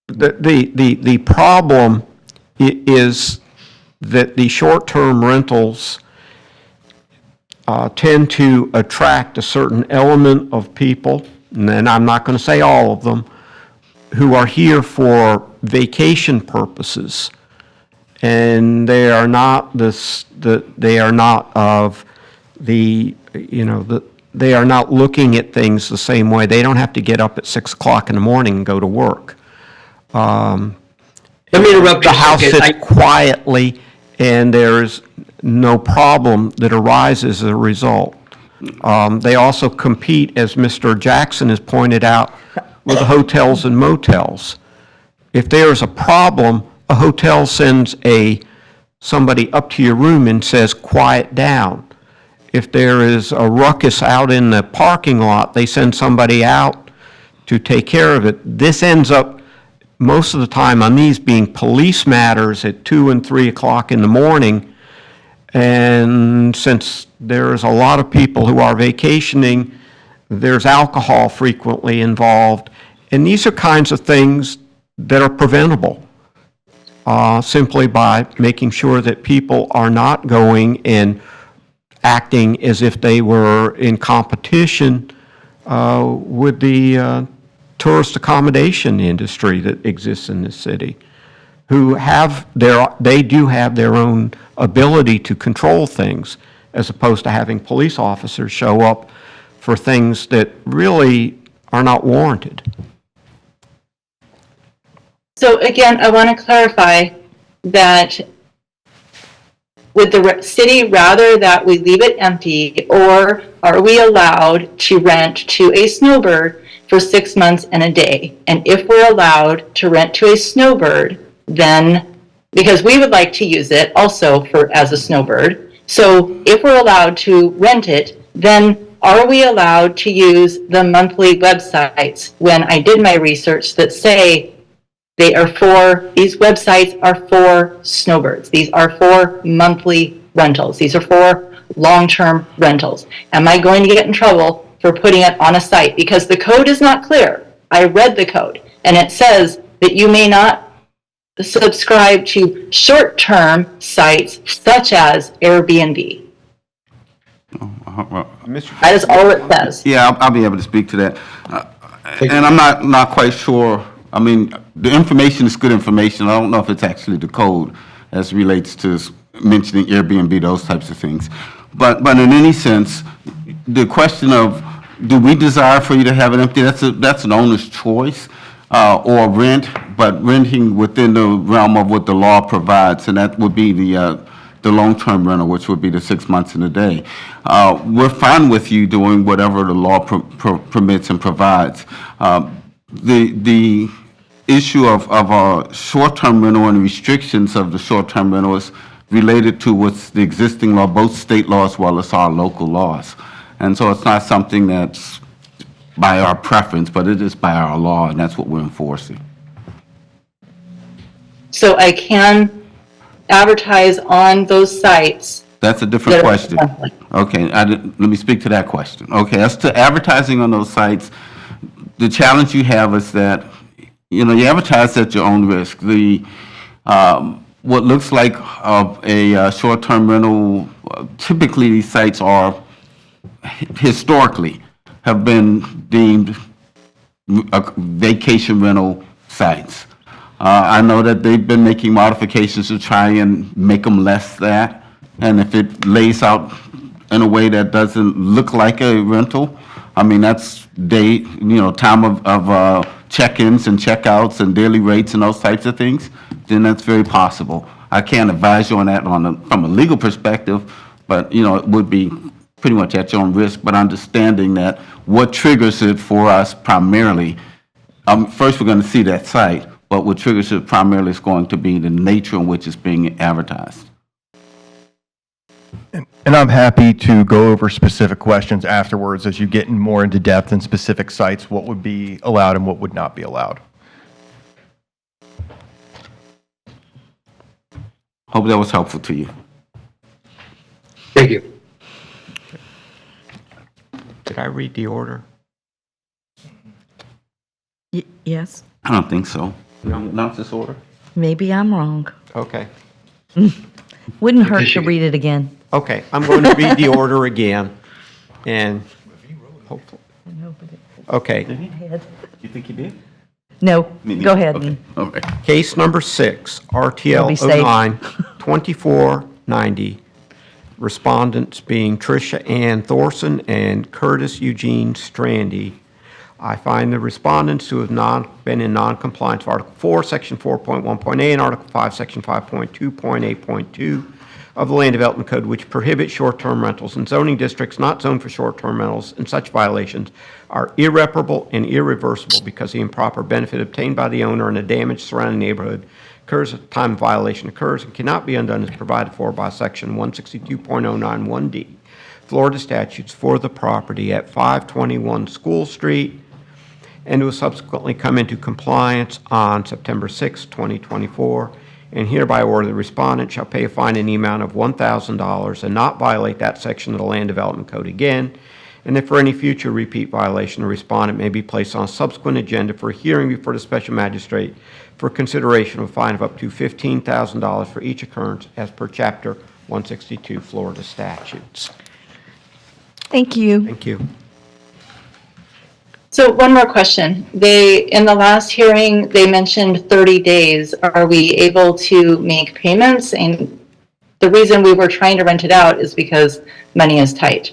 The problem is that the short-term rentals tend to attract a certain element of people, and I'm not going to say all of them, who are here for vacation purposes, and they are not they are not looking at things the same way. They don't have to get up at 6 o'clock in the morning and go to work. Let me interrupt The you a house second. sits quietly, and there's no problem that arises as a result. They also compete, as Mr. Jackson has pointed out, with hotels and motels. If there's a problem, a hotel sends somebody up to your room and says, quiet down. If there is a ruckus out in the parking lot, they send somebody out to take care of it. This ends up, most of the time on these, being police matters at 2 and 3 o'clock in the morning. And since there's a lot of people who are vacationing, there's alcohol frequently involved. And these are kinds of things that are preventable simply by making sure that people are not going and acting as if they were in competition with the tourist accommodation industry that exists in this city, who they do have their own ability to control things, as opposed to having police officers show up for things that really are not warranted. So again, I want to clarify that would the city rather that we leave it empty, or are we allowed to rent to a snowbird for 6 months and a day? And if we're allowed to rent to a snowbird, then, because we would like to use it also as a snowbird, so if we're allowed to rent it, then are we allowed to use the monthly websites when I did my research that say these websites are for snowbirds. These are for monthly rentals. These are for long-term rentals. Am I going to get in trouble for putting it on a site? Because the code is not clear. I read the code, and it says that you may not subscribe to short-term sites such as Airbnb. That is all it says. Yeah, I'll be able to speak to that. And I'm not quite sure. I mean, the information is good information. I don't know if it's actually the code as relates to mentioning Airbnb, those types of things. But in any sense, the question of, do we desire for you to have it empty? That's an owner's choice, or rent, but renting within the realm of what the law provides, and that would be the long-term rental, which would be the 6 months and a day. We're fine with you doing whatever the law permits and provides. The issue of short-term rental and restrictions of the short-term rental is related to what's the existing law, both state law as well as our local laws. And so it's not something that's by our preference, but it is by our law, and that's what we're enforcing. So I can advertise on those sites. That's a different question. Okay, let me speak to that question. Okay, as to advertising on those sites, the challenge you have is that, you advertise at your own risk. What looks like a short-term rental, typically these sites are historically have been deemed vacation rental sites. I know that they've been making modifications to try and make them less that, and if it lays out in a way that doesn't look like a rental, I mean, that's time of check-ins and check-outs and daily rates and those types of things, then that's very possible. I can't advise you on that from a legal perspective, but, it would be pretty much at your own risk, but understanding that what triggers it for us primarily, first we're going to see that site, but what triggers it primarily is going to be the nature in which it's being advertised. And I'm happy to go over specific questions afterwards as you get more into depth in specific sites, what would be allowed and what would not be allowed. Hope that was helpful to you. Thank you. Did I read the order? Yes, I don't think so. You want to announce this order? maybe I'm wrong. Okay. Wouldn't hurt to read it again. Okay, I'm going to read the order again, and hopefully, okay. You think you did? No, go ahead. Okay. Okay. Case number 6, You'll RTL be safe. 09-2490. Respondents being Tricia Ann Thorson and Curtis Eugene Strandy. I find the respondents who have been in non-compliance with Article 4, Section 4.1.a, and Article 5, Section 5.2.8.2 of the Land Development Code which prohibits short-term rentals in zoning districts not zoned for short-term rentals, and such violations are irreparable and irreversible because the improper benefit obtained by the owner and the damage surrounding the neighborhood occurs at the time violation occurs and cannot be undone as provided for by Section 162.091D, Florida statutes for the property at 521 School Street, and will subsequently come into compliance on September 6, 2024, and hereby order the respondent shall pay a fine in the amount of $1,000 and not violate that section of the Land Development Code again, and that for any future repeat violation, the respondent may be placed on a subsequent agenda for a hearing before the special magistrate for consideration of a fine of up to $15,000 for each occurrence as per Chapter 162 Florida statutes. Thank you. Thank you. So one more question. In the last hearing, they mentioned 30 days. Are we able to make payments? And the reason we were trying to rent it out is because money is tight.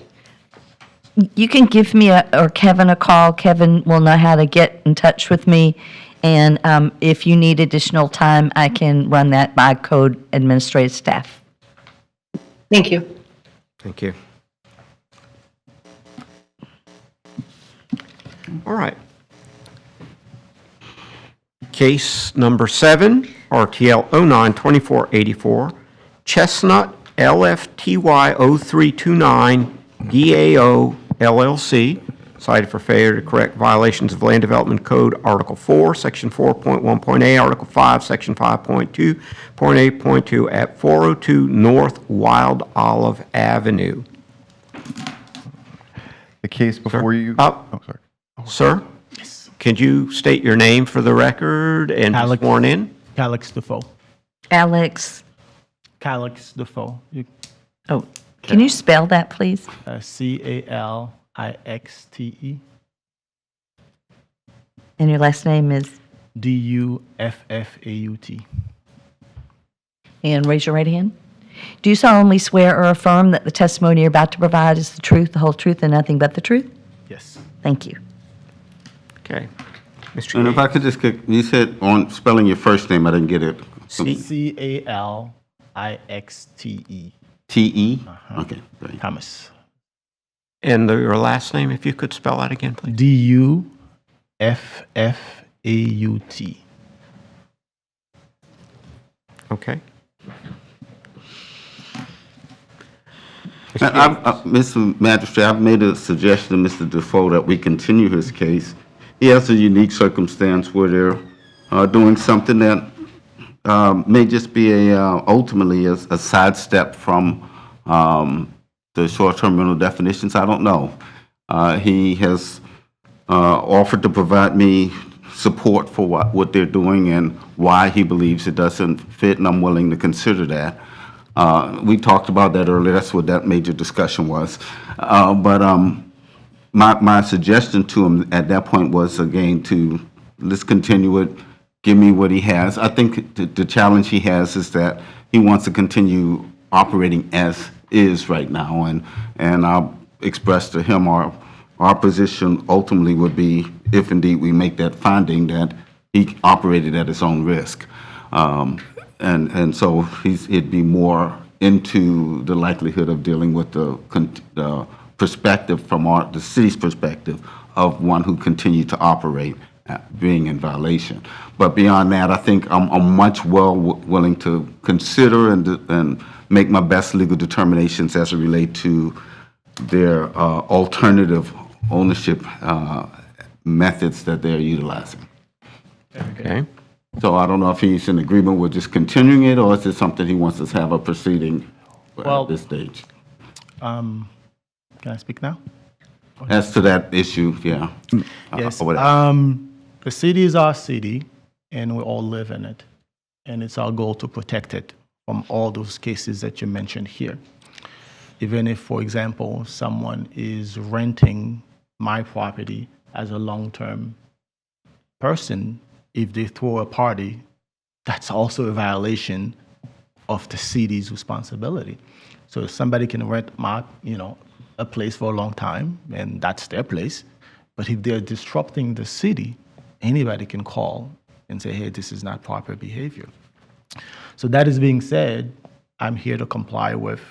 You can give me or Kevin a call. Kevin will know how to get in touch with me. And if you need additional time, I can run that by code administrative staff. Thank you. Thank you. All right. Case number 7, RTL 092484, Chestnut LFTY 0329 DAO LLC, cited for failure to correct violations of Land Development Code Article 4, Section 4.1.a, Article 5, Section 5.2.8.2 at 402 North Wild Olive Avenue. The case before you. Oh, sorry. Sir? Yes. Could you state your name for the record and be sworn in? Calix Defoe. Alex, Calix Defoe. can you spell that, please? Calixte. And your last name is? Duffaut. And raise your right hand. Do you solemnly swear or affirm that the testimony you're about to provide is the truth, the whole truth, and nothing but the truth? Yes. Thank you. Okay. Mr. And if I could just get, you said on spelling your first name, I didn't get it. Calixte. T-E? Okay, great. Thomas. And your last name, if you could spell that again, please. Duffaut. Okay. Mr. Magistrate, I've made a suggestion to Mr. Defoe that we continue his case. He has a unique circumstance where they're doing something that may just be ultimately a sidestep from the short-term rental definitions. I don't know. He has offered to provide me support for what they're doing and why he believes it doesn't fit, and I'm willing to consider that. We talked about that earlier. That's what that major discussion was. But my suggestion to him at that point was, again, to let's continue it, give me what he has. I think the challenge he has is that he wants to continue operating as is right now, and I'll express to him our position ultimately would be, if indeed we make that finding, that he operated at his own risk. And so he'd be more into the likelihood of dealing with the perspective from the city's perspective of one who continued to operate being in violation. But beyond that, I think I'm much willing to consider and make my best legal determinations as it relate to their alternative ownership methods that they're utilizing. Okay. So I don't know if he's in agreement with just continuing it, or is it something he wants us to have a proceeding at this stage? Can I speak now? As to that issue, yeah. Yes. Or whatever. The city is our city, and we all live in it. And it's our goal to protect it from all those cases that you mentioned here. Even if, for example, someone is renting my property as a long-term person, if they throw a party, that's also a violation of the city's responsibility. So if somebody can rent a place for a long time, and that's their place, but if they're disrupting the city, anybody can call and say, hey, this is not proper behavior. So that is being said, I'm here to comply with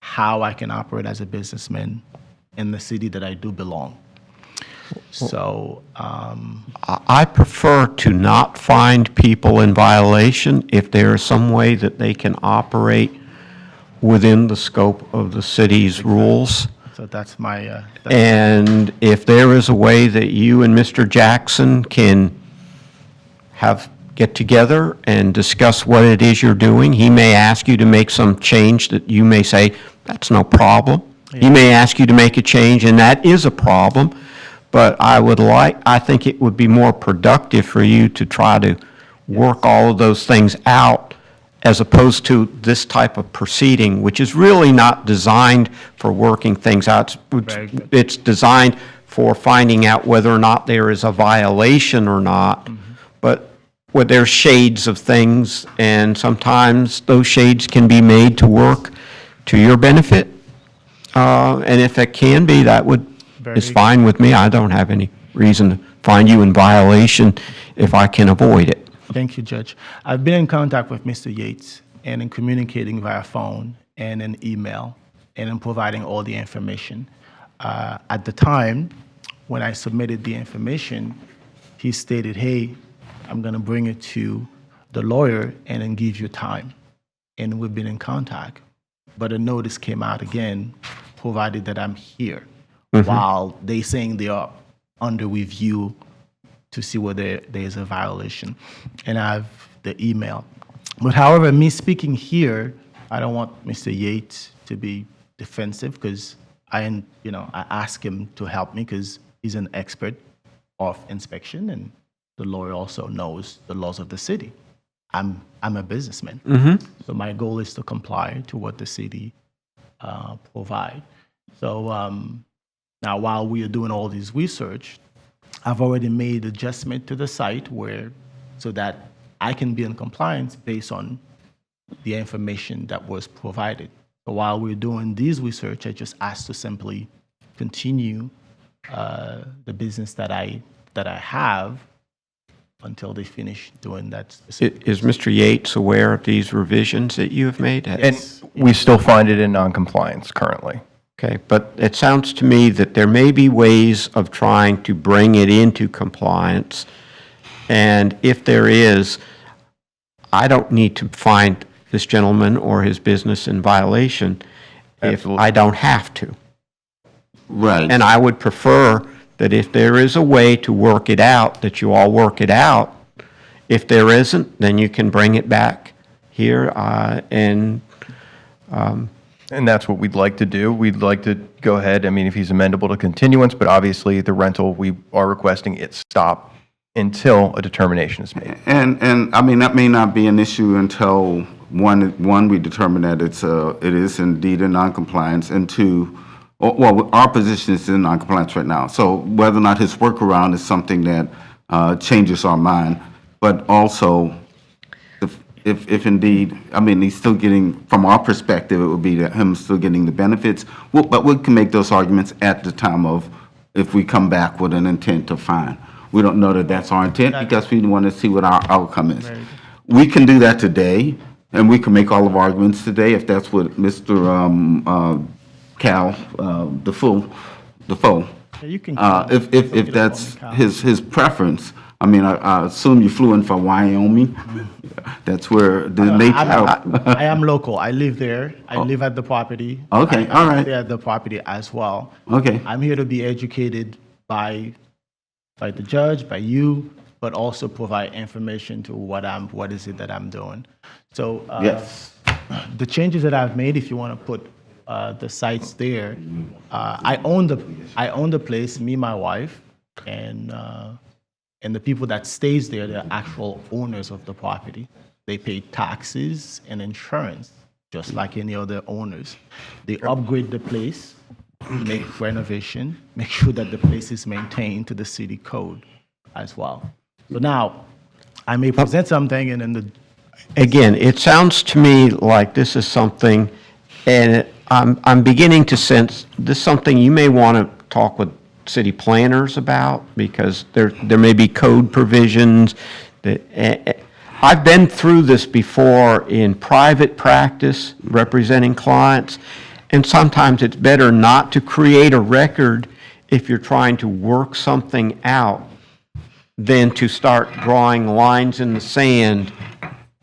how I can operate as a businessman in the city that I do belong. So, I prefer to not find people in violation if there is some way that they can operate within the scope of the city's rules. so that's my, And if there is a way that you and Mr. Jackson can get together and discuss what it is you're doing, he may ask you to make some change that you may say, that's no problem. He may ask you to make a change, and that is a problem. But I think it would be more productive for you to try to work all of those things out as opposed to this type of proceeding, which is really not designed for working things out. Very good. It's designed for finding out whether or not there is a violation or not. But where there's shades of things, and sometimes those shades can be made to work to your benefit. And if it can be, it's fine with me. I don't have any reason to find you in violation if I can avoid it. Thank you, Judge. I've been in contact with Mr. Yates and in communicating via phone and in email and in providing all the information. At the time, when I submitted the information, he stated, hey, I'm going to bring it to the lawyer and then give you time. And we've been in contact. But a notice came out again, provided that I'm here, while they saying they are under review to see whether there is a violation. And I have the email. But however, me speaking here, I don't want Mr. Yates to be defensive because I ask him to help me because he's an expert of inspection and the lawyer also knows the laws of the city. I'm a businessman. So my goal is to comply to what the city provide. So now while we are doing all this research, I've already made adjustment to the site so that I can be in compliance based on the information that was provided. So while we're doing this research, I just asked to simply continue the business that I have until they finish doing that specific. Is Mr. Yates aware of these revisions that you have made? And we still find it in noncompliance currently. Okay, but it sounds to me that there may be ways of trying to bring it into compliance. And if there is, I don't need to find this gentleman or his business in violation if I don't have to. Right. And I would prefer that if there is a way to work it out, that you all work it out. If there isn't, then you can bring it back here And that's what we'd like to do. We'd like to go ahead, I mean, if he's amendable to continuance, but obviously the rental, we are requesting it stop until a determination is made. And I mean, that may not be an issue until, one, we determine that it is indeed in noncompliance, and two, well, our position is in noncompliance right now. So whether or not his workaround is something that changes our mind, but also if indeed, I mean, he's still getting, from our perspective, it would be that him still getting the benefits. But we can make those arguments at the time of, if we come back with an intent to fine. We don't know that that's our intent because we want to see what our outcome is. We can do that today, and we can make all of our arguments today if that's what Mr. Defoe, You can if that's his preference. I mean, I assume you flew in from Wyoming. That's where the nature. I am local. I live there. I live at the property. Okay, all right. I stay at the property as well. Okay. I'm here to be educated by the judge, by you, but also provide information to what is it that I'm doing. So Yes. the changes that I've made, if you want to put the sites there, I own the place, me, my wife, and the people that stays there, they're actual owners of the property. They pay taxes and insurance, just like any other owners. They upgrade the place, make renovation, make sure that the place is maintained to the city code as well. So now, I may present something and then Again, it sounds to me like this is something, and I'm beginning to sense this is something you may want to talk with city planners about, because there may be code provisions that I've been through this before in private practice, representing clients, and sometimes it's better not to create a record if you're trying to work something out than to start drawing lines in the sand,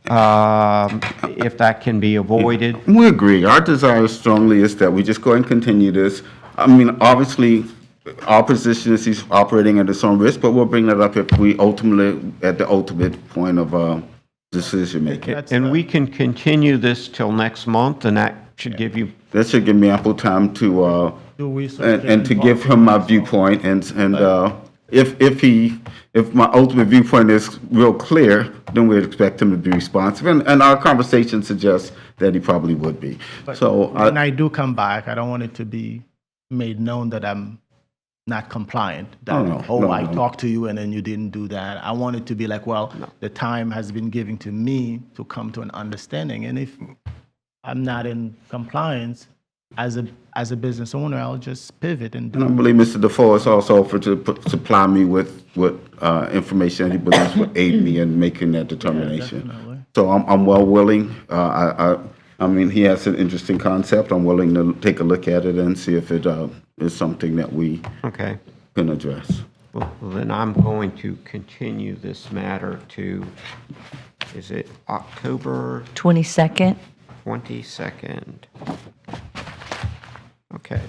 if that can be avoided. We agree. Our desire strongly is that we just go and continue this. I mean, obviously, our position is he's operating at his own risk, but we'll bring that up if we ultimately, at the ultimate point of decision making. And we can continue this till next month, and that should give you, That should give me ample time to, Do research and to give him my viewpoint, and if my ultimate viewpoint is real clear, then we'd expect him to be responsive, and our conversation suggests that he probably would be. So, When I do come back, I don't want it to be made known that I'm not compliant. That, I talked to you and then you didn't do that. I want it to be like, well, the time has been given to me to come to an understanding. And if I'm not in compliance as a business owner, I'll just pivot and and I do. believe Mr. Defoe has also offered to supply me with information that he believes would aid me in making that determination. Definitely. So I'm well willing. I mean, he has an interesting concept. I'm willing to take a look at it and see if it is something that we okay. can address. Well, then I'm going to continue this matter to, is it October 22nd? 22nd? Okay.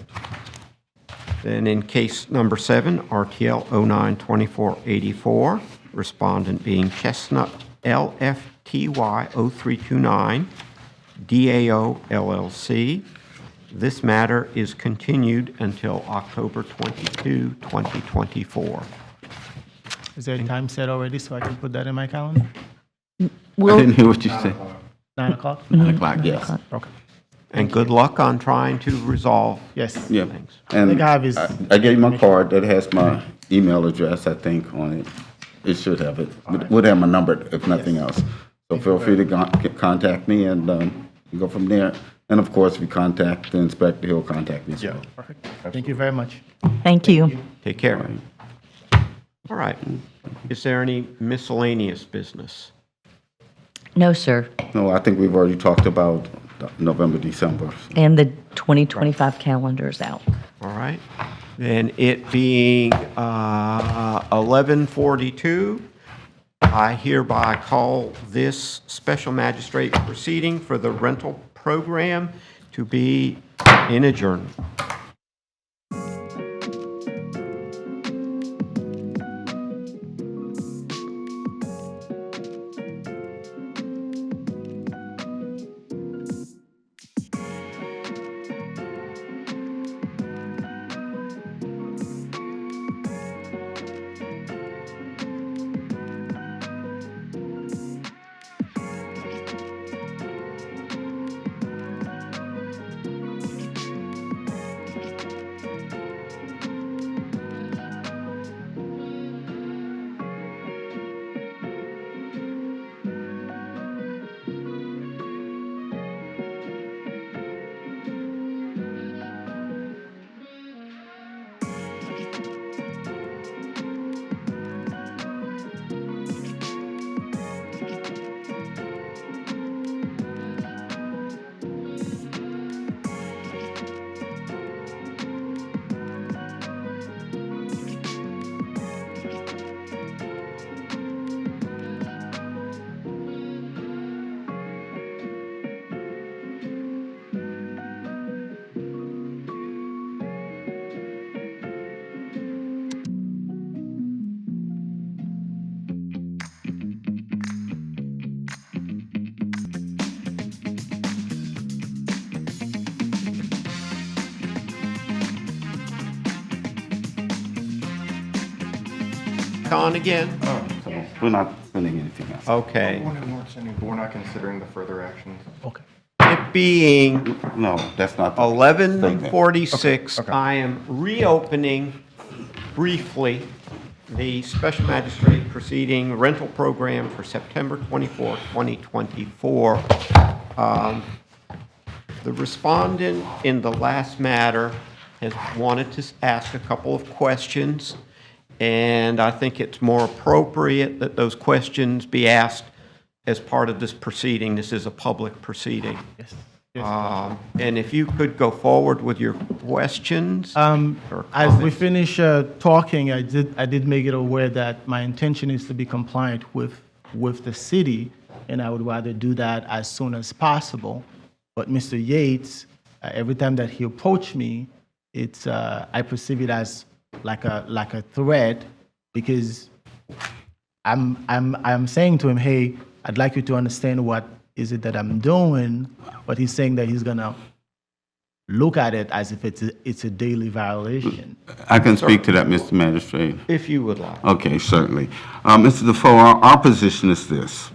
Then in case number 7, RTL 092484, respondent being Chestnut LFTY 0329, DAO LLC. This matter is continued until October 22, 2024. Is there a time set already so I can put that in my calendar? I didn't hear what you said. 9 o'clock? 9 o'clock, yes. Okay. And good luck on trying to resolve Yes. Yeah. things. And think I have his I gave him a card that has my email address, I think, on it. It should have it. It would have my number, if nothing else. So feel free to contact me and go from there. And of course, if you contact the inspector, he'll contact me as well. Perfect. Thank you very much. Thank you. Take care. All right. Is there any miscellaneous business? No, sir. No, I think we've already talked about November, December. And the 2025 calendar is out. All right. Then it being 11:42, I hereby call this special magistrate proceeding for the rental program to be in adjournment. On again? So we're not sending anything else. Okay. We're not considering the further actions. Okay. It being No, that's not. the 11:46, Okay. I am reopening briefly the special magistrate proceeding rental program for September 24, 2024. The respondent in the last matter has wanted to ask a couple of questions, and I think it's more appropriate that those questions be asked as part of this proceeding. This is a public proceeding. Yes. And if you could go forward with your questions. or As we comments. finish talking, I did make it aware that my intention is to be compliant with the city, and I would rather do that as soon as possible. But Mr. Yates, every time that he approached me, it's I perceive it as like a threat, because I'm saying to him, hey, I'd like you to understand what is it that I'm doing, but he's saying that he's gonna look at it as if it's a daily violation. I can speak to that, Mr. Magistrate. If you would like. Okay, certainly. Mr. Defoe, our position is this.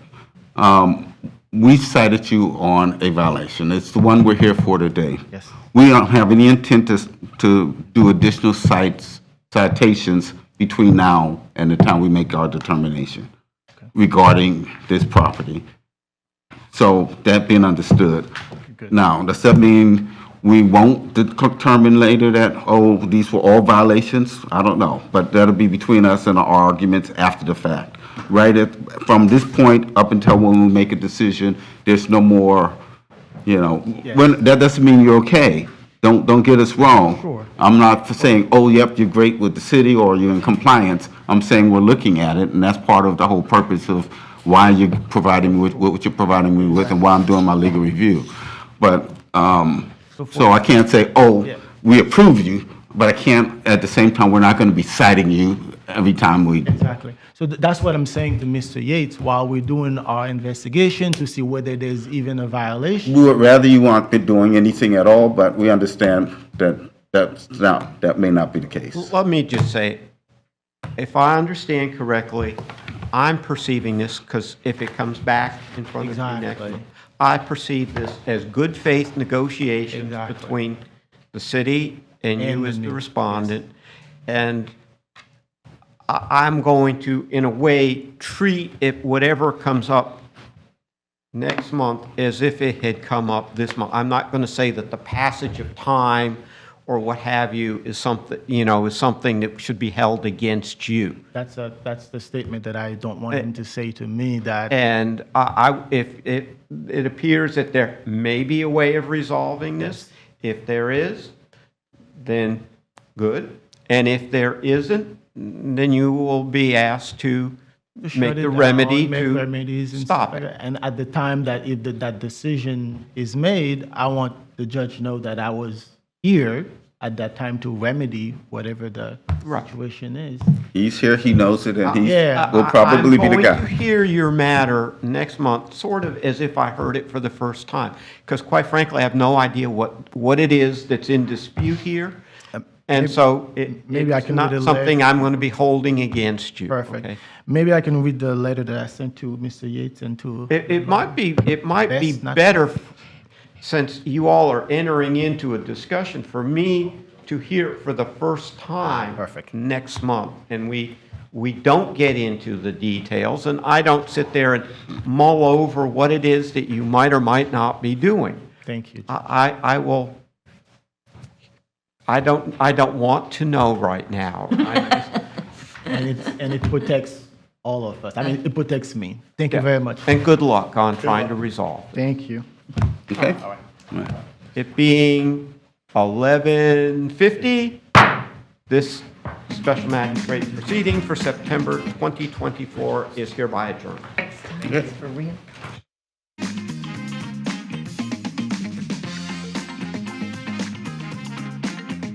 We cited you on a violation. It's the one we're here for today. Yes. We don't have any intent to do additional citations between now and the time we make our determination regarding this property. So that being understood. Now, does that mean we won't determine later that, oh, these were all violations? I don't know, but that'll be between us and our arguments after the fact. Right, from this point up until when we make a decision, there's no more, that doesn't mean you're okay. Don't get us wrong. Sure. I'm not saying, oh, yep, you're great with the city or you're in compliance. I'm saying we're looking at it, and that's part of the whole purpose of why you're providing me with what you're providing me with and why I'm doing my legal review. But, so I can't say, oh, we approve you, but I can't, at the same time, we're not going to be citing you every time we do. Exactly. So that's what I'm saying to Mr. Yates while we're doing our investigation to see whether there's even a violation. We would rather you aren't be doing anything at all, but we understand that may not be the case. Let me just say, if I understand correctly, I'm perceiving this, because if it comes back in front of you next Exactly. month, I perceive this as good faith negotiations Exactly. between the city and you And as the me, respondent. And I'm going to, in a way, treat it, whatever comes up next month, as if it had come up this month. I'm not going to say that the passage of time or what have you is something, is something that should be held against you. That's the statement that I don't want him to say to me, that And if it appears that there may be a way of resolving this, if there is, then good. And if there isn't, then you will be asked to shut make it the down, remedy make to remedies and stop stuff like it. that. And at the time that if that decision is made, I want the judge to know that I was here at that time to remedy whatever the Right. situation is. He's here, he knows it, and he Yeah. will probably be the I'm going to guy. hear your matter next month, sort of as if I heard it for the first time. Because quite frankly, I have no idea what it is that's in dispute here. And so maybe I it's can not read a letter. something I'm going to be holding against you. Perfect. okay? Maybe I can read the letter that I sent to Mr. Yates and to. It might be Best not to. better, since you all are entering into a discussion, for me to hear it for the first time. Perfect. Next month. And we don't get into the details, and I don't sit there and mull over what it is that you might or might not be doing. Thank you. I will, I don't want to know right now. And it protects all of us. I mean, it protects me. Thank you very much. And good luck on trying to resolve it. Thank you. Okay? It being 11:50, this special magistrate proceeding for September 2024 is hereby adjourned. For real?